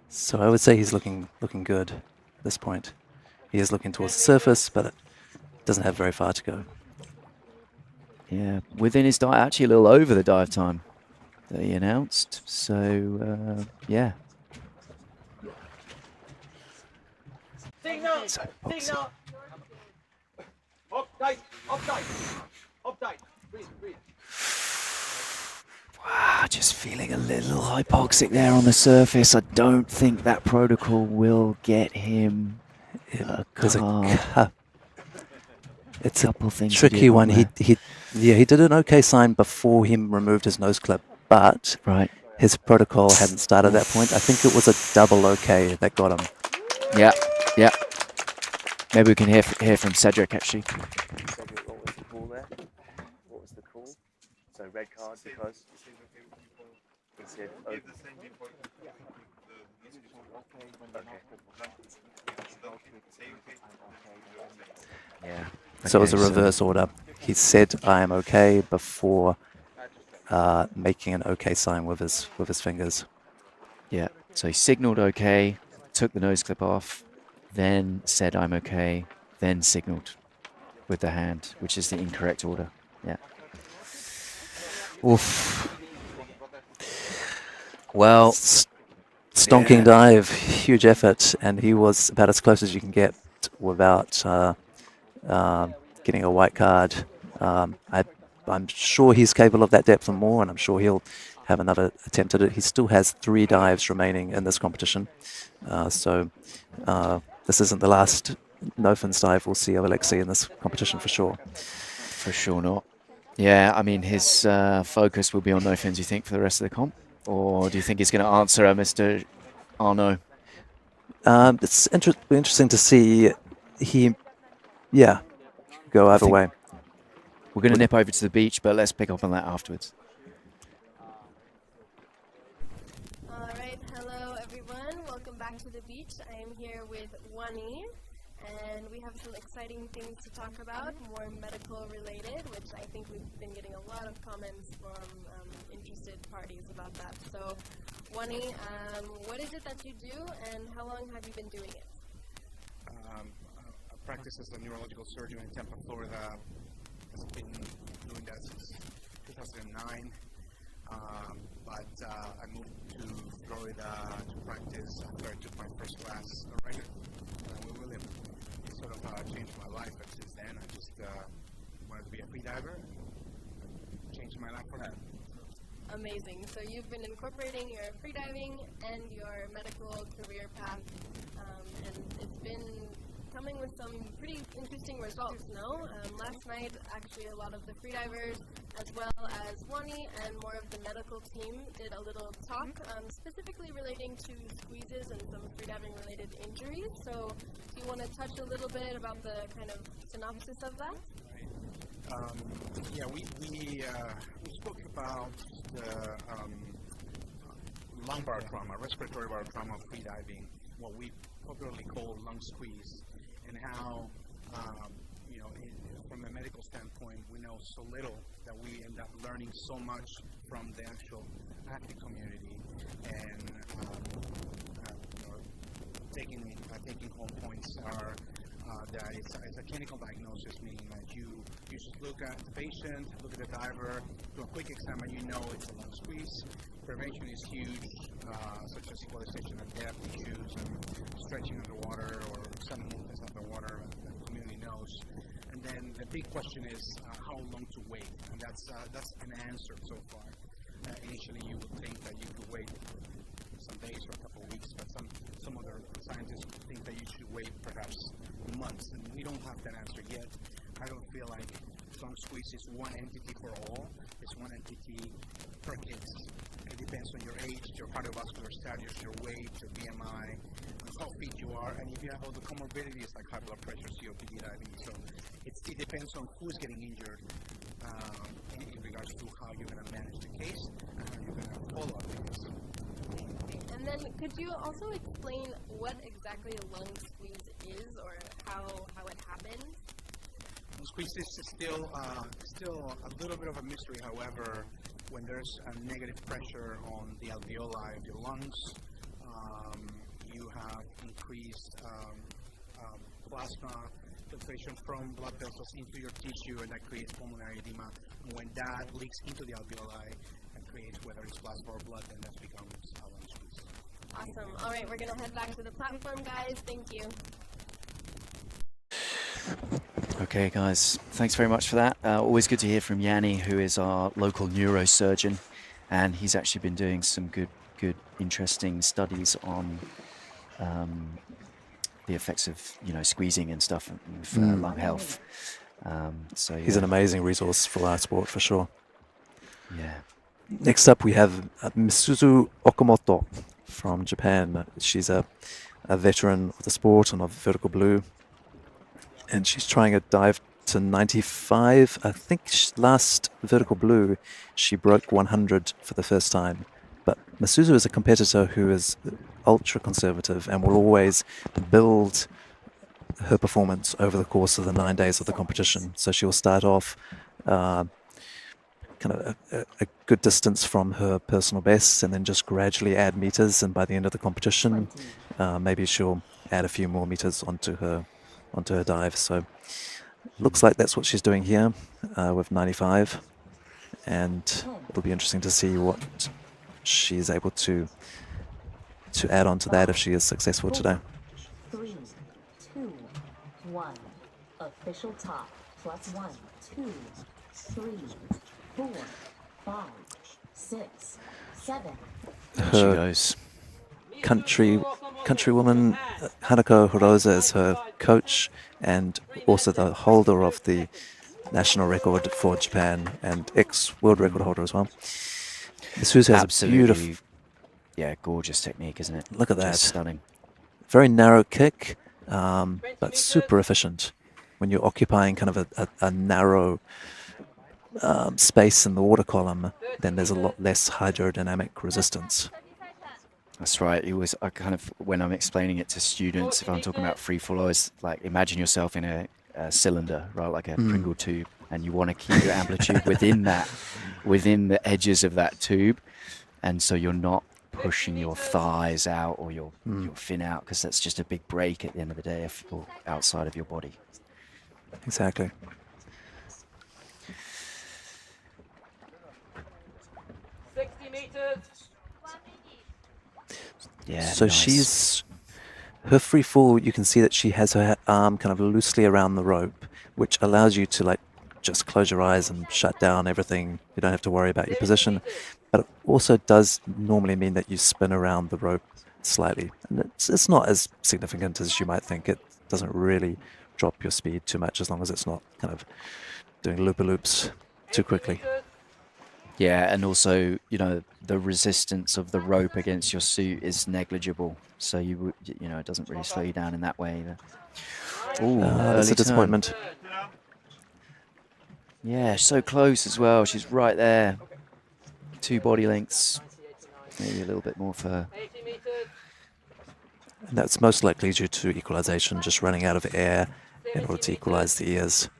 So I would say he's looking good at this point. He is looking towards the surface, but it doesn't have very far to go. Yeah, within his dive, actually a little over the dive time that he announced. So, yeah. Signal! So Signal! Update! Update! Update! Breathe, breathe. Wow, just feeling a little hypoxic there on the surface. I don't think that protocol will get him a card. It's a tricky one. He did an okay sign before he removed his nose clip, but his protocol hadn't started at that point. I think it was a double okay that got him. Yeah, yeah. Maybe we can hear from Cedric actually. Cedric, what was the call there? What was the call? So red card because he said yeah. So it was a reverse order. He said I am okay before making an okay sign with his fingers. Yeah. So he signaled okay, took the nose clip off, then said I'm okay, then signaled with the hand, which is the incorrect order. Yeah. Oof. Well, stonking dive, huge effort, and he was about as close as you can get without getting a white card. I'm sure he's capable of that depth and more, and I'm sure he'll have another attempt at it. He still has 3 dives remaining in this competition, so this isn't the last no fins dive we'll see of Alexei in this competition for sure. For sure not. Yeah, I mean, his focus will be on no fins, you think, for the rest of the comp? Or do you think he's going to answer Mr. Arnaud? It's interesting to see go either way. We're going to nip over to the beach, but let's pick up on that afterwards. All right, hello everyone. Welcome back to the beach. I am here with Wani, and we have some exciting things to talk about, more medical related, which I think we've been getting a lot of comments from interested parties about that. So, Wani, what is it that you do, and how long have you been doing it? I practice as a neurological surgeon in Tampa, Florida. I've been doing that since 2009, but I moved to Florida to practice after I took my first class writer with William. It sort of changed my life, and since then I just wanted to be a free diver and changed my life for that. Amazing. So you've been incorporating your freediving and your medical career path, and it's been coming with some pretty interesting results, no? Last night, actually, a lot of the freedivers, as well as Wani and more of the medical team, did a little talk, specifically relating to squeezes and some freediving-related injuries. So do you want to touch a little bit about the kind of synopsis of that? Yeah, we spoke about the lumbar trauma, respiratory trauma of freediving. What we popularly called lung squeeze, and how, from a medical standpoint, we know so little that we end up learning so much from the actual athlete community, and taking home points are that it's a clinical diagnosis, meaning that you just look at the patient, look at the diver, do a quick exam, and you know it's a lung squeeze. Prevention is huge, such as equalization of depth issues and stretching underwater or sending movements underwater, that the community knows. And then the big question is how long to wait, and that's an answer so far. Initially, you would think that you could wait some days or a couple of weeks, but some other scientists think that you should wait perhaps months, and we don't have that answer yet. I don't feel like lung squeeze is one entity for all. It's one entity per case. It depends on your age, your cardiovascular status, your weight, your BMI, how fit you are, and if you have all the comorbidities like high blood pressure, COPD, diabetes. So it depends on who's getting injured in regards to how you're going to manage the case and how you're going to follow up the case. And then could you also explain what exactly a lung squeeze is, or how it happens? Lung squeeze is still a little bit of a mystery. However, when there's a negative pressure on the alveoli of your lungs, you have increased plasma filtration from blood vessels into your tissue, and that creates pulmonary edema. And when that leaks into the alveoli and creates, whether it's plasma or blood, then that becomes a lung squeeze. Awesome. All right, we're going to head back to the platform, guys. Thank you. Okay, guys, thanks very much for that. Always good to hear from Yanni, who is our local neurosurgeon, and he's actually been doing some good, interesting studies on the effects of squeezing and stuff with lung health. So he's an amazing resource for our sport for sure. Yeah. Next up, we have Misuzu Okamoto from Japan. She's a veteran of the sport and of vertical blue, and she's trying a dive to 95. I think last vertical blue, she broke 100 for the first time. But Misuzu is a competitor who is ultra conservative and will always build her performance over the course of the 9 days of the competition. So she will start off kind of a good distance from her personal best, and then just gradually add meters. And by the end of the competition, maybe she'll add a few more meters onto her dive. So looks like that's what she's doing here with 95, and it'll be interesting to see what she's able to add on to that if she is successful today. 3, 2, 1. Official top. +1, 2, 3, 4, 5, 6, 7. There she goes. Countrywoman Hanako Hiroza is her coach and also the holder of the national record for Japan and ex-world record holder as well. Misuzu has a beautiful, gorgeous technique, isn't it? Look at that. Just stunning. Very narrow kick, but super efficient. When you're occupying kind of a narrow space in the water column, then there's a lot less hydrodynamic resistance. That's right. I kind of, when I'm explaining it to students, if I'm talking about free fall, I always like imagine yourself in a cylinder, right, like a Pringle tube, and you want to keep your amplitude within the edges of that tube, and so you're not pushing your thighs out or your fin out, because that's just a big break at the end of the day if you're outside of your body. Exactly. Yeah. So nice. her free fall, you can see that she has her arm kind of loosely around the rope, which allows you to just close your eyes and shut down everything. You don't have to worry about your position. But it also does normally mean that you spin around the rope slightly. And it's not as significant as you might think. It doesn't really drop your speed too much as long as it's not kind of doing loop-a-loops too quickly. Yeah, and also, the resistance of the rope against your suit is negligible. So it doesn't really slow you down in that way either. Ooh, that's a disappointment. Yeah, so close as well. She's right there. 2 body lengths. Maybe a little bit more for her. And that's most likely due to equalization, just running out of air in order to equalize the ears.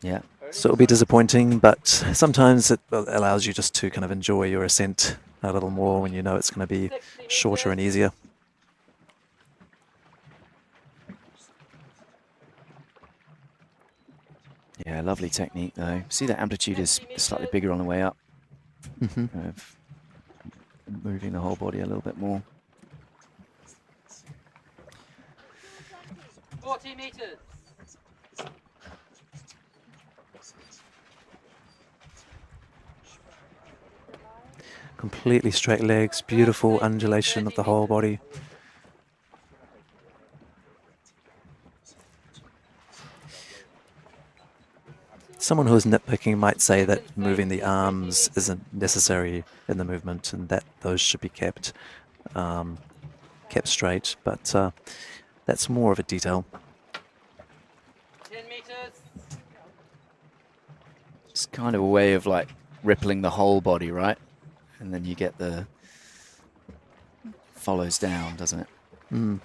Yeah. So it'll be disappointing, but sometimes it allows you just to kind of enjoy your ascent a little more when you know it's going to be shorter and easier. Yeah, lovely technique though. See that amplitude is slightly bigger on the way up. Mhm. Kind of moving the whole body a little bit more. 40 meters. Completely straight legs, beautiful undulation of the whole body. Someone who is nitpicking might say that moving the arms isn't necessary in the movement and that those should be kept straight, but that's more of a detail. 10 meters. It's kind of a way of like rippling the whole body, right? And then you get the follows down, doesn't it? Mm.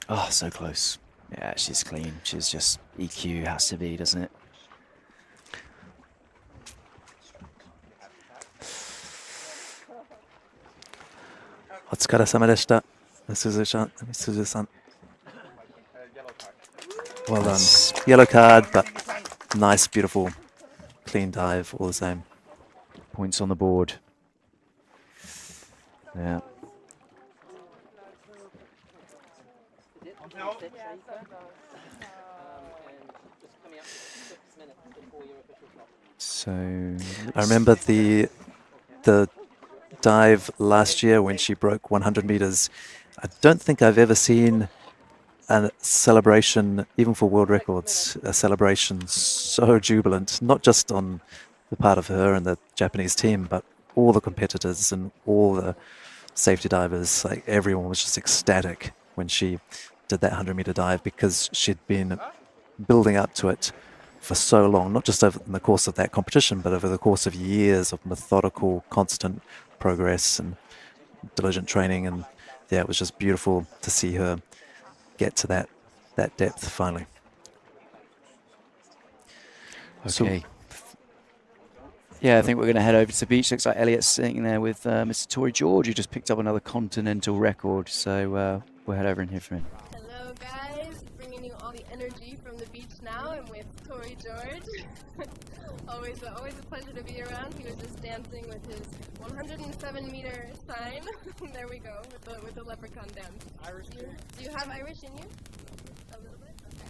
Oh, so close. Yeah, she's clean. She's just EQ has to be, doesn't it? Otsukaresamade Misuzu-san. Well done. Yellow card, but nice, beautiful, clean dive all the same. Points on the board. Yeah. So I remember the dive last year when she broke 100 meters. I don't think I've ever seen a celebration, even for world records, a celebration so jubilant, not just on the part of her and the Japanese team, but all the competitors and all the safety divers. Like everyone was just ecstatic when she did that 100-meter dive because she'd been building up to it for so long, not just over in the course of that competition, but over the course of years of methodical, constant progress and diligent training. And yeah, it was just beautiful to see her get to that depth finally. Okay. Yeah, I think we're going to head over to the beach. Looks like Elliot's sitting there with Mr. Tory George, who just picked up another continental record. So we'll head over and hear from him. Hello guys, bringing you all the energy from the beach now. I'm with Tory George. always a pleasure to be around. He was just dancing with his 107-meter sign. There we go, with the leprechaun dance. Irish. Do you have Irish in you? A little bit? Okay.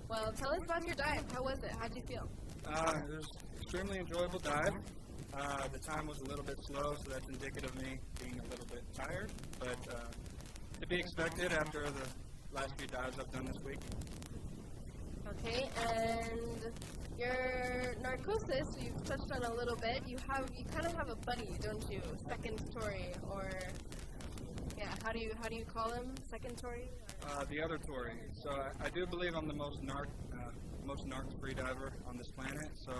Well, tell us about your dive. How was it? How'd you feel? It was extremely enjoyable dive. The time was a little bit slow, so that's indicative of me being a little bit tired, but to be expected after the last few dives I've done this week. Okay, and your narcosis, you've touched on a little bit. You kind of have a buddy, don't you? Second Tory, or yeah, how do you call him? Second Tory? The other Tory. So I do believe I'm the most narc free diver on this planet. So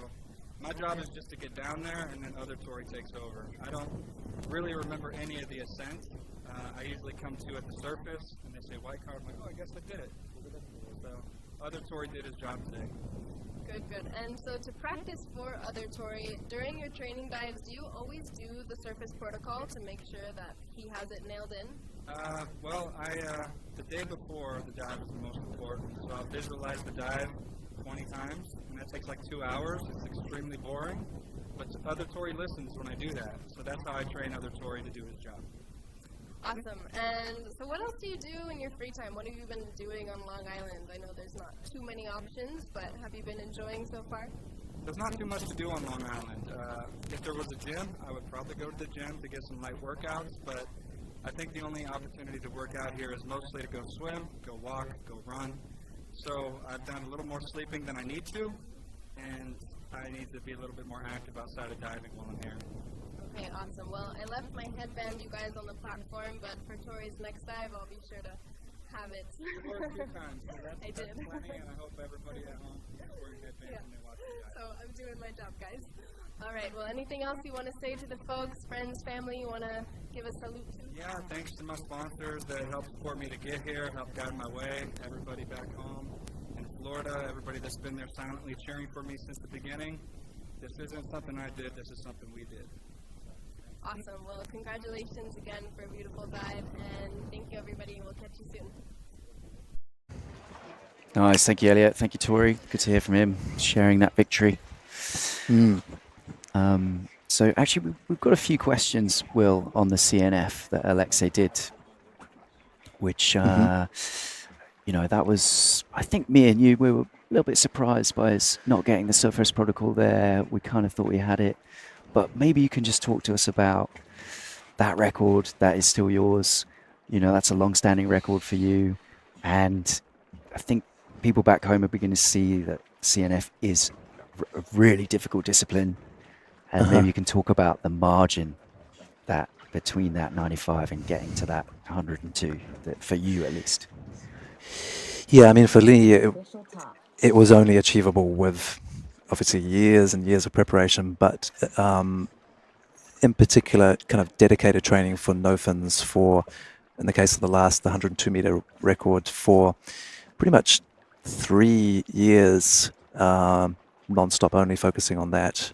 my job is just to get down there, and then other Tory takes over. I don't really remember any of the ascent. I usually come to at the surface, and they say white card. I'm like, oh, I guess I did it. So other Tory did his job today. Good. And so to practice for other Tory, during your training dives, do you always do the surface protocol to make sure that he has it nailed in? Well, the day before the dive is the most important. So I'll visualize the dive 20 times, and that takes like 2 hours. It's extremely boring, but other Tory listens when I do that. So that's how I train other Tory to do his job. Awesome. And so what else do you do in your free time? What have you been doing on Long Island? I know there's not too many options, but have you been enjoying so far? There's not too much to do on Long Island. If there was a gym, I would probably go to the gym to get some light workouts, but I think the only opportunity to work out here is mostly to go swim, go walk, go run. So I've done a little more sleeping than I need to, and I need to be a little bit more active outside of diving while I'm here. Okay, awesome. Well, I left my headband, you guys, on the platform, but for Tori's next dive, I'll be sure to have it. It worked 2 times, so that's did. Plenty, and I hope everybody at home is wearing headbands when they watch the dive. So I'm doing my job, guys. All right, well, anything else you want to say to the folks, friends, family, you want to give a salute to? Yeah, thanks to my sponsors that helped support me to get here, helped guide my way, everybody back home in Florida, everybody that's been there silently cheering for me since the beginning. This isn't something I did, this is something we did. Awesome. Well, congratulations again for a beautiful dive, and thank you, everybody. We'll catch you soon. Nice, thank you, Elliot. Thank you, Tori. Good to hear from him, sharing that victory. So actually, we've got a few questions, Will, on the CNF that Alexei did, which, you know, that was, I think me and you, we were a little bit surprised by us not getting the surface protocol there. We kind of thought we had it, but maybe you can just talk to us about that record that is still yours. You know, that's a long-standing record for you, and I think people back home are beginning to see that CNF is a really difficult discipline, and maybe you can talk about the margin that between that 95 and getting to that 102, that for you at least. Yeah, I mean, for me, it was only achievable with obviously years and years of preparation, but in particular, kind of dedicated training for no fins for, in the case of the 102 meter record, for pretty much 3 years, non-stop, only focusing on that.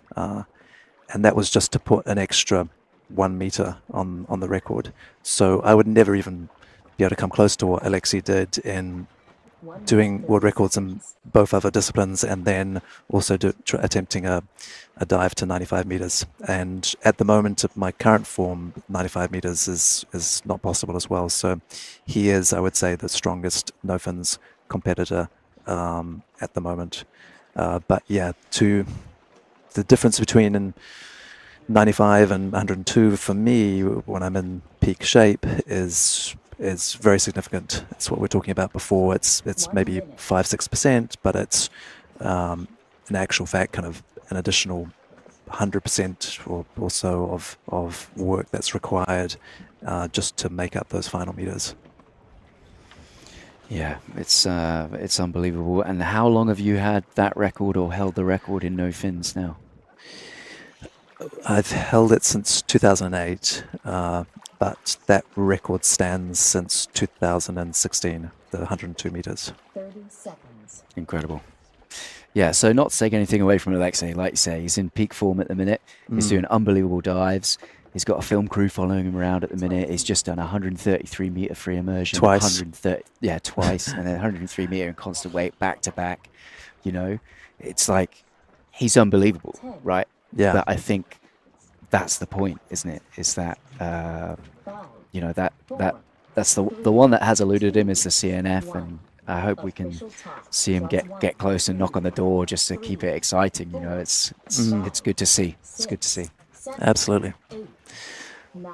And that was just to put an extra 1 meter on the record. So I would never even be able to come close to what Alexei did in doing world records in both other disciplines, and then also attempting a dive to 95 meters. And at the moment of my current form, 95 meters is not possible as well. So he is, I would say, the strongest no fins competitor at the moment. But yeah, the difference between 95 and 102 for me, when I'm in peak shape, is very significant. It's what we're talking about before. It's maybe 5-6%, but it's in actual fact kind of an additional 100% or so of work that's required just to make up those final meters. Yeah, it's unbelievable. And how long have you had that record or held the record in no fins now? I've held it since 2008, but that record stands since 2016, the 102 meters. 30 seconds. Incredible. Yeah, so not to take anything away from Alexei, like you say, he's in peak form at the minute. He's doing unbelievable dives. He's got a film crew following him around at the minute. He's just done a 133 meter free immersion. Twice. Twice. And then 103 meter in constant weight back to back. You know, it's like, he's unbelievable, right? Yeah. But I think that's the point, isn't it? Is that, you know, that's the one that has eluded him is the CNF, and I hope we can see him get close and knock on the door just to keep it exciting. You know, it's good to see. It's good to see. Absolutely. 8, 9,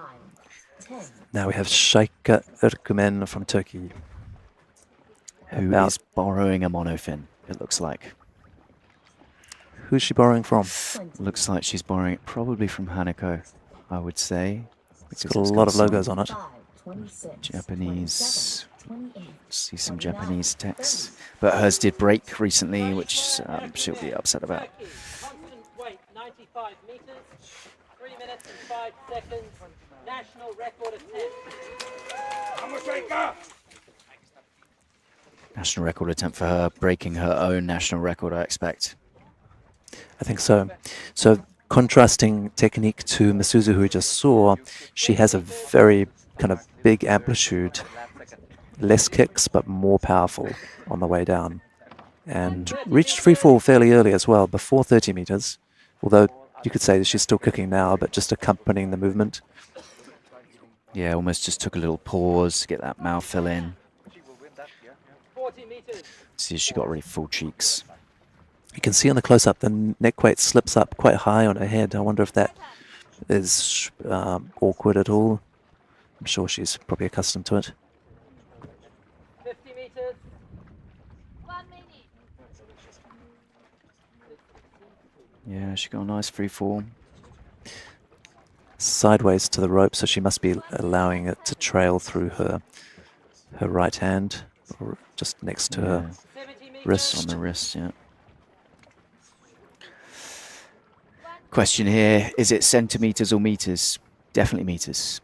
10. Now we have Shaika Erkumen from Turkey, who is borrowing a monofin, it looks like. Who's she borrowing from? Looks like she's borrowing it probably from Hanako, I would say. It's got a lot of logos on it. Japanese. See some Japanese text. But hers did break recently, which she'll be upset about. Constant weight, 95 meters, 3 minutes and 5 seconds, national record attempt. National record attempt for her, breaking her own national record, I expect. I think so. So contrasting technique to Masuzu, who we just saw, she has a very kind of big amplitude, less kicks but more powerful on the way down, and reached free fall fairly early as well, before 30 meters, although you could say that she's still kicking now, but just accompanying the movement. Yeah, almost just took a little pause to get that mouth fill in. See, she got really full cheeks. You can see on the close-up the neck weight slips up quite high on her head. I wonder if that is awkward at all. I'm sure she's probably accustomed to it. 50 meters. 1 minute. Yeah, she got a nice free fall. Sideways to the rope, so she must be allowing it to trail through her right hand, or just next to her wrist. On the wrist, yeah. question here. Is it centimeters or meters? Definitely meters.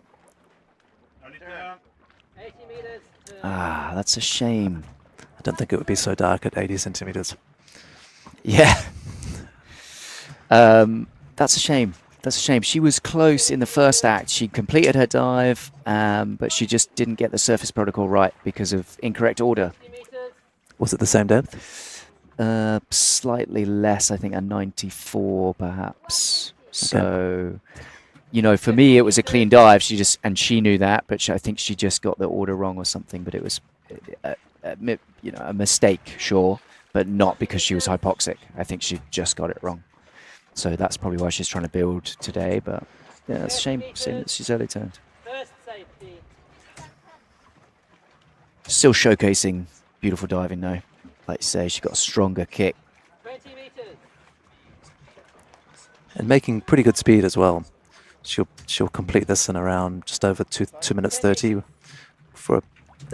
80 meters. Ah, that's a shame. I don't think it would be so dark at 80 centimeters. Yeah. That's a shame. That's a shame. She was close in the first act. She completed her dive, but she just didn't get the surface protocol right because of incorrect order. Was it the same depth? Slightly less, I think, a 94 perhaps. So, you know, for me, it was a clean dive. She knew that, but I think she just got the order wrong or something. But it was, you know, a mistake, sure, but not because she was hypoxic. I think she just got it wrong. So that's probably why she's trying to build today. But yeah, it's a shame that she's early turned. First safety. Still showcasing beautiful diving though. Like you say, she got a stronger kick. 20 meters. And making pretty good speed as well. She'll complete this in around just over 2 minutes 30 for a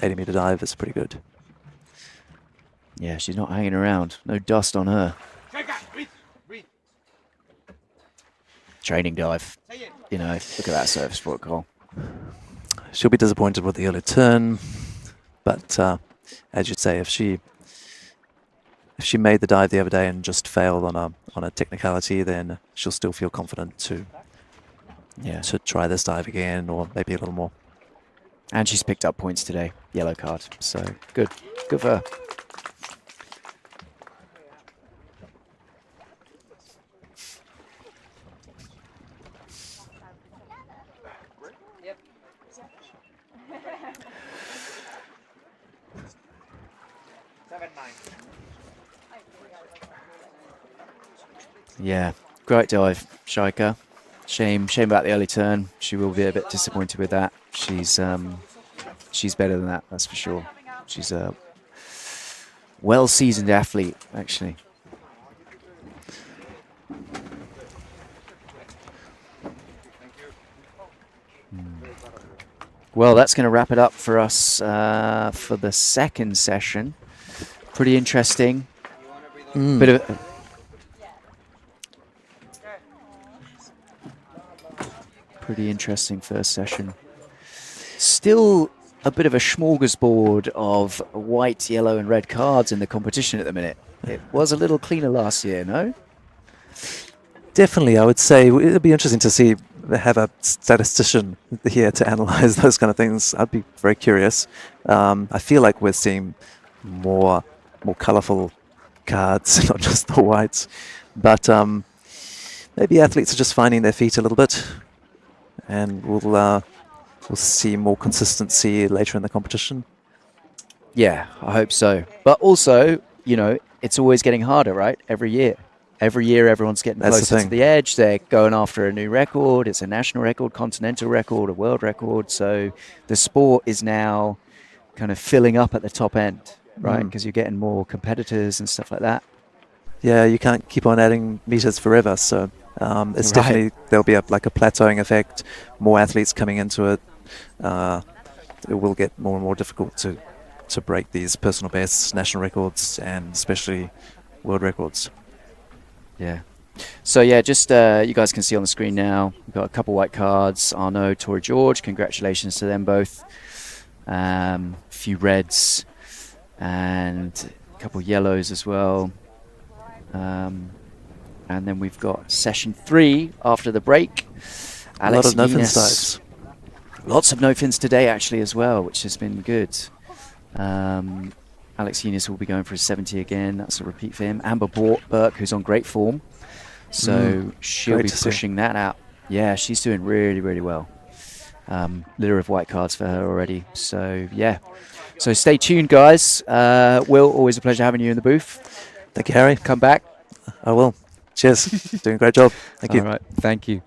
80-meter dive. It's pretty good. Yeah, she's not hanging around. No dust on her. Training dive. You know, look at that surface protocol. She'll be disappointed with the early turn, but as you say, if she made the dive the other day and just failed on a technicality, then she'll still feel confident to try this dive again, or maybe a little more. And she's picked up points today, yellow card. So good for her. Yeah, great dive, Shaika. Shame about the early turn. She will be a bit disappointed with that. She's better than that, that's for sure. She's a well-seasoned athlete, actually. Well, that's going to wrap it up for us for the second session. Pretty interesting. Bit of pretty interesting first session. Still a bit of a smorgasbord of white, yellow and red cards in the competition at the minute. It was a little cleaner last year, no? Definitely, I would say it'd be interesting to have a statistician here to analyze those kind of things. I'd be very curious. I feel like we're seeing more colourful cards, not just the whites. But maybe athletes are just finding their feet a little bit, and we'll see more consistency later in the competition. Yeah, I hope so. But also, you know, it's always getting harder, right? Every year. Every year, everyone's getting closer to the edge. They're going after a new record. It's a national record, continental record, a world record. So the sport is now kind of filling up at the top end, right? Because you're getting more competitors and stuff like that. Yeah, you can't keep on adding meters forever. So it's definitely, there'll be like a plateauing effect, more athletes coming into it. It will get more and more difficult to break these personal bests, national records, and especially world records. Yeah. So yeah, just you guys can see on the screen now, we've got a couple white cards. Arnaud, Tori George, congratulations to them both. A few reds and a couple yellows as well. And then we've got session 3 after the break. A lot of no-fin dives. Lots of no-fins today actually as well, which has been good. Alex Eunice will be going for his 70 again. That's a repeat for him. Amber Burke, who's on great form. So she'll be pushing that out. Yeah, she's doing really, really well. Litter of white cards for her already. So, yeah. So stay tuned, guys. Will, always a pleasure having you in the booth. Thank you, Harry. Come back. I will. Cheers. Doing a great job. Thank you. All right. Thank you.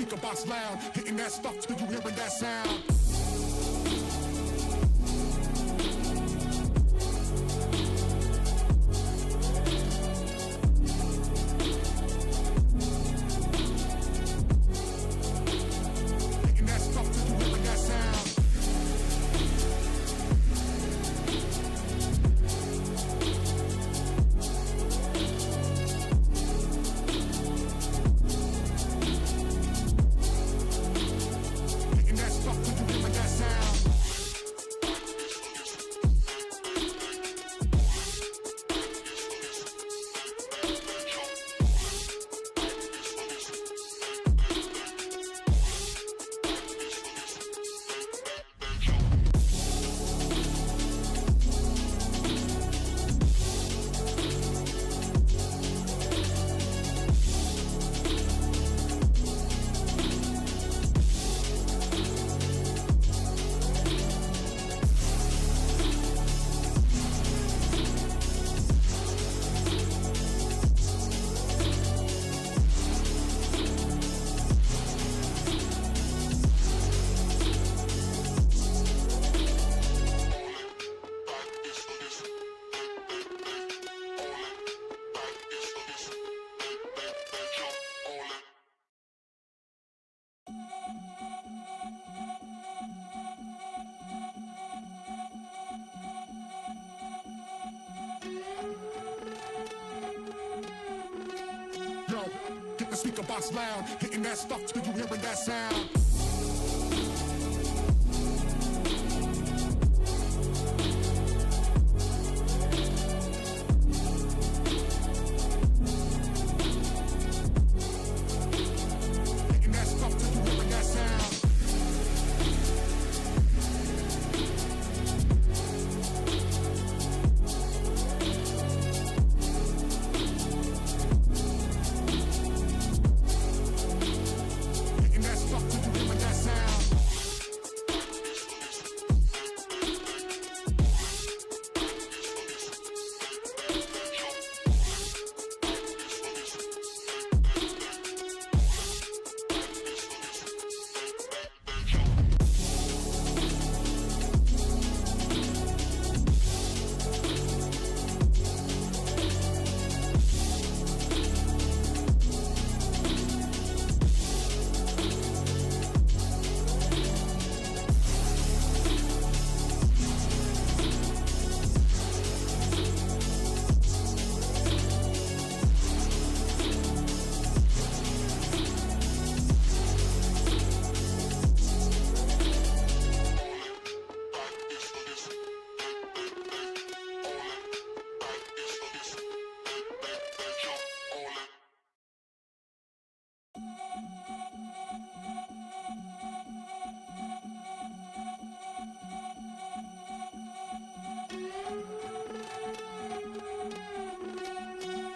speaker box loud, hitting that stuff till you hearing that sound. Hitting that stuff till you hearing that sound. Hitting that stuff till you hearing that sound. Yo, get the speaker box loud, hitting that stuff till you hearing that sound. Hitting that stuff till you hearing that sound. Hitting that stuff till you hearing that sound.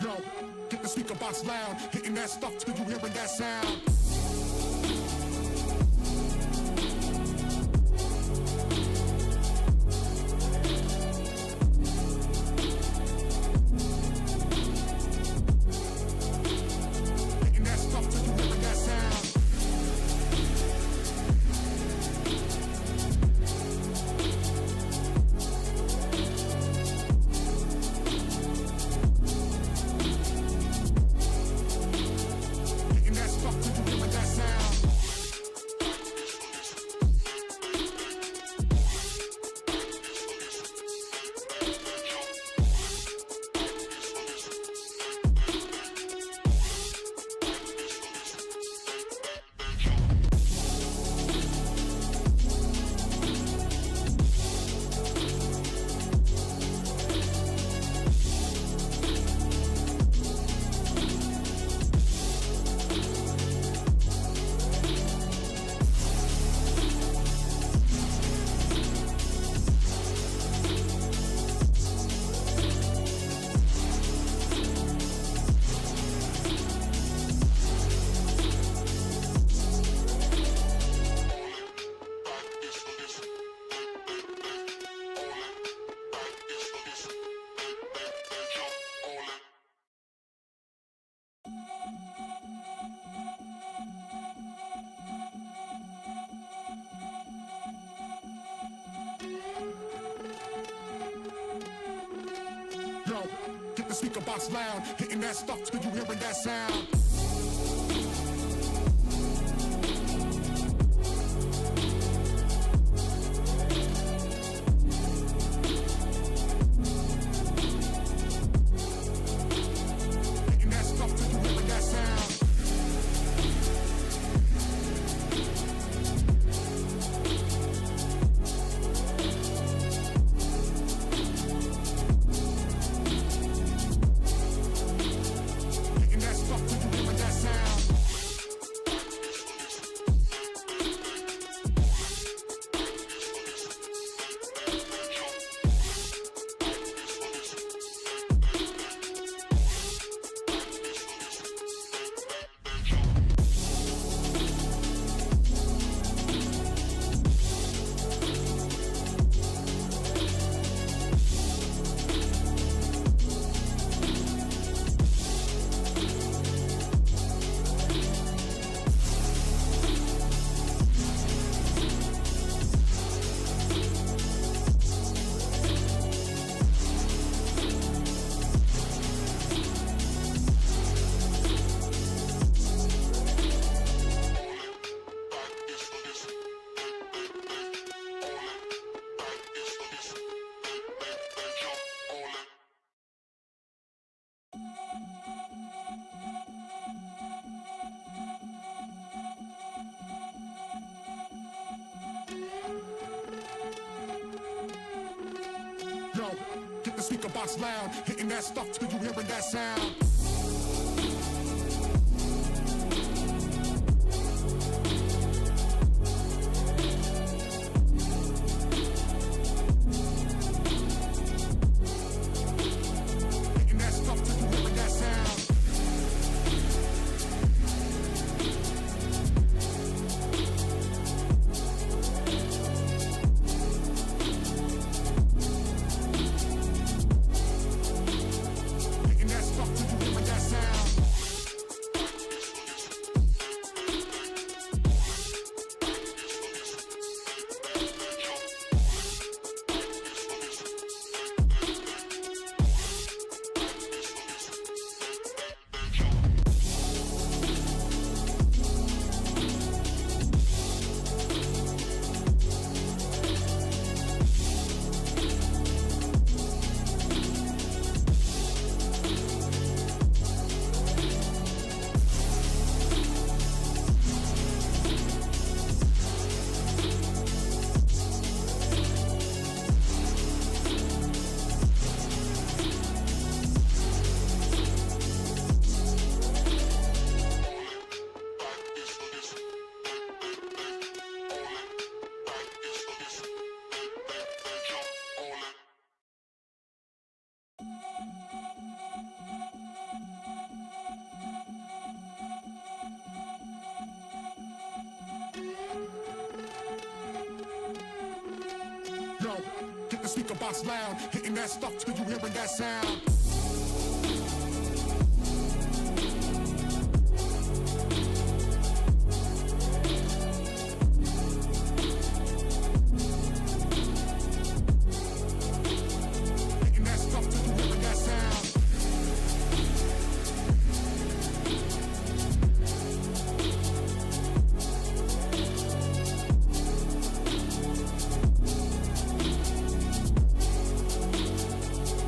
Yo, get the speaker box loud, hitting that stuff till you hearing that sound. Hitting that stuff till you hearing that sound. Hitting that stuff till you hearing the speaker box loud, hitting that stuff till you hearing that sound. Hitting that stuff till you hearing that sound. Hitting that stuff till you hearing that sound. Yo, get the speaker box loud, hitting that stuff till you hearing that sound. Hitting that stuff till you hearing that sound. Hitting that stuff till you hearing that sound. Yo, get the speaker box loud, hitting that stuff till you hearing that sound. Hitting that stuff till you hearing that sound.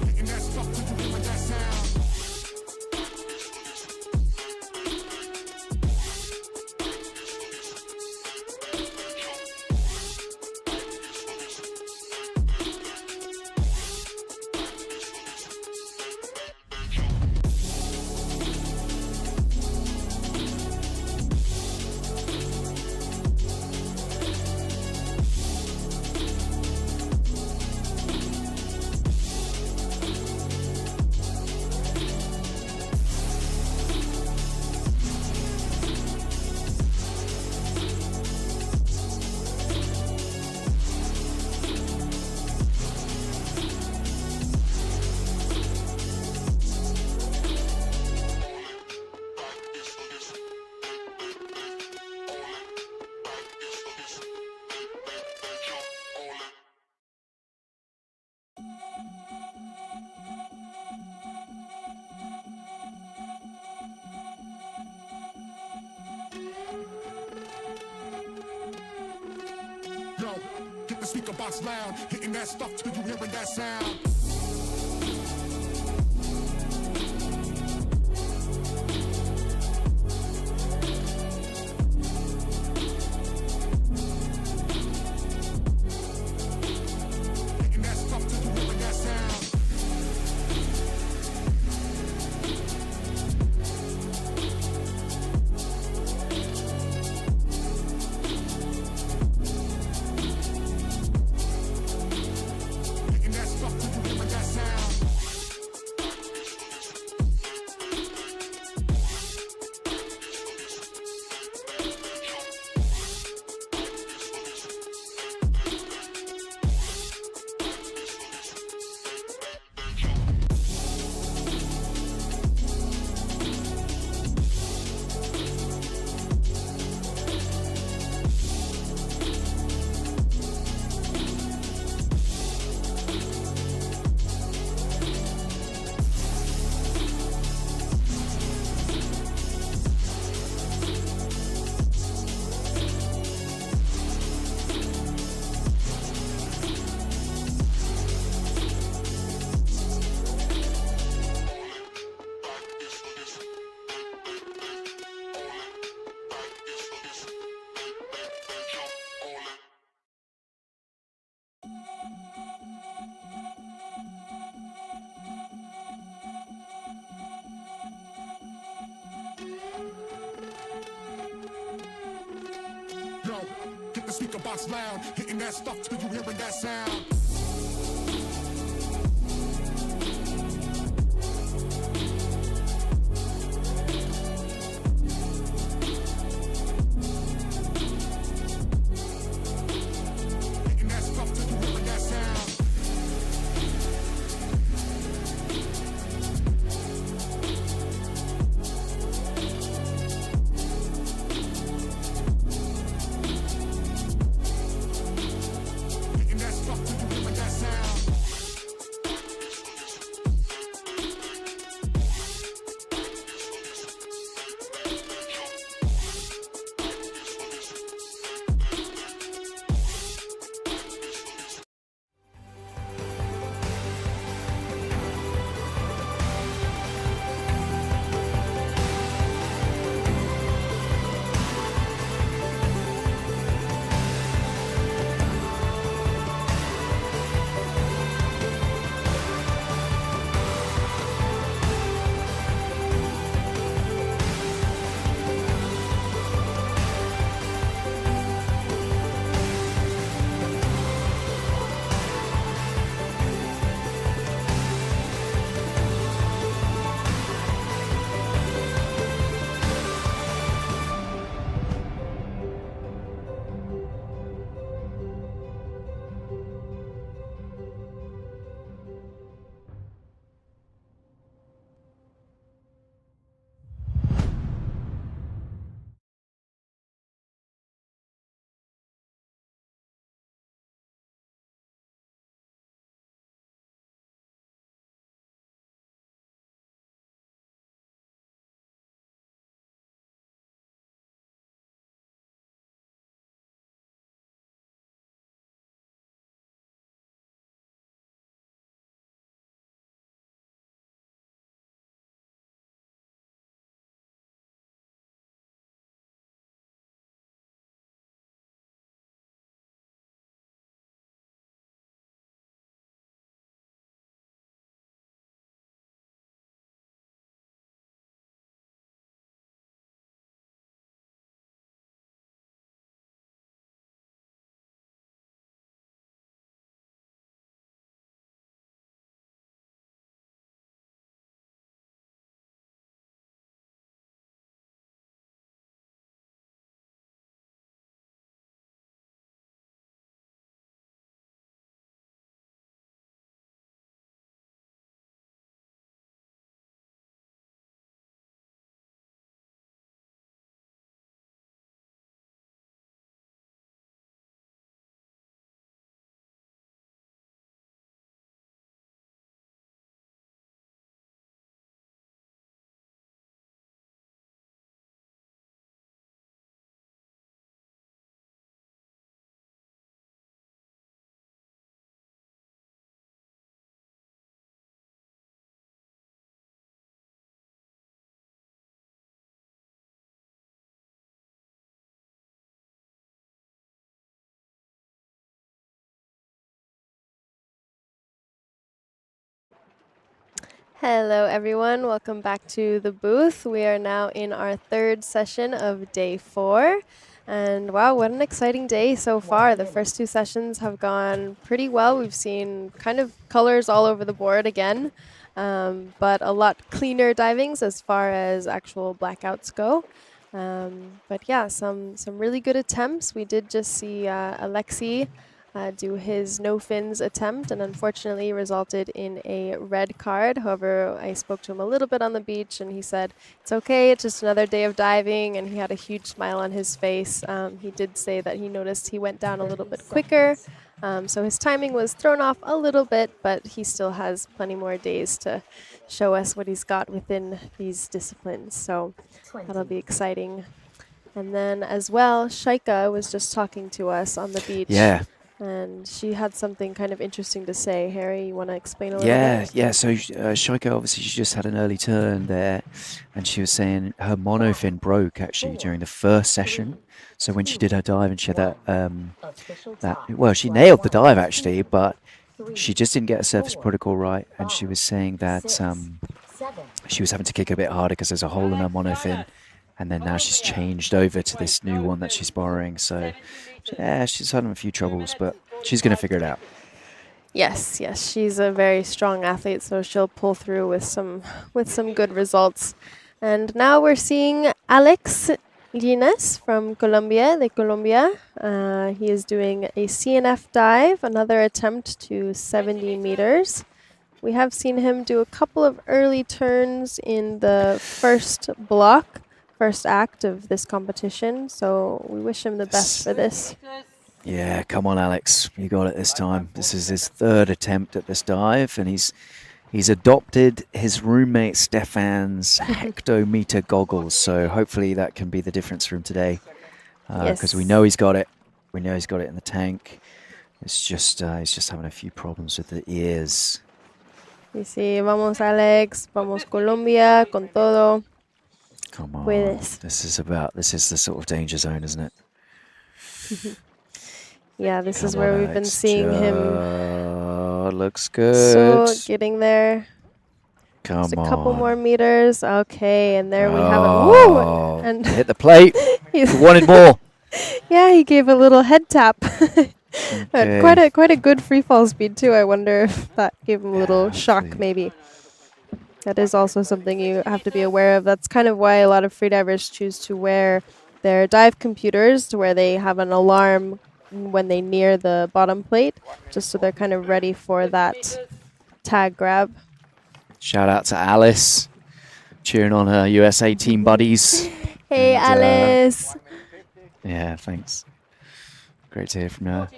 Hitting that stuff till you hearing the speaker box loud, hitting that stuff till you hearing that sound. Hitting that stuff till you hearing that sound. Hitting that stuff till you hearing that sound. Yo, get the speaker box loud, hitting that stuff till you hearing that sound. Hitting that stuff till you hearing that sound. Hitting that stuff till you hearing Hello, everyone. Welcome back to the booth. We are now in our third session of day 4. And wow, what an exciting day so far. The first 2 sessions have gone pretty well. We've seen kind of colors all over the board again, but a lot cleaner divings as far as actual blackouts go. But yeah, some really good attempts. We did just see Alexi do his no fins attempt, and unfortunately resulted in a red card. However, I spoke to him a little bit on the beach, and he said it's okay, it's just another day of diving, and he had a huge smile on his face. He did say that he noticed he went down a little bit quicker, so his timing was thrown off a little bit, but he still has plenty more days to show us what he's got within these disciplines, so that'll be exciting. And then as well, Shaika was just talking to us on the beach. Yeah. And she had something kind of interesting to say. Harry, you want to explain a little bit? Yeah. So Shaika, obviously, she just had an early turn there, and she was saying her monofin broke actually during the first session. So when she did her dive, and she had well, she nailed the dive actually, but she just didn't get a surface protocol right, and she was saying that she was having to kick a bit harder because there's a hole in her monofin, and then now she's changed over to this new one that she's borrowing. So yeah, she's having a few troubles, but she's going to figure it out. Yes, she's a very strong athlete, so she'll pull through with some good results. And now we're seeing Alex Lines from Colombia. He is doing a CNF dive, another attempt to 70 meters. We have seen him do a couple of early turns in the first act of this competition, so we wish him the best for this. Yeah, come on, Alex. You got it this time. This is his 3rd attempt at this dive, and he's adopted his roommate Stefan's hectometer goggles, so hopefully that can be the difference for him today, because we know he's got it. We know he's got it in the tank. It's just he's just having a few problems with the ears. Y sí, vamos Alex, vamos Colombia, con todo. Come on. Puedes. This is the sort of danger zone, isn't it? Yeah, this is where we've been seeing him. Looks good. So getting there. Come Just a on. couple more meters. Okay, and there we have it. Woo! And hit the plate. He wanted more. Yeah, he gave a little head tap. Okay. Quite a good free fall speed too. I wonder if that gave him a little shock maybe. That is also something you have to be aware of. That's kind of why a lot of freedivers choose to wear their dive computers, to where they have an alarm when they near the bottom plate, just so they're kind of ready for that tag grab. Shout out to Alice, cheering on her USA team buddies. Hey, and, Alice. Yeah, thanks. Great to hear from her.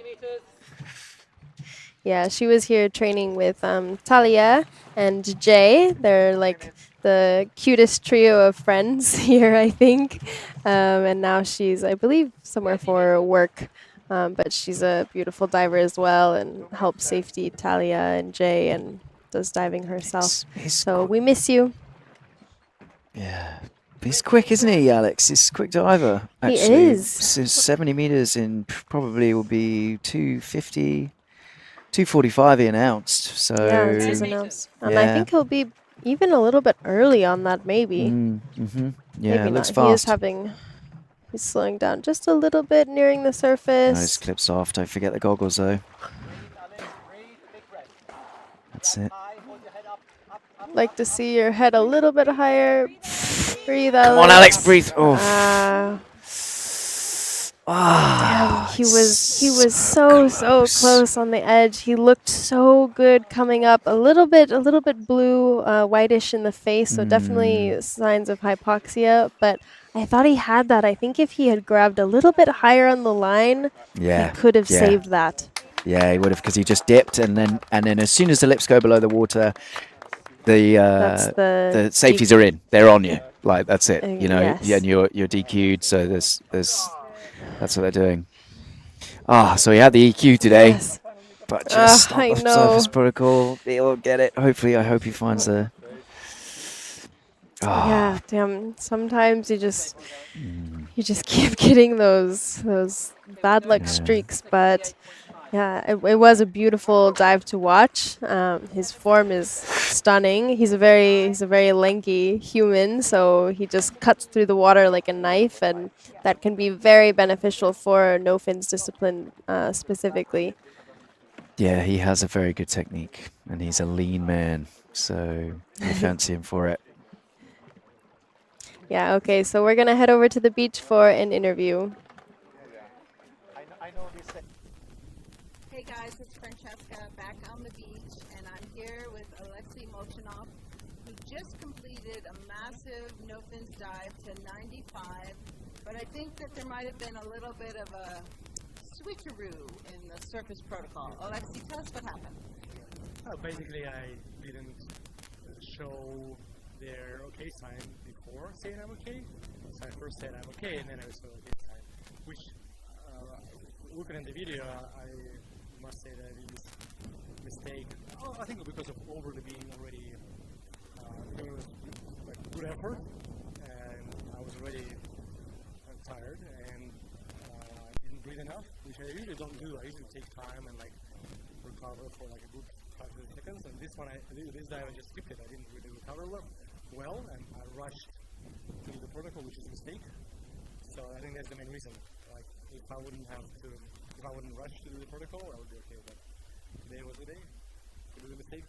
Yeah, she was here training with Talia and Jay. They're like the cutest trio of friends here, I think. And now she's, I believe, somewhere for work. But she's a beautiful diver as well, and helps safety Talia and Jay, and does diving herself. So we miss you. Yeah. He's quick, isn't he, Alex? He's a quick diver. Actually, he is. 70 meters in probably will be 250, 245 he announced. So yeah, it's his announced. And I think he'll be even a little bit early on that, maybe. Yeah, maybe it looks not. fast. He's slowing down just a little bit, nearing the surface. Nice clips off. Don't forget the goggles, though. That's it. Like to see your head a little bit higher. Breathe, Alex. Come on, Alex, breathe. Damn, he was so close on the edge. He looked so good coming up. A little bit blue, whitish in the face, so definitely signs of hypoxia. But I thought he had that. I think if he had grabbed a little bit higher on the line, he could have saved that. Yeah, he would have, because he just dipped, and then as soon as the lips go below the water, the safeties are in. They're on you. Like, that's it. You know, and you're DQ'd. So there's that's what they're doing. So he had the EQ today, but just not the surface protocol. He'll get it. Hopefully, I hope he finds the. Yeah, damn. Sometimes you just keep getting those bad luck streaks, but Yeah, it was a beautiful dive to watch. His form is stunning. He's a very lanky human, so he just cuts through the water like a knife, and that can be very beneficial for no fins discipline specifically. Yeah, he has a very good technique, and he's a lean man, so you fancy him for it. Yeah, okay, so we're gonna head over to the beach for an interview. Hey guys, it's Francesca back on the beach, and I'm here with Alexei Molchanov, who just completed a massive no-fins dive to 95, but I think that there might have been a little bit of a switcheroo in the surface protocol. Alexei, tell us what happened. Basically, I didn't show their okay sign before saying I'm okay. So I first said I'm okay, and then I saw okay sign. Which, looking at the video, I must say that it is a mistake. Oh, I think because of overly being already, it was like good effort, and I was already tired, and I didn't breathe enough, which I usually don't do. I usually take time and like recover for like a good 5 to 10 seconds, and this dive I just skipped it. I didn't really recover well, and I rushed to the protocol, which is a mistake. So I think that's the main reason. Like if I wouldn't rush to do the protocol, I would be okay. But today was the day to do the mistake.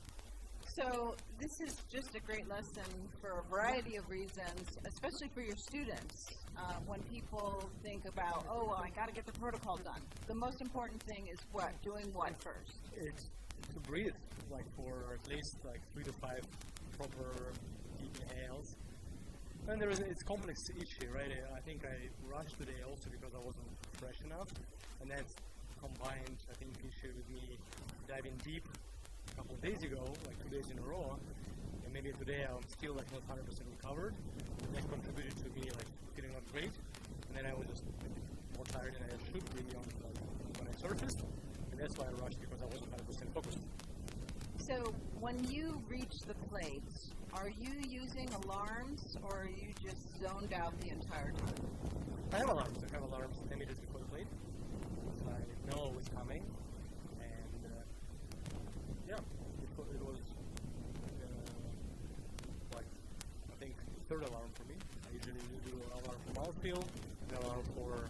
So this is just a great lesson for a variety of reasons, especially for your students. When people think about, oh, well, I got to get the protocol done. The most important thing is what? Doing what first? It's to breathe, like for at least like 3 to 5 proper deep inhales. And it's a complex issue, right? I think I rushed today also because I wasn't fresh enough, and that's combined, I think, issue with me diving deep a couple of days ago, like 2 days in a row, and maybe today I'm still like not 100% recovered, and that contributed to me like feeling not great, and then I was just more tired than I should be on when I surfaced, and that's why I rushed, because I wasn't 100% focused. So when you reach the plates, are you using alarms, or are you just zoned out the entire time? I have alarms. I have alarms 10 meters before the plate, so I know what's coming, and yeah, it was like, I think, the third alarm for me. I usually do an alarm for mouthfeel, an alarm for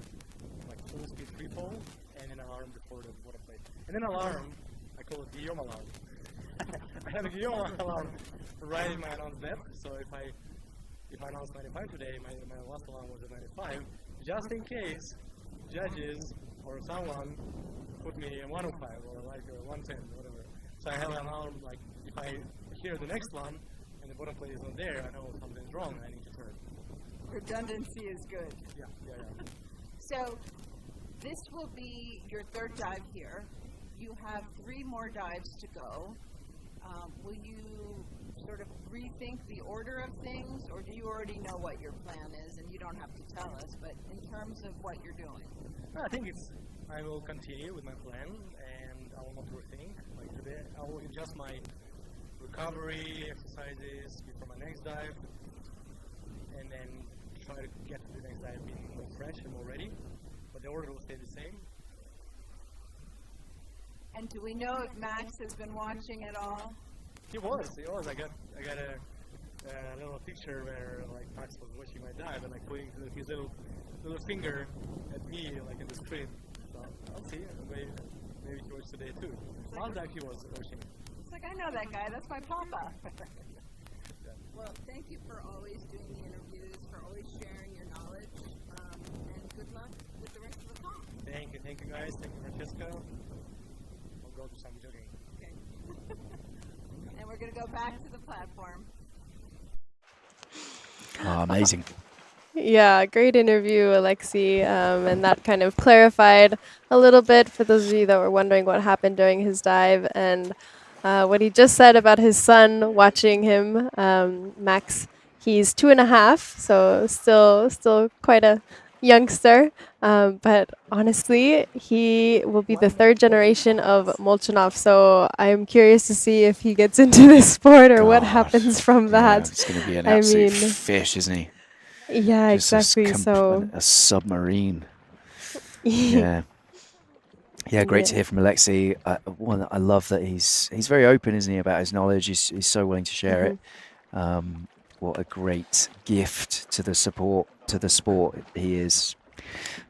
like full speed free fall, and an alarm before the water plate. And an alarm, I call it Guillaume alarm. I have a Guillaume alarm right in my announce depth, so if I announce 95 today, my last alarm was at 95, just in case judges or someone put me in 105 or like 110, whatever. So I have an alarm, like if I hear the next one and the bottom plate is not there, I know something's wrong and I need to turn. Redundancy is good. Yeah. So this will be your third dive here. You have 3 more dives to go. Will you sort of rethink the order of things, or do you already know what your plan is and you don't have to tell us, but in terms of what you're doing? I think I will continue with my plan, and I will not rethink. Like today, I will adjust my recovery exercises before my next dive, and then try to get to the next dive being more fresh and more ready, but the order will stay the same. And do we know if Max has been watching at all? He was. I got a little picture where like Max was watching my dive and like pointing his little finger at me like in the screen. So I'll see. Maybe he watched today too. Last dive he was watching. It's like, I know that guy. That's my papa. Well, thank you for always doing the interviews, for always sharing your knowledge, and good luck with the rest of the talk. Thank you guys. Thank you, Francesca. I'll go do some jogging. Okay. And we're going to go back to the platform. Oh, amazing. Yeah, great interview, Alexei, and that kind of clarified a little bit for those of you that were wondering what happened during his dive, and what he just said about his son watching him. Max, he's 2.5, so still quite a youngster, but honestly, he will be the 3rd generation of Molchanov, so I'm curious to see if he gets into this sport or what happens from that. Yeah, it's going to be an absolute fish, isn't he? Yeah, just exactly. So a submarine. Yeah. Yeah, great to Yeah. hear from Alexei. I love that he's very open, isn't he, about his knowledge? He's so willing to share it. What a great gift to the sport he is.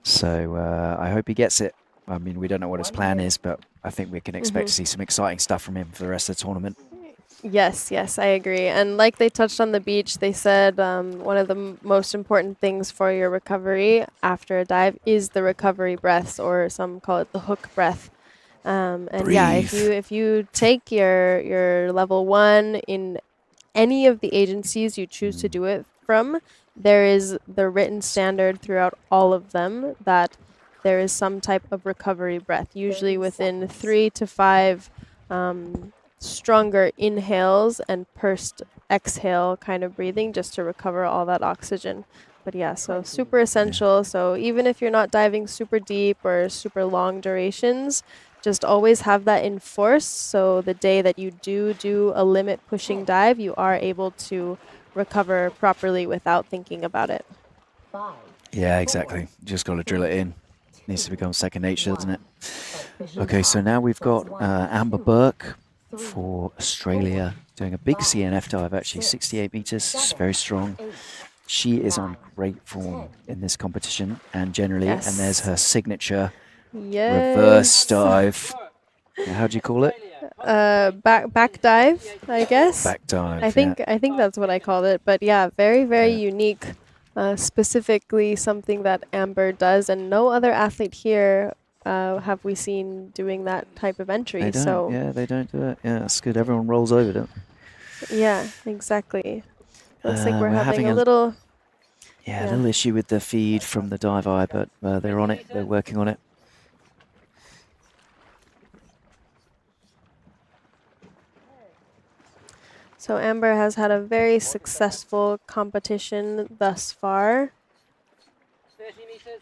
So I hope he gets it. I mean, we don't know what his plan is, but I think we can expect to see some exciting stuff from him for the rest of the tournament. Yes, yes, I agree. And like they touched on the beach, they said one of the most important things for your recovery after a dive is the recovery breaths, or some call it the hook breath. And yeah, if you take your level 1 in any of the agencies you choose to do it from, there is the written standard throughout all of them that there is some type of recovery breath, usually within 3 to 5 stronger inhales and pursed exhale kind of breathing, just to recover all that oxygen. But yeah, so super essential. So even if you're not diving super deep or super long durations, just always have that in force, so the day that you do a limit pushing dive, you are able to recover properly without thinking about it. Yeah, exactly. Just got to drill it in. Needs to become second nature, doesn't it? Okay, so now we've got Amber Burke for Australia doing a big CNF dive, actually 68 meters. She's very strong. She is on great form in this competition and generally, and there's her signature reverse dive. How do you call it? Back dive, I guess. Back dive. I think that's what I called it. But yeah, very unique. Specifically, something that Amber does, and no other athlete here have we seen doing that type of entry. They don't. So Yeah, they don't do it. Yeah, that's good. Everyone rolls over, don't they? yeah, exactly. Looks like we're we're having having a little. Yeah, a little issue with the feed from the Diveye, but they're on it. They're working on it. So Amber has had a very successful competition thus far. 30 meters.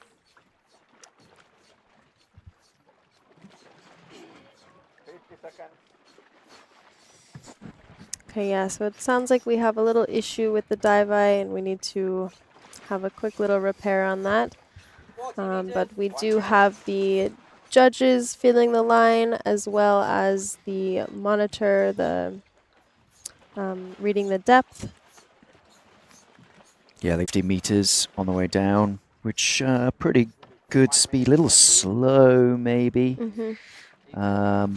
Okay, yeah, so it sounds like we have a little issue with the Diveye, and we need to have a quick little repair on that. But we do have the judges filling the line, as well as the monitor, the reading the depth. Yeah, 50 meters on the way down, which pretty good speed. A little slow, maybe.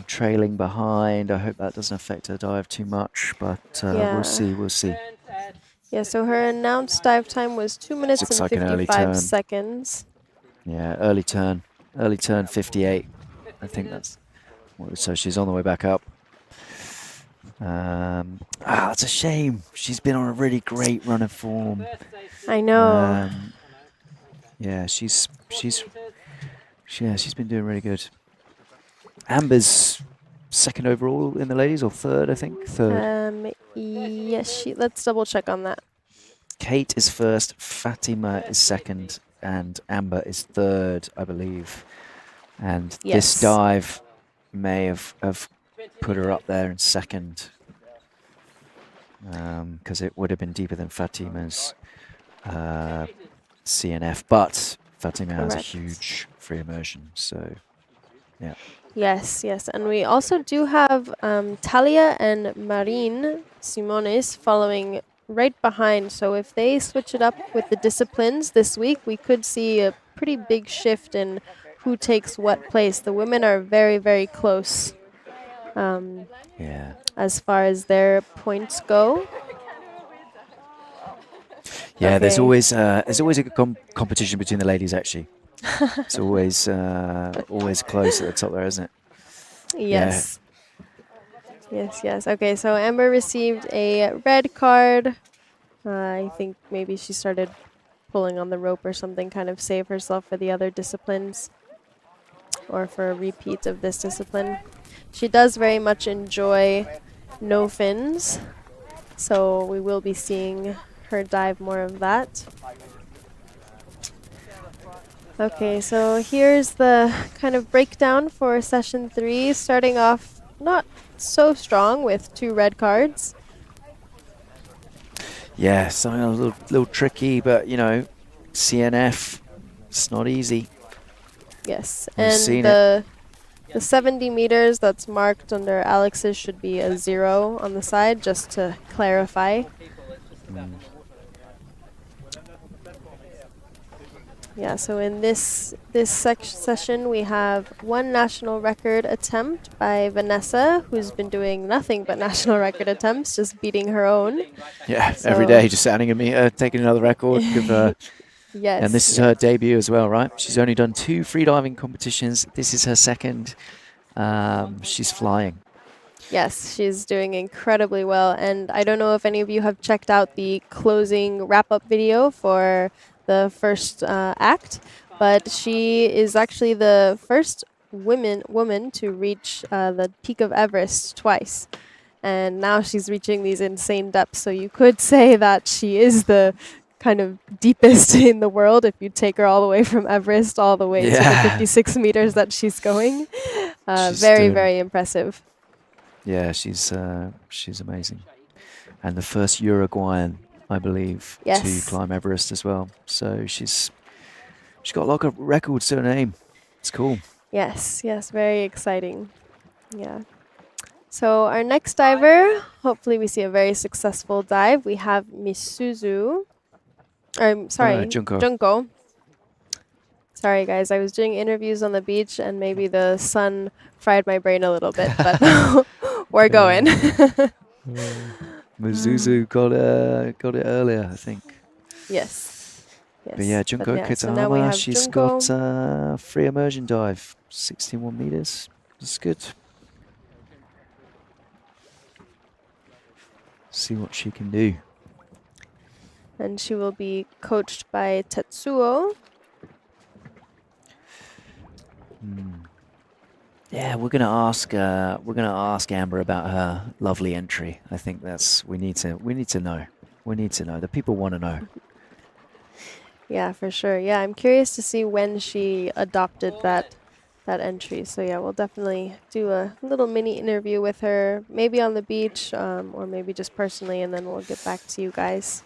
Trailing behind. I hope that doesn't affect her dive too much, but we'll see. We'll see. Yeah, so her announced dive time was 2 minutes Looks and like an early 55 turn. seconds. Yeah, early turn 58. I think that's. So she's on the way back up. It's a shame. She's been on a really great run of form. I know. Yeah, she's been doing really good. Amber's second overall in the ladies, or third, I think. Third. Yes, let's double check on that. Kate is first, Fatima is second, and Amber is third, I believe. And this dive may have put her up there in second, because it would have been deeper than Fatima's CNF, but Fatima has a huge free immersion, so yeah. Yes, and we also do have Talia and Marine Simonis following right behind. So if they switch it up with the disciplines this week, we could see a pretty big shift in who takes what place. The women are very, very close as far as their points go. Yeah, there's always a good competition between the ladies, actually. It's always close at the top there, isn't it? Yes. Yeah. Yes. Okay, so Amber received a red card. I think maybe she started pulling on the rope or something, kind of save herself for the other disciplines, or for a repeat of this discipline. She does very much enjoy no fins, so we will be seeing her dive more of that. Okay, so here's the kind of breakdown for session 3, starting off not so strong with 2 red cards. Yeah, something a little tricky, but you know, CNF, it's not easy. Yes, We've and seen the The 70 meters that's marked under Alex's should be a 0 on the side, just to clarify. Yeah, so in this session we have one national record attempt by Vanessa, who's been doing nothing but national record attempts, just beating her own. Yeah, So every day just sounding a meter, taking another record. Yes. And this is her debut as well, right? She's only done 2 freediving competitions. This is her second. She's flying. Yes, she's doing incredibly well. And I don't know if any of you have checked out the closing wrap-up video for the first act, but she is actually the first woman to reach the peak of Everest twice. And now she's reaching these insane depths. So you could say that she is the kind of deepest in the world if you take her all the way from Everest all the way to the 56 meters that she's going. Very impressive. Yeah, she's amazing. And the first Uruguayan, I believe, to climb Everest as well. So she's got a lot of records to her name. It's cool. Yes, very exciting. Yeah. So our next diver, hopefully we see a very successful dive. We have Misuzu. Junko. Sorry guys, I was doing interviews on the beach and maybe the sun fried my brain a little bit, but we're going. Misuzu got it earlier, I think. Yes. But yeah, Junko Kitahama, she's got free immersion dive, 61 meters. That's good. See what she can do. And she will be coached by Tetsuo. Yeah, we're gonna ask Amber about her lovely entry. I think we need to know. We need to know. The people want to know. Yeah, for sure. Yeah, I'm curious to see when she adopted that entry. So yeah, we'll definitely do a little mini interview with her, maybe on the beach, or maybe just personally, and then we'll get back to you guys.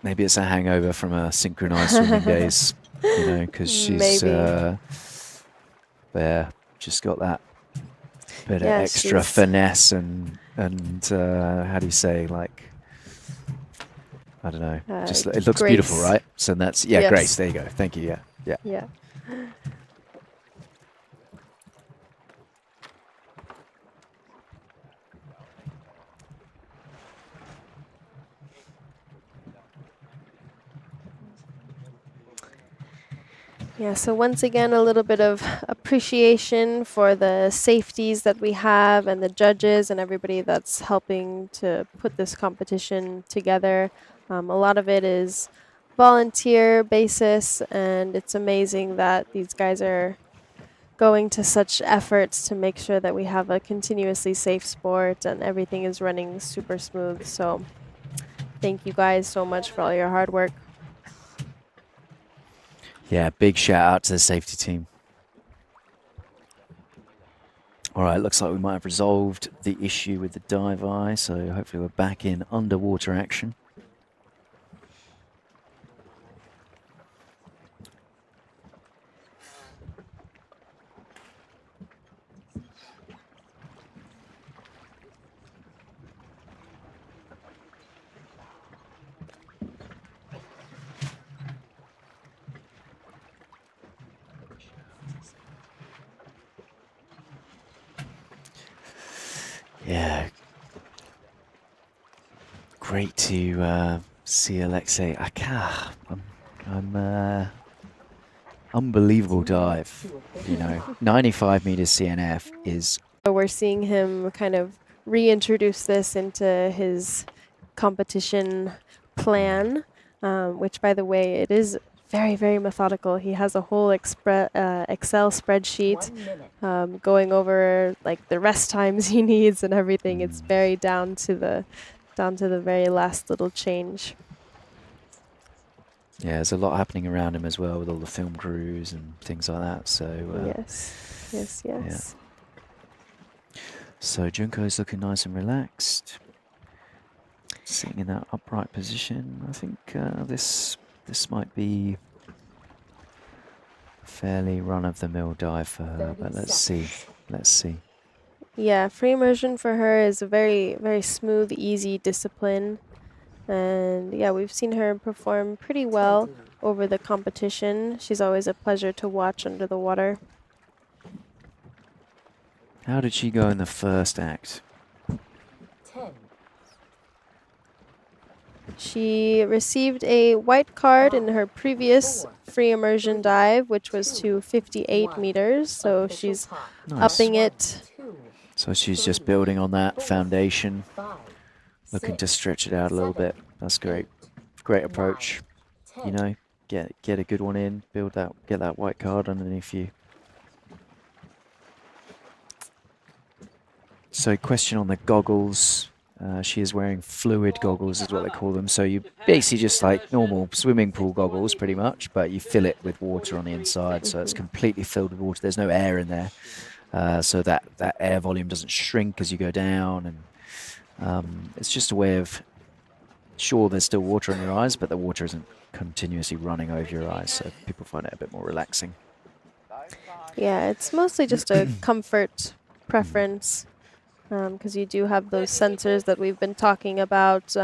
Maybe it's a hangover from her synchronized swimming days, because she's just got that bit of extra finesse and how do you say, like, I don't know, just it looks grace. Beautiful, right? So that's grace. There you go. Thank you. Yeah. Yeah, so once again, a little bit of appreciation for the safeties that we have and the judges and everybody that's helping to put this competition together. A lot of it is volunteer basis, and it's amazing that these guys are going to such efforts to make sure that we have a continuously safe sport and everything is running super smooth. So thank you guys so much for all your hard work. Yeah, big shout out to the safety team. All right, looks like we might have resolved the issue with the Diveye, so hopefully we're back in underwater action. Yeah, great to see Alexei. I'm unbelievable dive. 95 meters CNF is. We're seeing him kind of reintroduce this into his competition plan, which, by the way, it is very, very methodical. He has a whole Excel spreadsheet going over like the rest times he needs and everything. It's very down to the very last little change. Yeah, there's a lot happening around him as well with all the film crews and things like that. So yes. Yeah. So Junko's looking nice and relaxed, sitting in that upright position. I think this might be a fairly run-of-the-mill dive for her, but let's see. Let's see. Yeah, free immersion for her is a very, very smooth, easy discipline. And yeah, we've seen her perform pretty well over the competition. She's always a pleasure to watch under the water. How did she go in the first act? 10, She received a white card in her previous free immersion dive, which was to 58 meters. So she's Nice. upping it. So she's just building on that foundation, looking to stretch it out a little bit. That's great. Great approach. You know, get a good one in, build that, get that white card underneath you. So question on the goggles. She is wearing fluid goggles is what they call them. So you basically just like normal swimming pool goggles pretty much, but you fill it with water on the inside. So it's completely filled with water. There's no air in there. So that air volume doesn't shrink as you go down. And it's just a way of, sure, there's still water in your eyes, but the water isn't continuously running over your eyes. So people find it a bit more relaxing. Yeah, it's mostly just a comfort preference. Because you do have those sensors that we've been talking about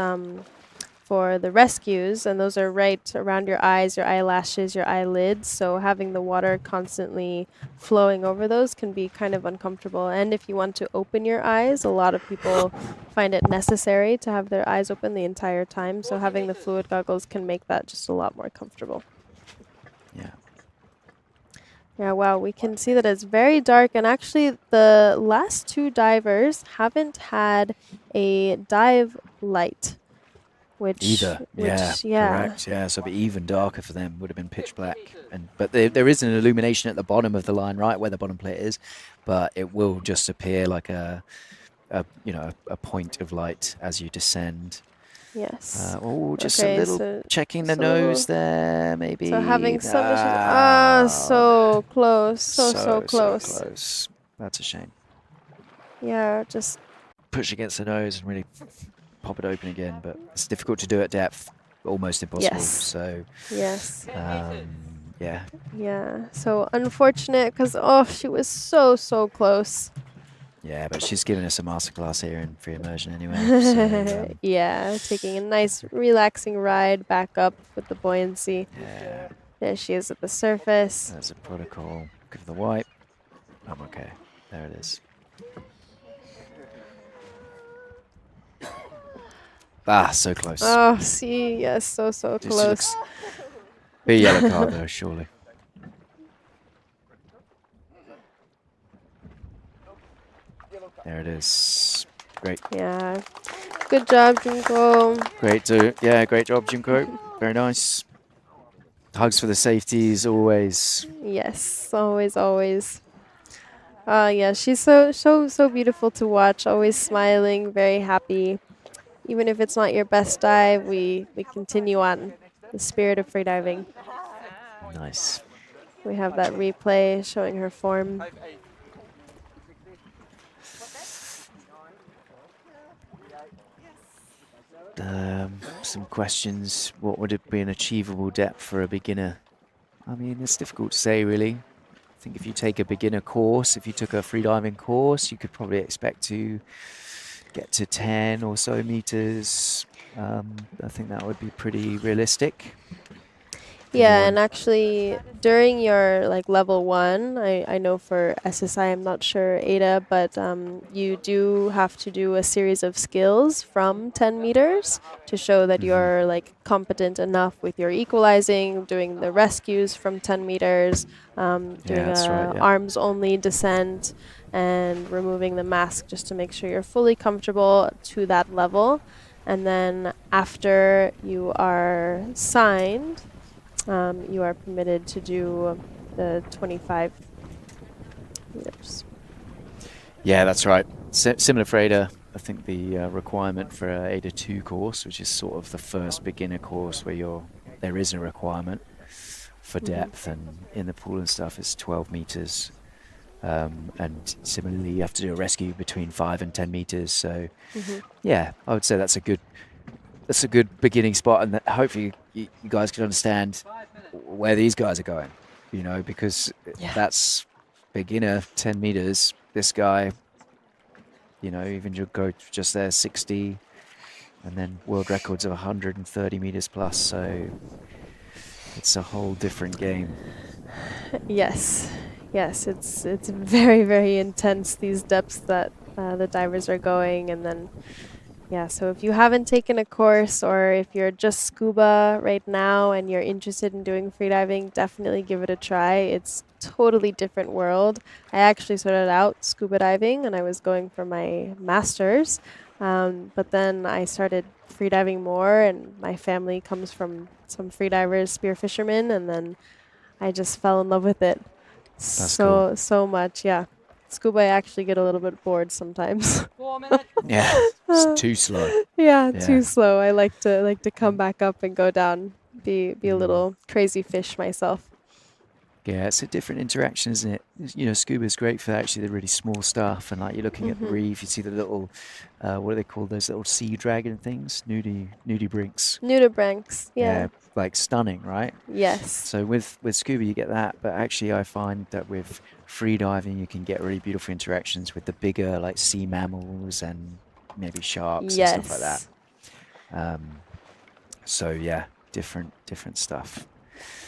for the rescues, and those are right around your eyes, your eyelashes, your eyelids. So having the water constantly flowing over those can be kind of uncomfortable. And if you want to open your eyes, a lot of people find it necessary to have their eyes open the entire time. So having the fluid goggles can make that just a lot more comfortable. Yeah. Yeah, wow, we can see that it's very dark, and actually the last two divers haven't had a dive light, which... Yeah, correct. Yeah, so it'd be even darker for them, would have been pitch black. But there is an illumination at the bottom of the line, right, where the bottom plate is, but it will just appear like a point of light as you descend. Yes. Just a little checking the nose there, maybe. So having some issues. So close. So close. So close. That's a shame. Yeah, just push against the nose and really pop it open again, but it's difficult to do at depth. Almost impossible. Yes. So. Yes. Yeah. Yeah. So unfortunate because she was so close. Yeah, but she's giving us a masterclass here in free immersion anyway. So, yeah, taking a nice relaxing ride back up with the buoyancy. Yeah. There she is at the surface. There's a protocol. Give the wipe. I'm okay. There it is. So close. Oh, see, yes, so close. Be a yellow card though, surely. There it is. Great. Yeah. Good job, Junko. Great job, Junko. Very nice. Hugs for the safeties, always. Yes, always. Yeah, she's so beautiful to watch. Always smiling, very happy. Even if it's not your best dive, we continue on. The spirit of freediving. Nice. We have that replay showing her form. Some questions. What would it be an achievable depth for a beginner? I mean, it's difficult to say, really. I think if you take a beginner course, if you took a freediving course, you could probably expect to get to 10 or so meters. I think that would be pretty realistic. Yeah, and actually during your level 1, I know for SSI, I'm not sure ADA, but you do have to do a series of skills from 10 meters to show that you're competent enough with your equalizing, doing the rescues from 10 meters, doing arms only descent, and removing the mask just to make sure you're fully comfortable to that level. And then after you are signed, you are permitted to do the 25 meters. Yeah, that's right. Similar for ADA, I think the requirement for ADA 2 course, which is sort of the first beginner course where there is a requirement for depth and in the pool and stuff, is 12 meters. And similarly, you have to do a rescue between 5 and 10 meters. So, yeah, I would say that's a good beginning spot, and that hopefully you guys can understand where these guys are going, because that's beginner 10 meters. This guy, you know, even go just there 60, and then world records of 130 meters plus. So it's a whole different game. Yes, yes, it's very, very intense, these depths that the divers are going. And then yeah, so if you haven't taken a course, or if you're just scuba right now and you're interested in doing freediving, definitely give it a try. It's totally different world. I actually started out scuba diving and I was going for my master's, but then I started freediving more, and my family comes from some freedivers, spear fishermen, and then I just fell in love with it so much. Yeah, scuba, I actually get a little bit bored sometimes. 4 minutes. Yeah, it's too slow. Yeah, Yeah. too slow. I like to come back up and go down, be a little crazy fish myself. Yeah, it's a different interaction, isn't it? You know, scuba is great for actually the really small stuff, and like you're looking at the reef, you see the little, what are they called? Those little sea dragon things, nudibranchs. Nudibranchs, yeah. Like stunning, right? Yes. So with scuba you get that, but actually I find that with freediving you can get really beautiful interactions with the bigger like sea mammals and maybe sharks and stuff like that. So yeah, different stuff.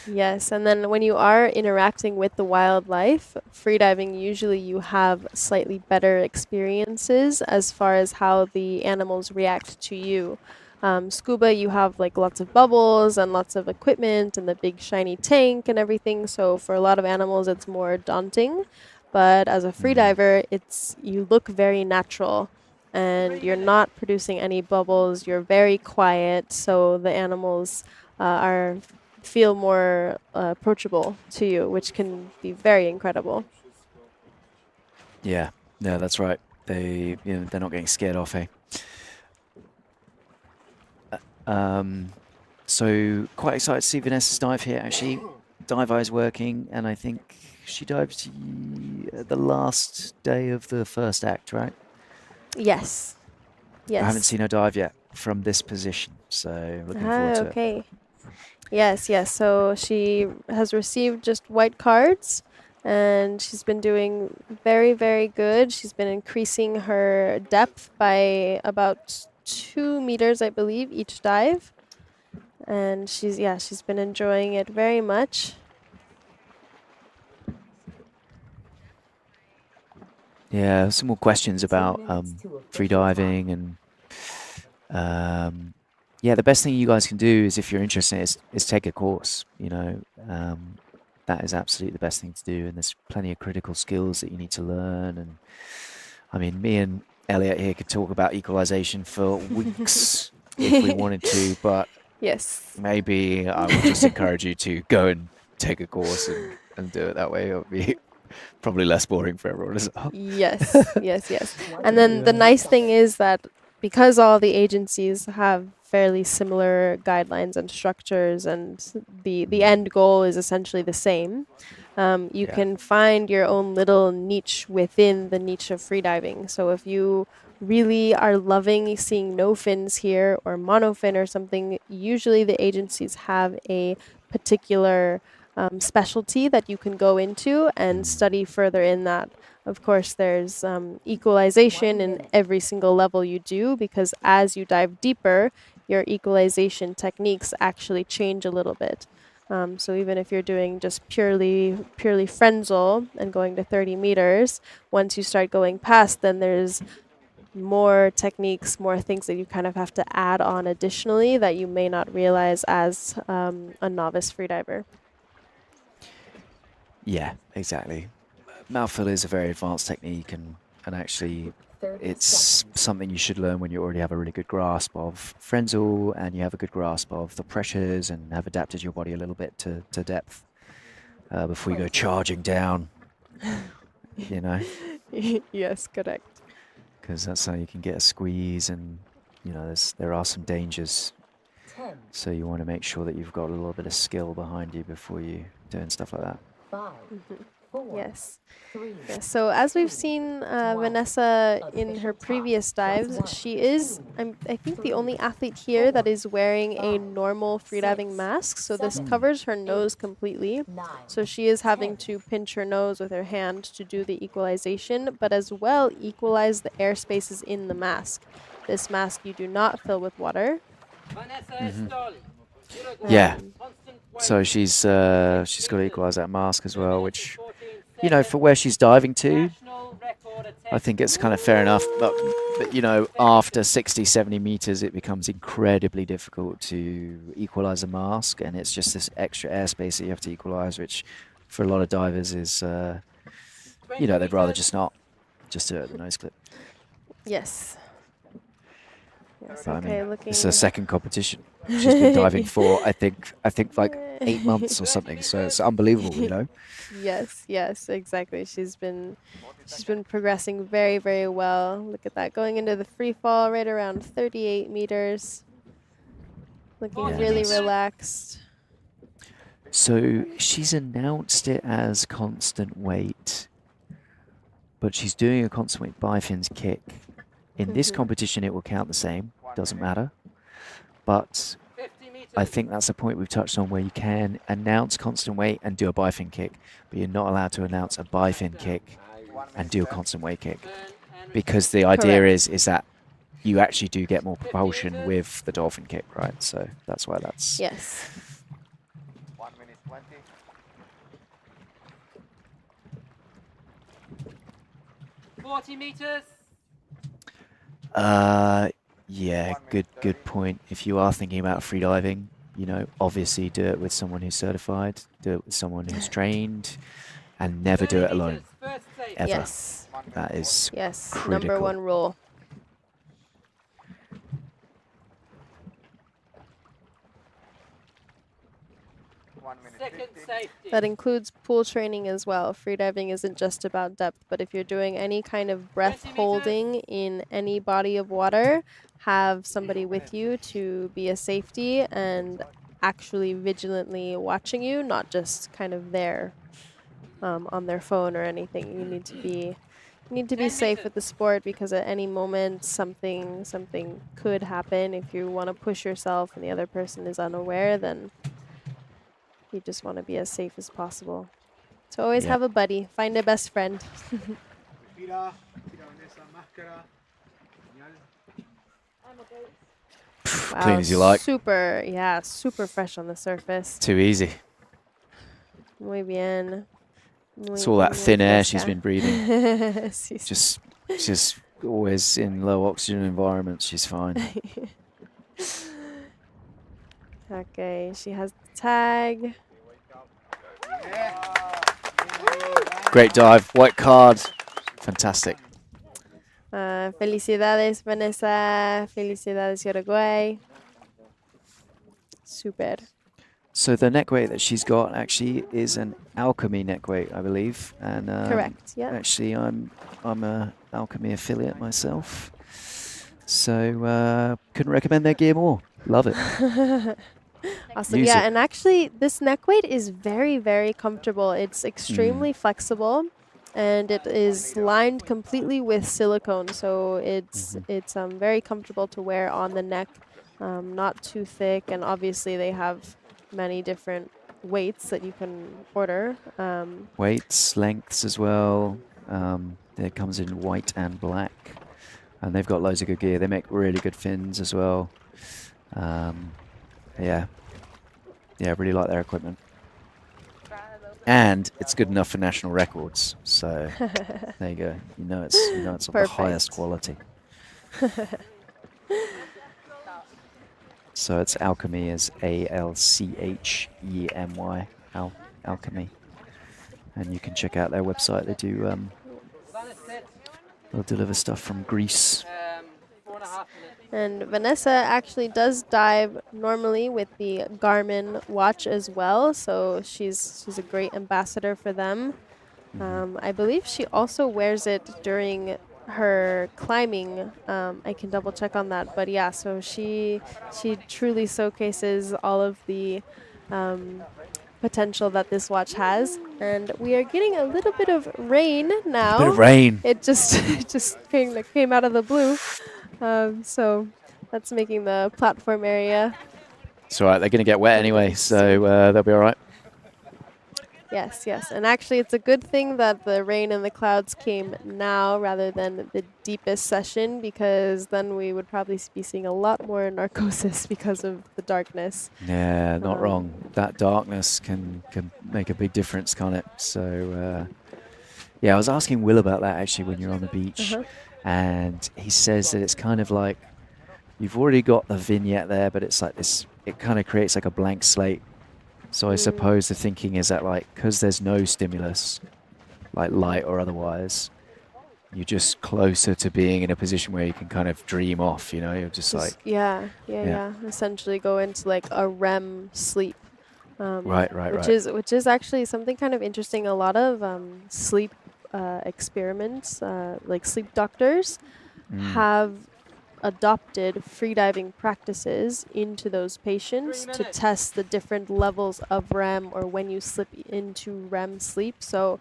Yes, and then when you are interacting with the wildlife, freediving, usually you have slightly better experiences as far as how the animals react to you. Scuba, you have like lots of bubbles and lots of equipment and the big shiny tank and everything, so for a lot of animals it's more daunting. But as a freediver, you look very natural and you're not producing any bubbles, you're very quiet, so the animals feel more approachable to you, which can be very incredible. Yeah, no, that's right. They're not getting scared off, eh? So quite excited to see Vanessa's dive here. Actually, Diveye is working, and I think she dived the last day of the first act, right? Yes. Yes. I haven't seen her dive yet from this position, so looking forward to it. Okay. Yes, yes. So she has received just white cards, and she's been doing very, very good. She's been increasing her depth by about 2 meters, I believe, each dive. And she's been enjoying it very much. Yeah, some more questions about freediving and yeah, the best thing you guys can do is, if you're interested, is take a course. You know, that is absolutely the best thing to do, and there's plenty of critical skills that you need to learn. And I mean, me and Elliot here could talk about equalization for weeks if we wanted to, but yes, maybe I would just encourage you to go and take a course and do it that way. It would be probably less boring for everyone as well. Yes, yes. And then the nice thing is that because all the agencies have fairly similar guidelines and structures, and the end goal is essentially the same, you can find your own little niche within the niche of freediving. So if you really are loving seeing no fins here or monofin or something, usually the agencies have a particular specialty that you can go into and study further in that. Of course, there's equalization in every single level you do, because as you dive deeper, your equalization techniques actually change a little bit. So even if you're doing just purely Frenzel and going to 30 meters, once you start going past, then there's more techniques, more things that you kind of have to add on additionally that you may not realize as a novice freediver. Yeah, exactly. Mouthful is a very advanced technique, and actually it's something you should learn when you already have a really good grasp of Frenzel and you have a good grasp of the pressures and have adapted your body a little bit to depth before you go charging down, you know? Yes, correct. Because that's how you can get a squeeze, and you know there are some dangers. So you want to make sure that you've got a little bit of skill behind you before you doing stuff like that. 5, Yes. Yes. So as we've seen Vanessa in her previous dives, she is, I think, the only athlete here that is wearing a normal freediving mask. So this covers her nose completely. So she is having to pinch her nose with her hand to do the equalization, but as well equalize the air spaces in the mask. This mask you do not fill with water. Yeah. So she's got to equalise that mask as well, which, you know, for where she's diving to, I think it's kind of fair enough. But you know, after 60, 70 meters, it becomes incredibly difficult to equalise a mask, and it's just this extra airspace that you have to equalise, which for a lot of divers is, you know, they'd rather just not, just do it at the nose clip. Yes. Yes. But, Okay. I mean, Looking. it's her second competition. She's been diving for, I think like 8 months or something. So it's unbelievable, you know. Yes, yes, exactly. She's been progressing very, very well. Look at that, going into the free fall right around 38 meters. Looking really relaxed. So she's announced it as constant weight, but she's doing a constant weight bifins kick. In this competition, it will count the same. Doesn't matter. But I think that's a point we've touched on where you can announce constant weight and do a bifin kick, but you're not allowed to announce a bifin kick and do a constant weight kick, because the idea is that you actually do get more propulsion with the dolphin kick, right? So that's why that's... Yes. 1 minute 20. 40 meters. Yeah, good point. If you are thinking about freediving, you know, obviously do it with someone who's certified, do it with someone who's trained, and never do it alone. Ever. Yes. That is critical. #1 rule. That includes pool training as well. Freediving isn't just about depth, but if you're doing any kind of breath holding in any body of water, have somebody with you to be a safety and actually vigilantly watching you, not just kind of there on their phone or anything. You need to be safe with the sport, because at any moment something could happen. If you want to push yourself and the other person is unaware, then you just want to be as safe as possible. So always have a buddy. Find a best friend. Wow, clean as you like. Super fresh on the surface. Too easy. Muy bien. It's all that thin air she's been breathing. Just always in low oxygen environments. She's fine. Okay, she has the tag. Great dive, white card, fantastic. Felicidades, Vanessa. Felicidades, Uruguay. Super. So the neck weight that she's got actually is an Alchemy neck weight, I believe. And correct. Yeah. Actually, I'm a Alchemy affiliate myself, so couldn't recommend their gear more. Love it. Awesome. Yeah, and actually, this neck weight is very, very comfortable. It's extremely flexible, and it is lined completely with silicone, so it's very comfortable to wear on the neck. Not too thick, and obviously they have many different weights that you can order. Weights, lengths as well. It comes in white and black, and they've got loads of good gear. They make really good fins as well. Yeah, I really like their equipment. And it's good enough for national records. So there you go. You know it's of the highest quality. So it's Alchemy, is ALCHEMY, Alchemy. And you can check out their website. They do they'll deliver stuff from Greece. And Vanessa actually does dive normally with the Garmin watch as well, so she's a great ambassador for them. I believe she also wears it during her climbing. I can double check on that, but yeah, so she truly showcases all of the potential that this watch has. And we are getting a little bit of rain now. Bit of rain. It just came out of the blue. So that's making the platform area. It's all right. They're going to get wet anyway, so they'll be all right. Yes, yes. And actually, it's a good thing that the rain and the clouds came now rather than the deepest session, because then we would probably be seeing a lot more narcosis because of the darkness. Yeah, not wrong. That darkness can make a big difference, can't it? So, yeah, I was asking Will about that actually when you're on the beach, and he says that it's kind of like you've already got the vignette there, but it's like this. It kind of creates like a blank slate. So I suppose the thinking is that, like, because there's no stimulus, like light or otherwise, you're just closer to being in a position where you can kind of dream off, you know? You're just like... Yeah. Essentially go into like a REM sleep. Right. Which is actually something kind of interesting. A lot of sleep experiments, like sleep doctors, have adopted freediving practices into those patients to test the different levels of REM or when you slip into REM sleep. So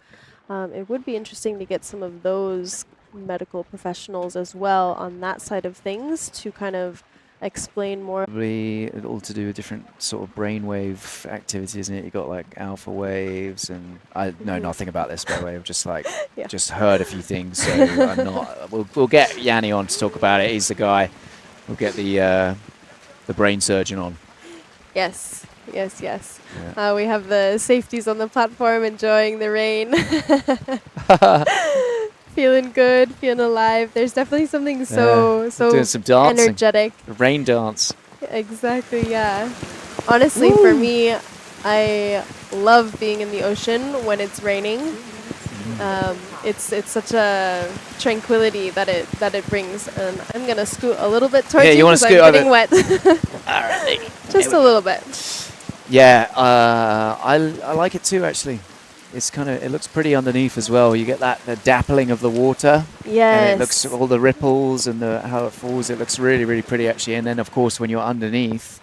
it would be interesting to get some of those medical professionals as well on that side of things to kind of explain more. Probably all to do with different sort of brainwave activity, isn't it? You got like alpha waves, and I know nothing about this, by the way. I've just like just heard a few things, so I'm not. We'll get Yanni on to talk about it. He's the guy. We'll get the brain surgeon on. Yes. Yeah. We have the safeties on the platform enjoying the rain. Feeling good, feeling alive. There's definitely something so doing some dancing. Energetic. The rain dance. Exactly, yeah. Honestly, for me, I love being in the ocean when it's raining. It's such a tranquility that it brings, and I'm gonna scoot a little bit towards you because I'm getting wet. All right, just a little bit. Yeah, I like it too. Actually, it's it looks pretty underneath as well. You get the dappling of the water. Yes. And it looks all the ripples and how it falls. It looks really, really pretty actually. And then of course when you're underneath,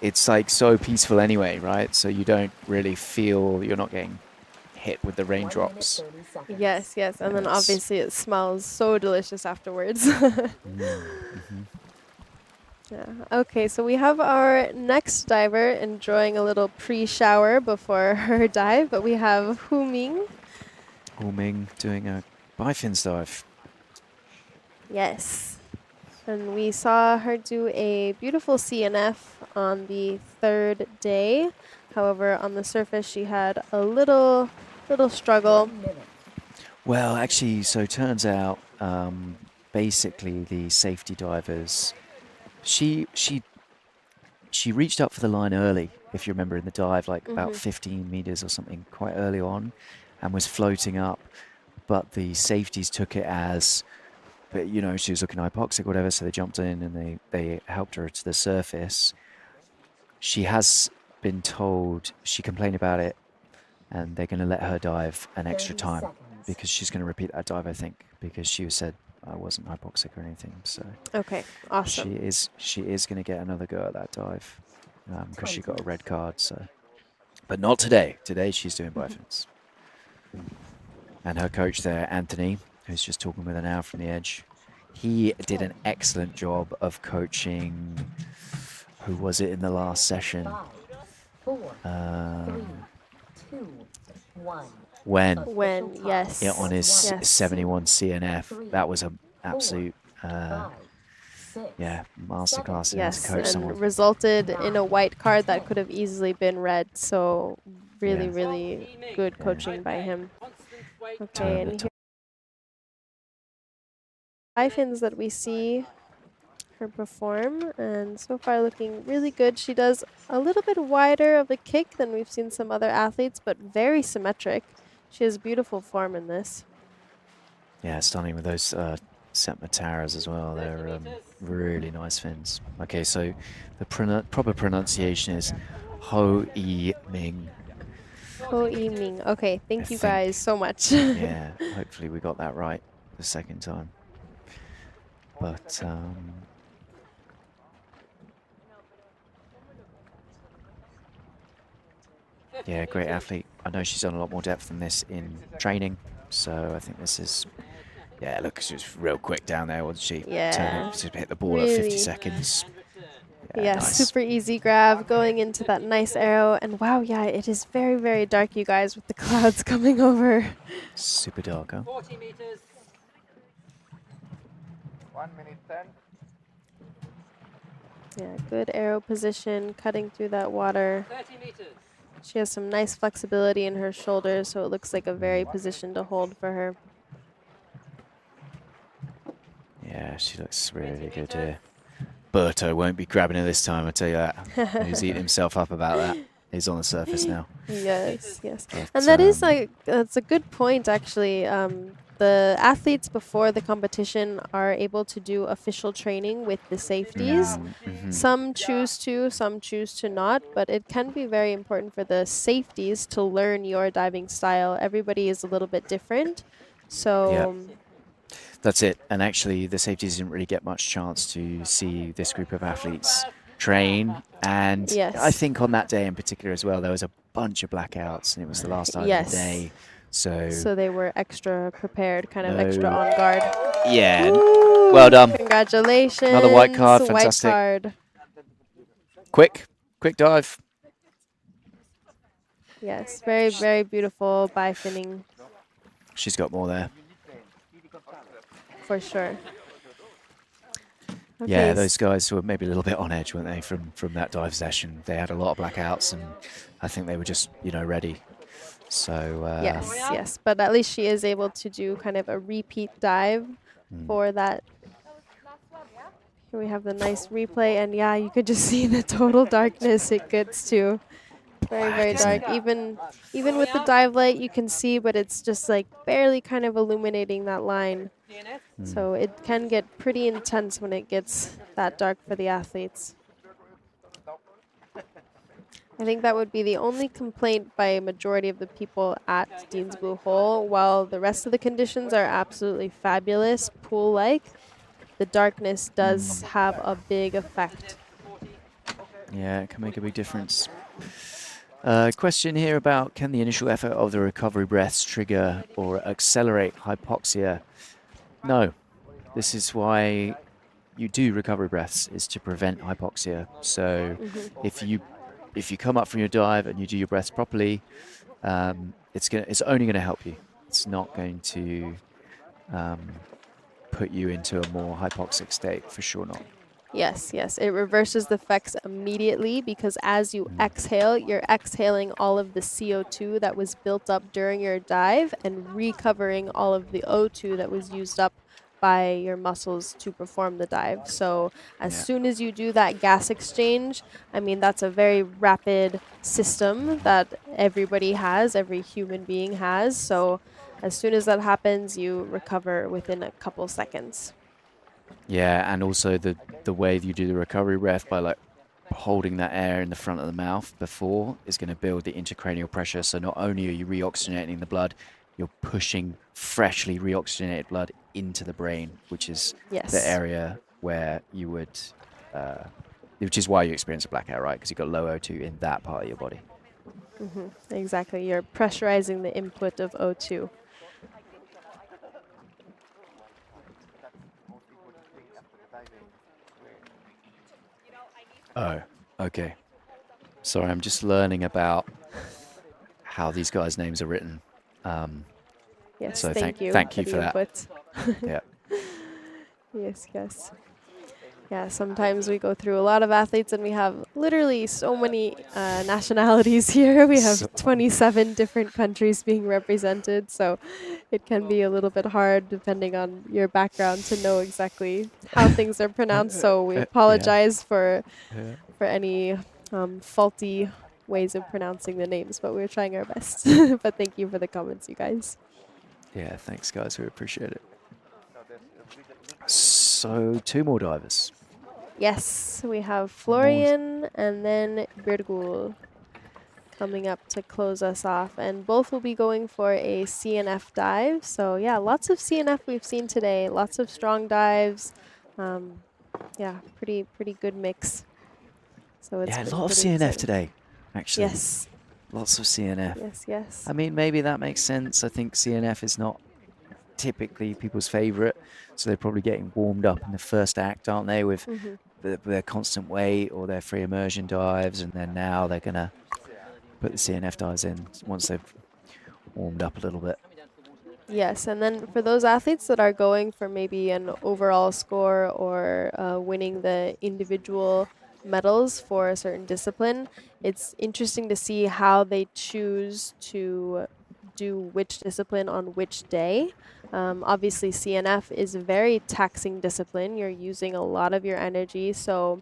it's like so peaceful anyway, right? So you don't really feel you're not getting hit with the raindrops. Yes, and then obviously it smells so delicious afterwards. Yeah. Okay, so we have our next diver enjoying a little pre-shower before her dive, but we have Hu Ming. Hu Ming doing a bifins dive. Yes. And we saw her do a beautiful CNF on the third day. However, on the surface, she had a little struggle. Well, actually, so turns out, basically the safety divers, she reached up for the line early, if you remember, in the dive, like about 15 meters or something, quite early on, and was floating up. But the safeties took it as, you know, she was looking hypoxic or whatever, so they jumped in and they helped her to the surface. She has been told, she complained about it, and they're going to let her dive an extra time because she's going to repeat that dive, I think, because she said I wasn't hypoxic or anything. So okay, awesome. She is going to get another go at that dive because she got a red card. So, but not today. Today she's doing bifins. And her coach there, Anthony, who's just talking with her now from the edge, he did an excellent job of coaching. Who was it in the last session? 5, 4, 3, 2, 1. When, yes. Yeah, on his 71 CNF. That was an absolute, masterclass. Yes, coach and someone. resulted in a white card that could have easily been red. So really good coaching by him. Okay, and here bifins that we see her perform, and so far looking really good. She does a little bit wider of a kick than we've seen some other athletes, but very symmetric. She has beautiful form in this. Yeah, stunning with those Sematars as well. They're really nice fins. Okay, so the proper pronunciation is Ho Yi Ming. Ho Yi Ming. Okay, thank you guys so much. Yeah, hopefully we got that right the second time. But Yeah, great athlete. I know she's done a lot more depth than this in training, so I think this is, yeah, look, she was real quick down there, wasn't she? Yeah. To hit the ball at 50 seconds. Yeah, nice. super easy grab, going into that nice arrow. And wow, yeah, it is very, very dark, you guys, with the clouds coming over. Super dark, huh? 40 meters. 1 minute 10. Yeah, good arrow position, cutting through that water. 30 meters. She has some nice flexibility in her shoulders, so it looks like a very position to hold for her. Yeah, she looks really good here. Berto won't be grabbing her this time, I tell you that. He's eating himself up about that. He's on the surface now. Yes, yes. But, And that is like, that's a good point, actually. The athletes before the competition are able to do official training with the safeties. Some choose to, some choose to not, but it can be very important for the safeties to learn your diving style. Everybody is a little bit different. So That's it. And actually, the safeties didn't really get much chance to see this group of athletes train. And I think on that day in particular as well, there was a bunch of blackouts, and it was the last time of the day. So they were extra prepared, kind of extra on guard. Yeah. Woo! Well done. Congratulations. Another white card. Fantastic. White card. Quick dive. Yes, very, very beautiful bi-finning. She's got more there. For sure. Okay. Yeah, those guys were maybe a little bit on edge, weren't they, from that dive session? They had a lot of blackouts, and I think they were just, ready. So yes, but at least she is able to do kind of a repeat dive for that. Here we have the nice replay, and yeah, you could just see the total darkness it gets to. Very, very dark. Even with the dive light, you can see, but it's just like barely kind of illuminating that line. So it can get pretty intense when it gets that dark for the athletes. I think that would be the only complaint by a majority of the people at Dean's Blue Hole. While the rest of the conditions are absolutely fabulous, pool-like, the darkness does have a big effect. Yeah, it can make a big difference. Question here about, can the initial effort of the recovery breaths trigger or accelerate hypoxia? No. This is why you do recovery breaths, is to prevent hypoxia. So if you come up from your dive and you do your breaths properly, it's only going to help you. It's not going to put you into a more hypoxic state, for sure not. Yes, yes. It reverses the effects immediately, because as you exhale, you're exhaling all of the CO2 that was built up during your dive and recovering all of the O2 that was used up by your muscles to perform the dive. So as soon as you do that gas exchange, I mean, that's a very rapid system that everybody has, every human being has. So as soon as that happens, you recover within a couple seconds. Yeah, and also the way you do the recovery breath by like holding that air in the front of the mouth before is going to build the intracranial pressure. So not only are you reoxygenating the blood, you're pushing freshly reoxygenated blood into the brain, which is the area where you would, which is why you experience a blackout, right? Because you've got low O2 in that part of your body. Exactly. You're pressurizing the input of O2. Oh, okay. Sorry, I'm just learning about how these guys' names are written. Yes, so thank you for that. Yeah. Yes. Yeah, sometimes we go through a lot of athletes and we have literally so many nationalities here. We have 27 different countries being represented, so it can be a little bit hard depending on your background to know exactly how things are pronounced. So we apologize for any faulty ways of pronouncing the names, but we're trying our best. But thank you for the comments, you guys. Yeah, thanks, guys. We appreciate it. So 2 more divers. Yes, we have Florian and then Birgul coming up to close us off, and both will be going for a CNF dive. So yeah, lots of CNF we've seen today, lots of strong dives. Yeah, pretty good mix. So it's a lot of CNF today, actually. Yes. Lots of CNF. Yes, yes. I mean, maybe that makes sense. I think CNF is not typically people's favorite, so they're probably getting warmed up in the first act, aren't they, with their constant weight or their free immersion dives, and then now they're going to put the CNF dives in once they've warmed up a little bit. Yes, and then for those athletes that are going for maybe an overall score or winning the individual medals for a certain discipline, it's interesting to see how they choose to do which discipline on which day. Obviously, CNF is a very taxing discipline. You're using a lot of your energy, so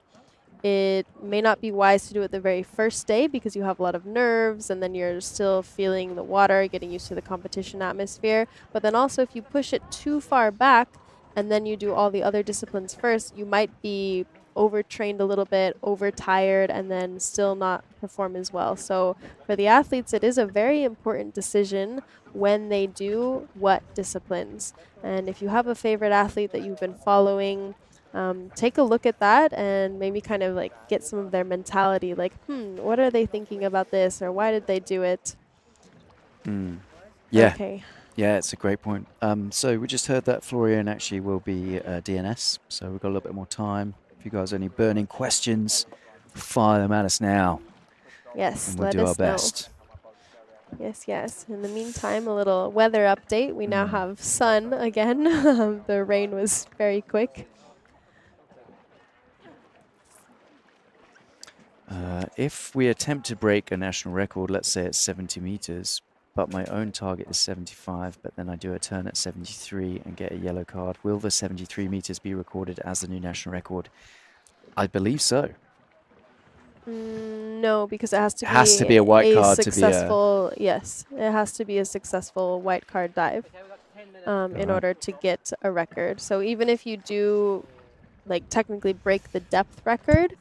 it may not be wise to do it the very first day because you have a lot of nerves and then you're still feeling the water, getting used to the competition atmosphere. But then also if you push it too far back and then you do all the other disciplines first, you might be overtrained a little bit, overtired, and then still not perform as well. So for the athletes, it is a very important decision when they do what disciplines. And if you have a favorite athlete that you've been following, take a look at that and maybe kind of like get some of their mentality, like, what are they thinking about this, or why did they do it? Yeah. Okay. Yeah, it's a great point. So we just heard that Florian actually will be DNS, so we've got a little bit more time. If you guys have any burning questions, fire them at us now. Yes, and we'll let do us our best. Know. Yes, yes. In the meantime, a little weather update. We now have sun again. The rain was very quick. If we attempt to break a national record, let's say it's 70 meters, but my own target is 75, but then I do a turn at 73 and get a yellow card, will the 73 meters be recorded as the new national record? I believe so. No, because it has to be a white card successful, to be a... Yes, it has to be a successful white card dive in order to get a record. So even if you do, like, technically break the depth record,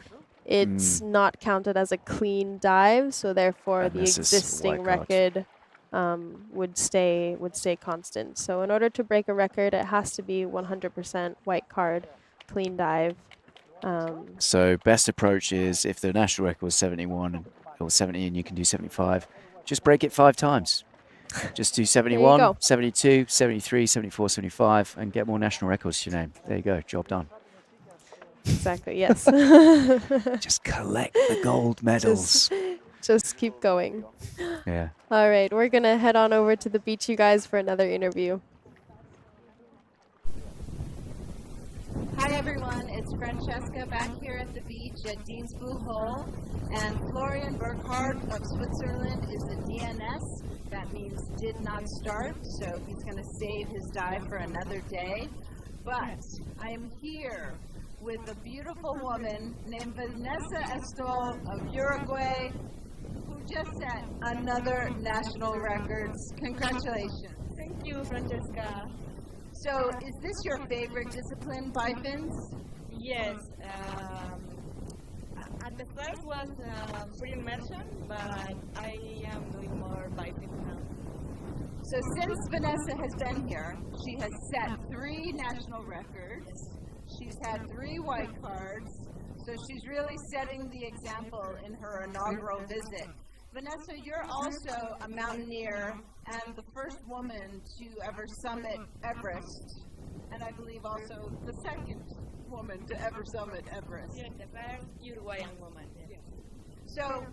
it's not counted as a clean dive, so therefore the existing record would stay constant. So in order to break a record, it has to be 100% white card, clean dive. So best approach is if the national record was 71 or 70 and you can do 75, just break it 5 times. Just do 71, 72, 73, 74, 75 and get more national records to your name. There you go, job done. Exactly, yes. Just collect the gold medals. Just keep going. Yeah. All right, we're going to head on over to the beach, you guys, for another interview. Hi everyone, it's Francesca back here at the beach at Dienstbuchholz, and Florian Burkhardt of Switzerland is a DNS. That means did not start, so he's going to save his dive for another day. But I am here with a beautiful woman named Vanessa Estol of Uruguay, who just set another national records. Congratulations. Thank you, Francesca. So, is this your favorite discipline, bipins? Yes. At the first was free immersion, but I am doing more bipins now. So since Vanessa has been here, she has set 3 national records. She's had 3 white cards. So she's really setting the example in her inaugural visit. Vanessa, you're also a mountaineer and the first woman to ever summit Everest, and I believe also the second woman to ever summit Everest. Yes, the first Uruguayan woman. Yes. So,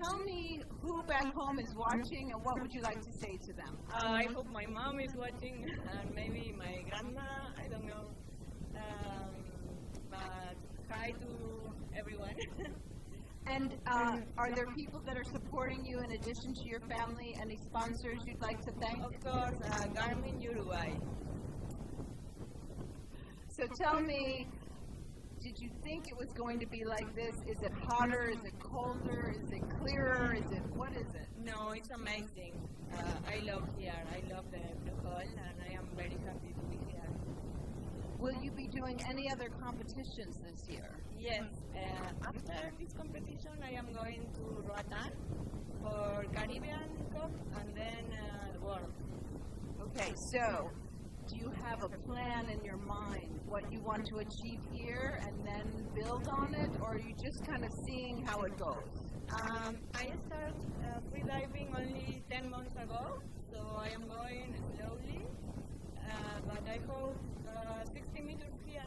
tell me who back home is watching and what would you like to say to them? I hope my mom is watching and maybe my grandma, I don't know. But hi to everyone. And are there people that are supporting you in addition to your family? Any sponsors you'd like to thank? Of course, Garmin Uruguay. So tell me, did you think it was going to be like this? Is it hotter? Is it colder? Is it clearer? What is it? No, it's amazing. I love here. I love the Blue Hole, and I am very happy to be here. Will you be doing any other competitions this year? Yes. After this competition, I am going to Roatan for Caribbean Cup and then the World. Okay, so do you have a plan in your mind, what you want to achieve here and then build on it, or are you just kind of seeing how it goes? I started freediving only 10 months ago, so I am going slowly, but I hope 60 meters here.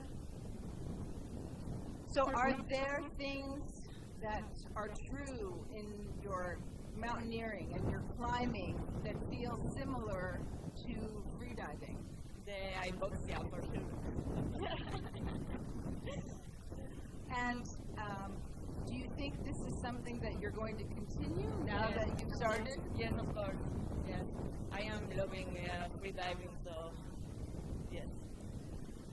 So are there things that are true in your mountaineering and your climbing that feel similar to freediving? The hypoxia, for sure. And do you think this is something that you're going to continue now that you've started? Yes, of course. Yes, I am loving freediving, so yes.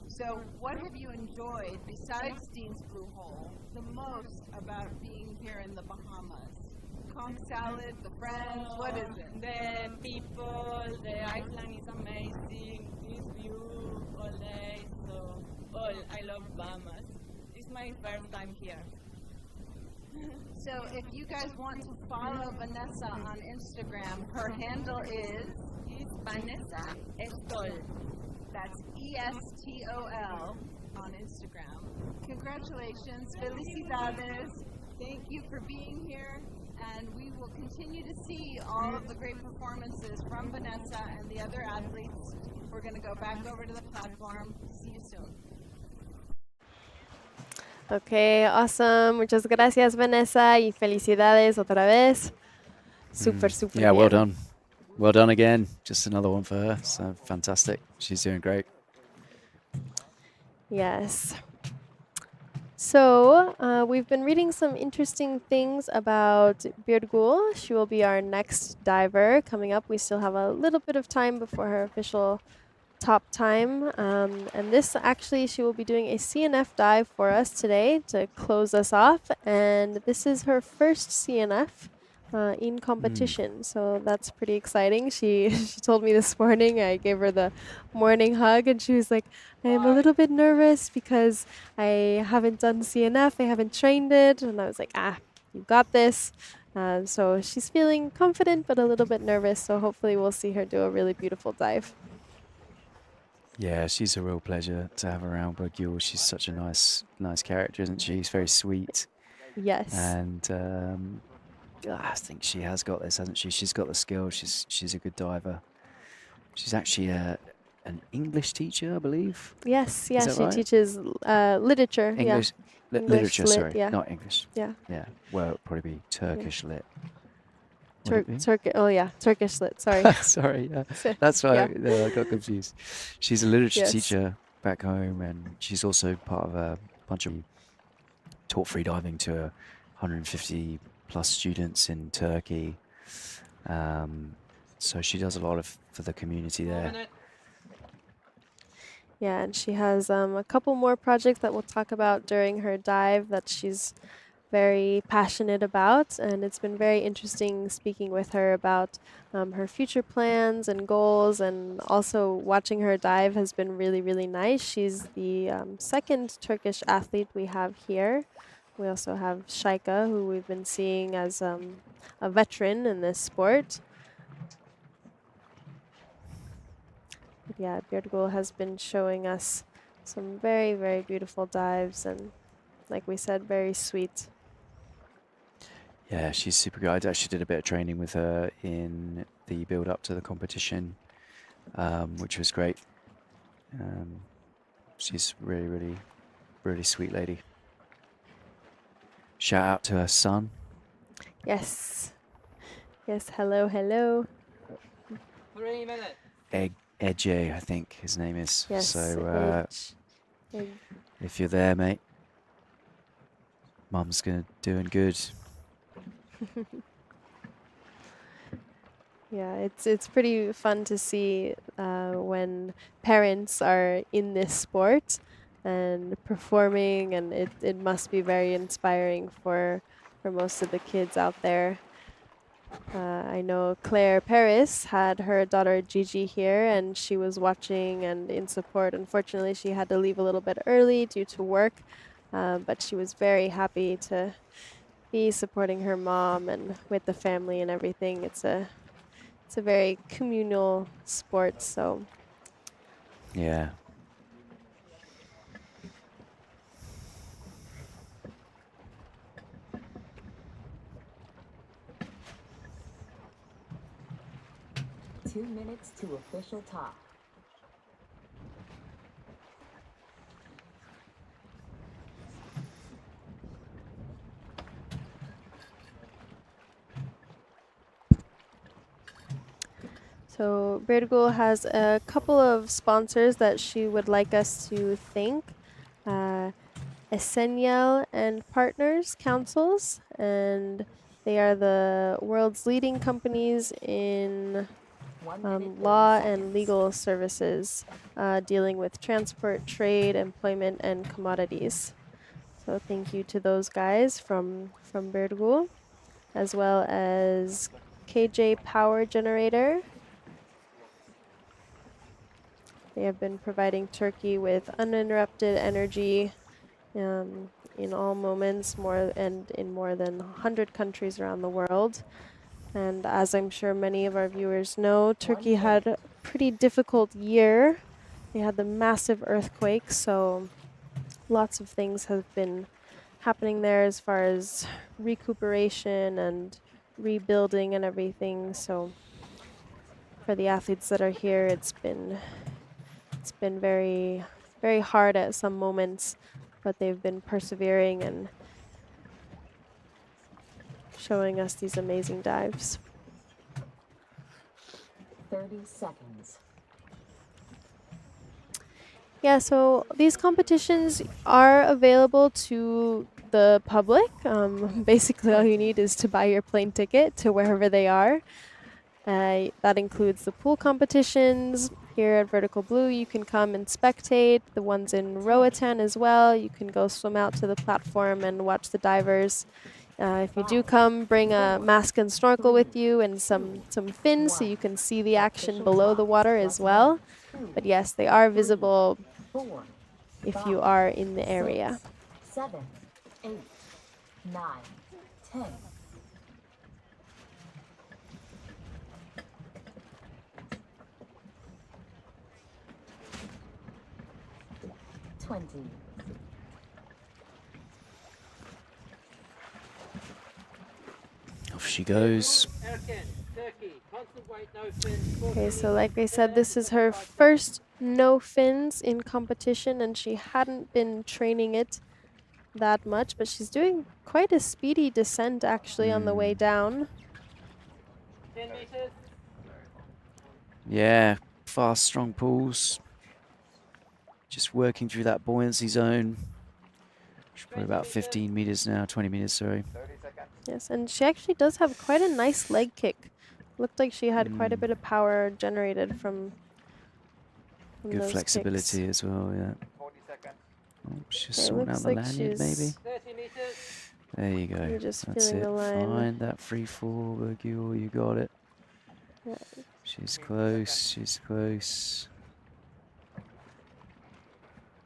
So what have you enjoyed, besides Dean's Blue Hole, the most about being here in the Bahamas? Conch salad, the friends, what is it? The people, the island is amazing, this view all day, so I love Bahamas. It's my first time here. So if you guys want to follow Vanessa on Instagram, her handle is Vanessa Estol. That's ESTOL on Instagram. Congratulations, felicidades. Thank you for being here, and we will continue to see all of the great performances from Vanessa and the other athletes. We're going to go back over to the platform. See you soon. Okay, awesome. Muchas gracias, Vanessa, y felicidades otra vez. Super, super Yeah, bien. well done. Well done again. Just another one for her. So fantastic. She's doing great. Yes. So we've been reading some interesting things about Birgul. She will be our next diver coming up. We still have a little bit of time before her official top time. And this actually, she will be doing a CNF dive for us today to close us off. And this is her first CNF in competition. So that's pretty exciting. She told me this morning, I gave her the morning hug, and she was like, I am a little bit nervous because I haven't done CNF, I haven't trained it. And I was like, you got this. So she's feeling confident, but a little bit nervous. So hopefully we'll see her do a really beautiful dive. Yeah, she's a real pleasure to have around, Birgul. She's such a nice character, isn't she? She's very sweet. Yes. And I think she has got this, hasn't she? She's got the skill. She's a good diver. She's actually an English teacher, I believe. Yes, yeah, Is that she right? teaches literature. English, yeah. literature, lit, sorry, yeah. not English. Yeah. Yeah, well, it'd probably be Turkish lit. Turkish lit, sorry. Sorry, that's why I got confused. She's a literature Yes. teacher back home, and she's also part of a bunch of taught freediving to 150 plus students in Turkey. So she does a lot for the community there. Yeah, and she has a couple more projects that we'll talk about during her dive that she's very passionate about, and it's been very interesting speaking with her about her future plans and goals, and also watching her dive has been really, really nice. She's the second Turkish athlete we have here. We also have Shaika, who we've been seeing as a veteran in this sport. But yeah, Birgul has been showing us some very, very beautiful dives, and like we said, very sweet. Yeah, she's super good. I actually did a bit of training with her in the build-up to the competition, which was great. She's really, really, really sweet lady. Shout out to her son. Yes. Yes, hello, hello. 3 minutes. Edge, I think his name is. Yes, So if you're there, mate, Mum's doing good. Yeah, it's pretty fun to see when parents are in this sport and performing, and it must be very inspiring for most of the kids out there. I know Claire Paris had her daughter Gigi here, and she was watching and in support. Unfortunately, she had to leave a little bit early due to work, but she was very happy to be supporting her mom and with the family and everything. It's a very communal sport, so Yeah. 2 minutes to official top. So Berto has a couple of sponsors that she would like us to thank. Essenial and Partners Councils, and they are the world's leading companies in law and legal services, dealing with transport, trade, employment, and commodities. So thank you to those guys from Berto, as well as KJ Power Generator. They have been providing Turkey with uninterrupted energy in all moments, in more than 100 countries around the world. And as I'm sure many of our viewers know, Turkey had a pretty difficult year. They had the massive earthquake, so lots of things have been happening there as far as recuperation and rebuilding and everything. So for the athletes that are here, it's been very, very hard at some moments, but they've been persevering and showing us these amazing dives. 30 seconds. Yeah, so these competitions are available to the public. Basically, all you need is to buy your plane ticket to wherever they are. That includes the pool competitions. Here at Vertical Blue, you can come and spectate. The ones in Roatan as well. You can go swim out to the platform and watch the divers. If you do come, bring a mask and snorkel with you and some fins so you can see the action below the water as well. But yes, they are visible if you are in the area. 7, 8, 9, 10. 20. Off she goes. Okay, so like I said, this is her first no fins in competition, and she hadn't been training it that much, but she's doing quite a speedy descent actually on the way down. 10 meters. Yeah, fast, strong pulls. Just working through that buoyancy zone. She's probably about 15 meters now, 20 meters, sorry. Yes, and she actually does have quite a nice leg kick. Looked like she had quite a bit of power generated from Good those flexibility kicks. as well, yeah. Oh, she's Okay, sorting out looks the like lanyard, maybe. 30 meters. There you go. You're just That's feeling it. the line. Find that free fall, Bergul. You got it. Yeah. She's close. She's close.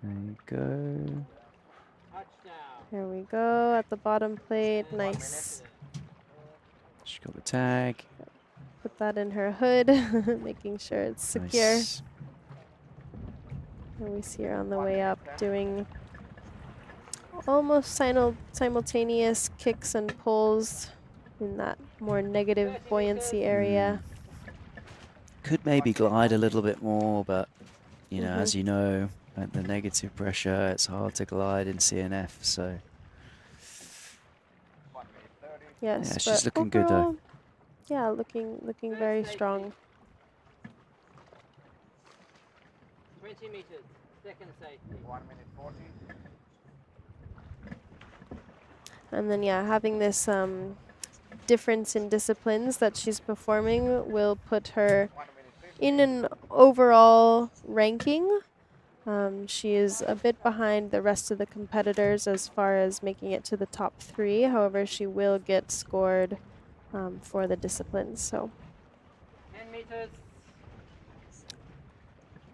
There you go. Here we go at the bottom plate. Nice. She got the tag. Put that in her hood, making sure it's secure. Nice. And we see her on the way up doing almost simultaneous kicks and pulls in that more negative buoyancy area. Could maybe glide a little bit more, but you know, as you know, at the negative pressure, it's hard to glide in CNF. So Yes, yeah, but she's looking good overall, though. yeah, looking very strong. 20 meters. Second safety. 1 minute 40. And then yeah, having this difference in disciplines that she's performing will put her in an overall ranking. She is a bit behind the rest of the competitors as far as making it to the top 3. However, she will get scored for the disciplines. So 10 meters.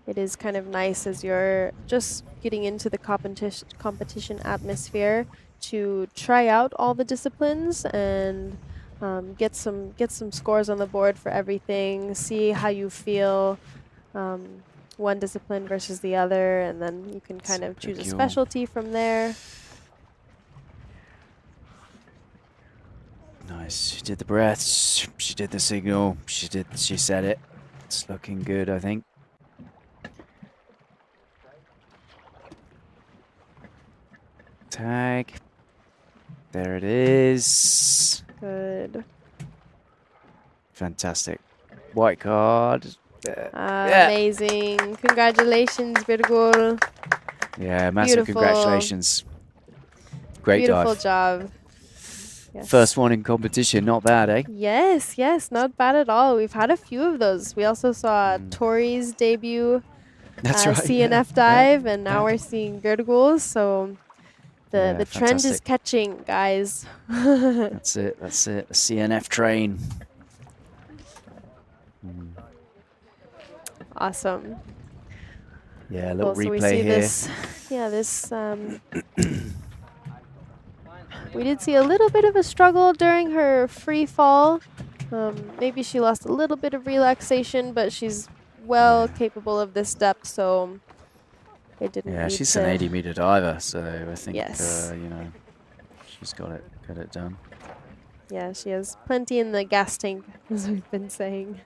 it is kind of nice as you're just getting into the competition atmosphere to try out all the disciplines and get some scores on the board for everything. See how you feel. One discipline versus the other, and then you can kind of choose a specialty from there. Nice. She did the breaths. She did the signal. She said it. It's looking good, I think. Tag. There it is. Good. Fantastic. White card. Amazing. Congratulations, Birgul. Yeah, massive Beautiful. congratulations. Great Beautiful dive. job. Yes. First one in competition, not bad, eh? Yes, yes, not bad at all. We've had a few of those. We also saw Tori's debut That's right, CNF yeah. dive, and now we're seeing Birgul's. So the trend is fantastic. catching, guys. That's it, that's it. The CNF train. Awesome. Yeah, a little Cool, so we replay see here. this we did see a little bit of a struggle during her free fall. Maybe she lost a little bit of relaxation, but she's well capable of this depth, so it didn't Yeah, need she's to. an 80-meter diver, so I think Yes. you know, she's got it done. Yeah, she has plenty in the gas tank, as we've been saying.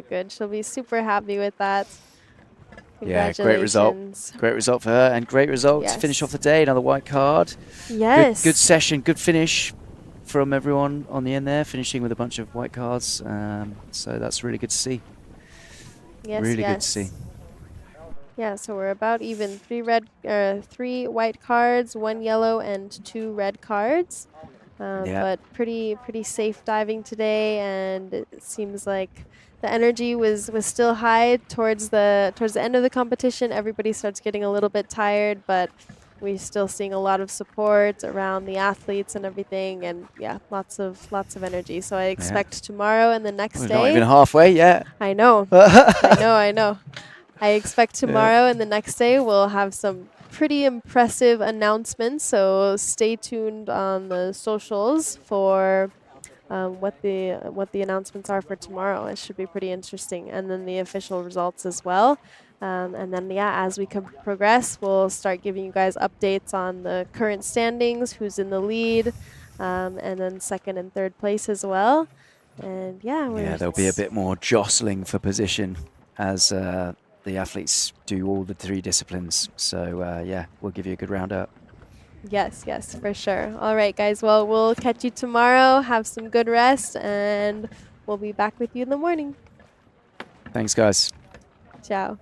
Good. She'll be super happy with that. Yeah, great result. Great result for her, and great result to finish off the day. Another white card. Yes. Good session, good finish from everyone on the end there, finishing with a bunch of white cards. So that's really good to see. Yes, really good to yes. see. Yeah, so we're about even. 3 white cards, 1 yellow, and 2 red cards. But pretty safe diving today, and it seems like the energy was still high towards the end of the competition. Everybody starts getting a little bit tired, but we're still seeing a lot of support around the athletes and everything, and yeah, lots of energy. So I expect tomorrow and the next day. Not even halfway yet. I know. I know. I expect tomorrow and the next day we'll have some pretty impressive announcements, so stay tuned on the socials for what the announcements are for tomorrow. It should be pretty interesting, and then the official results as well. And then as we progress, we'll start giving you guys updates on the current standings, who's in the lead, and then second and third place as well. And There'll be a bit more jostling for position as the athletes do all the 3 disciplines. So we'll give you a good roundup. Yes, for sure. All right, guys. Well, we'll catch you tomorrow. Have some good rest, and we'll be back with you in the morning. Thanks, guys. Ciao.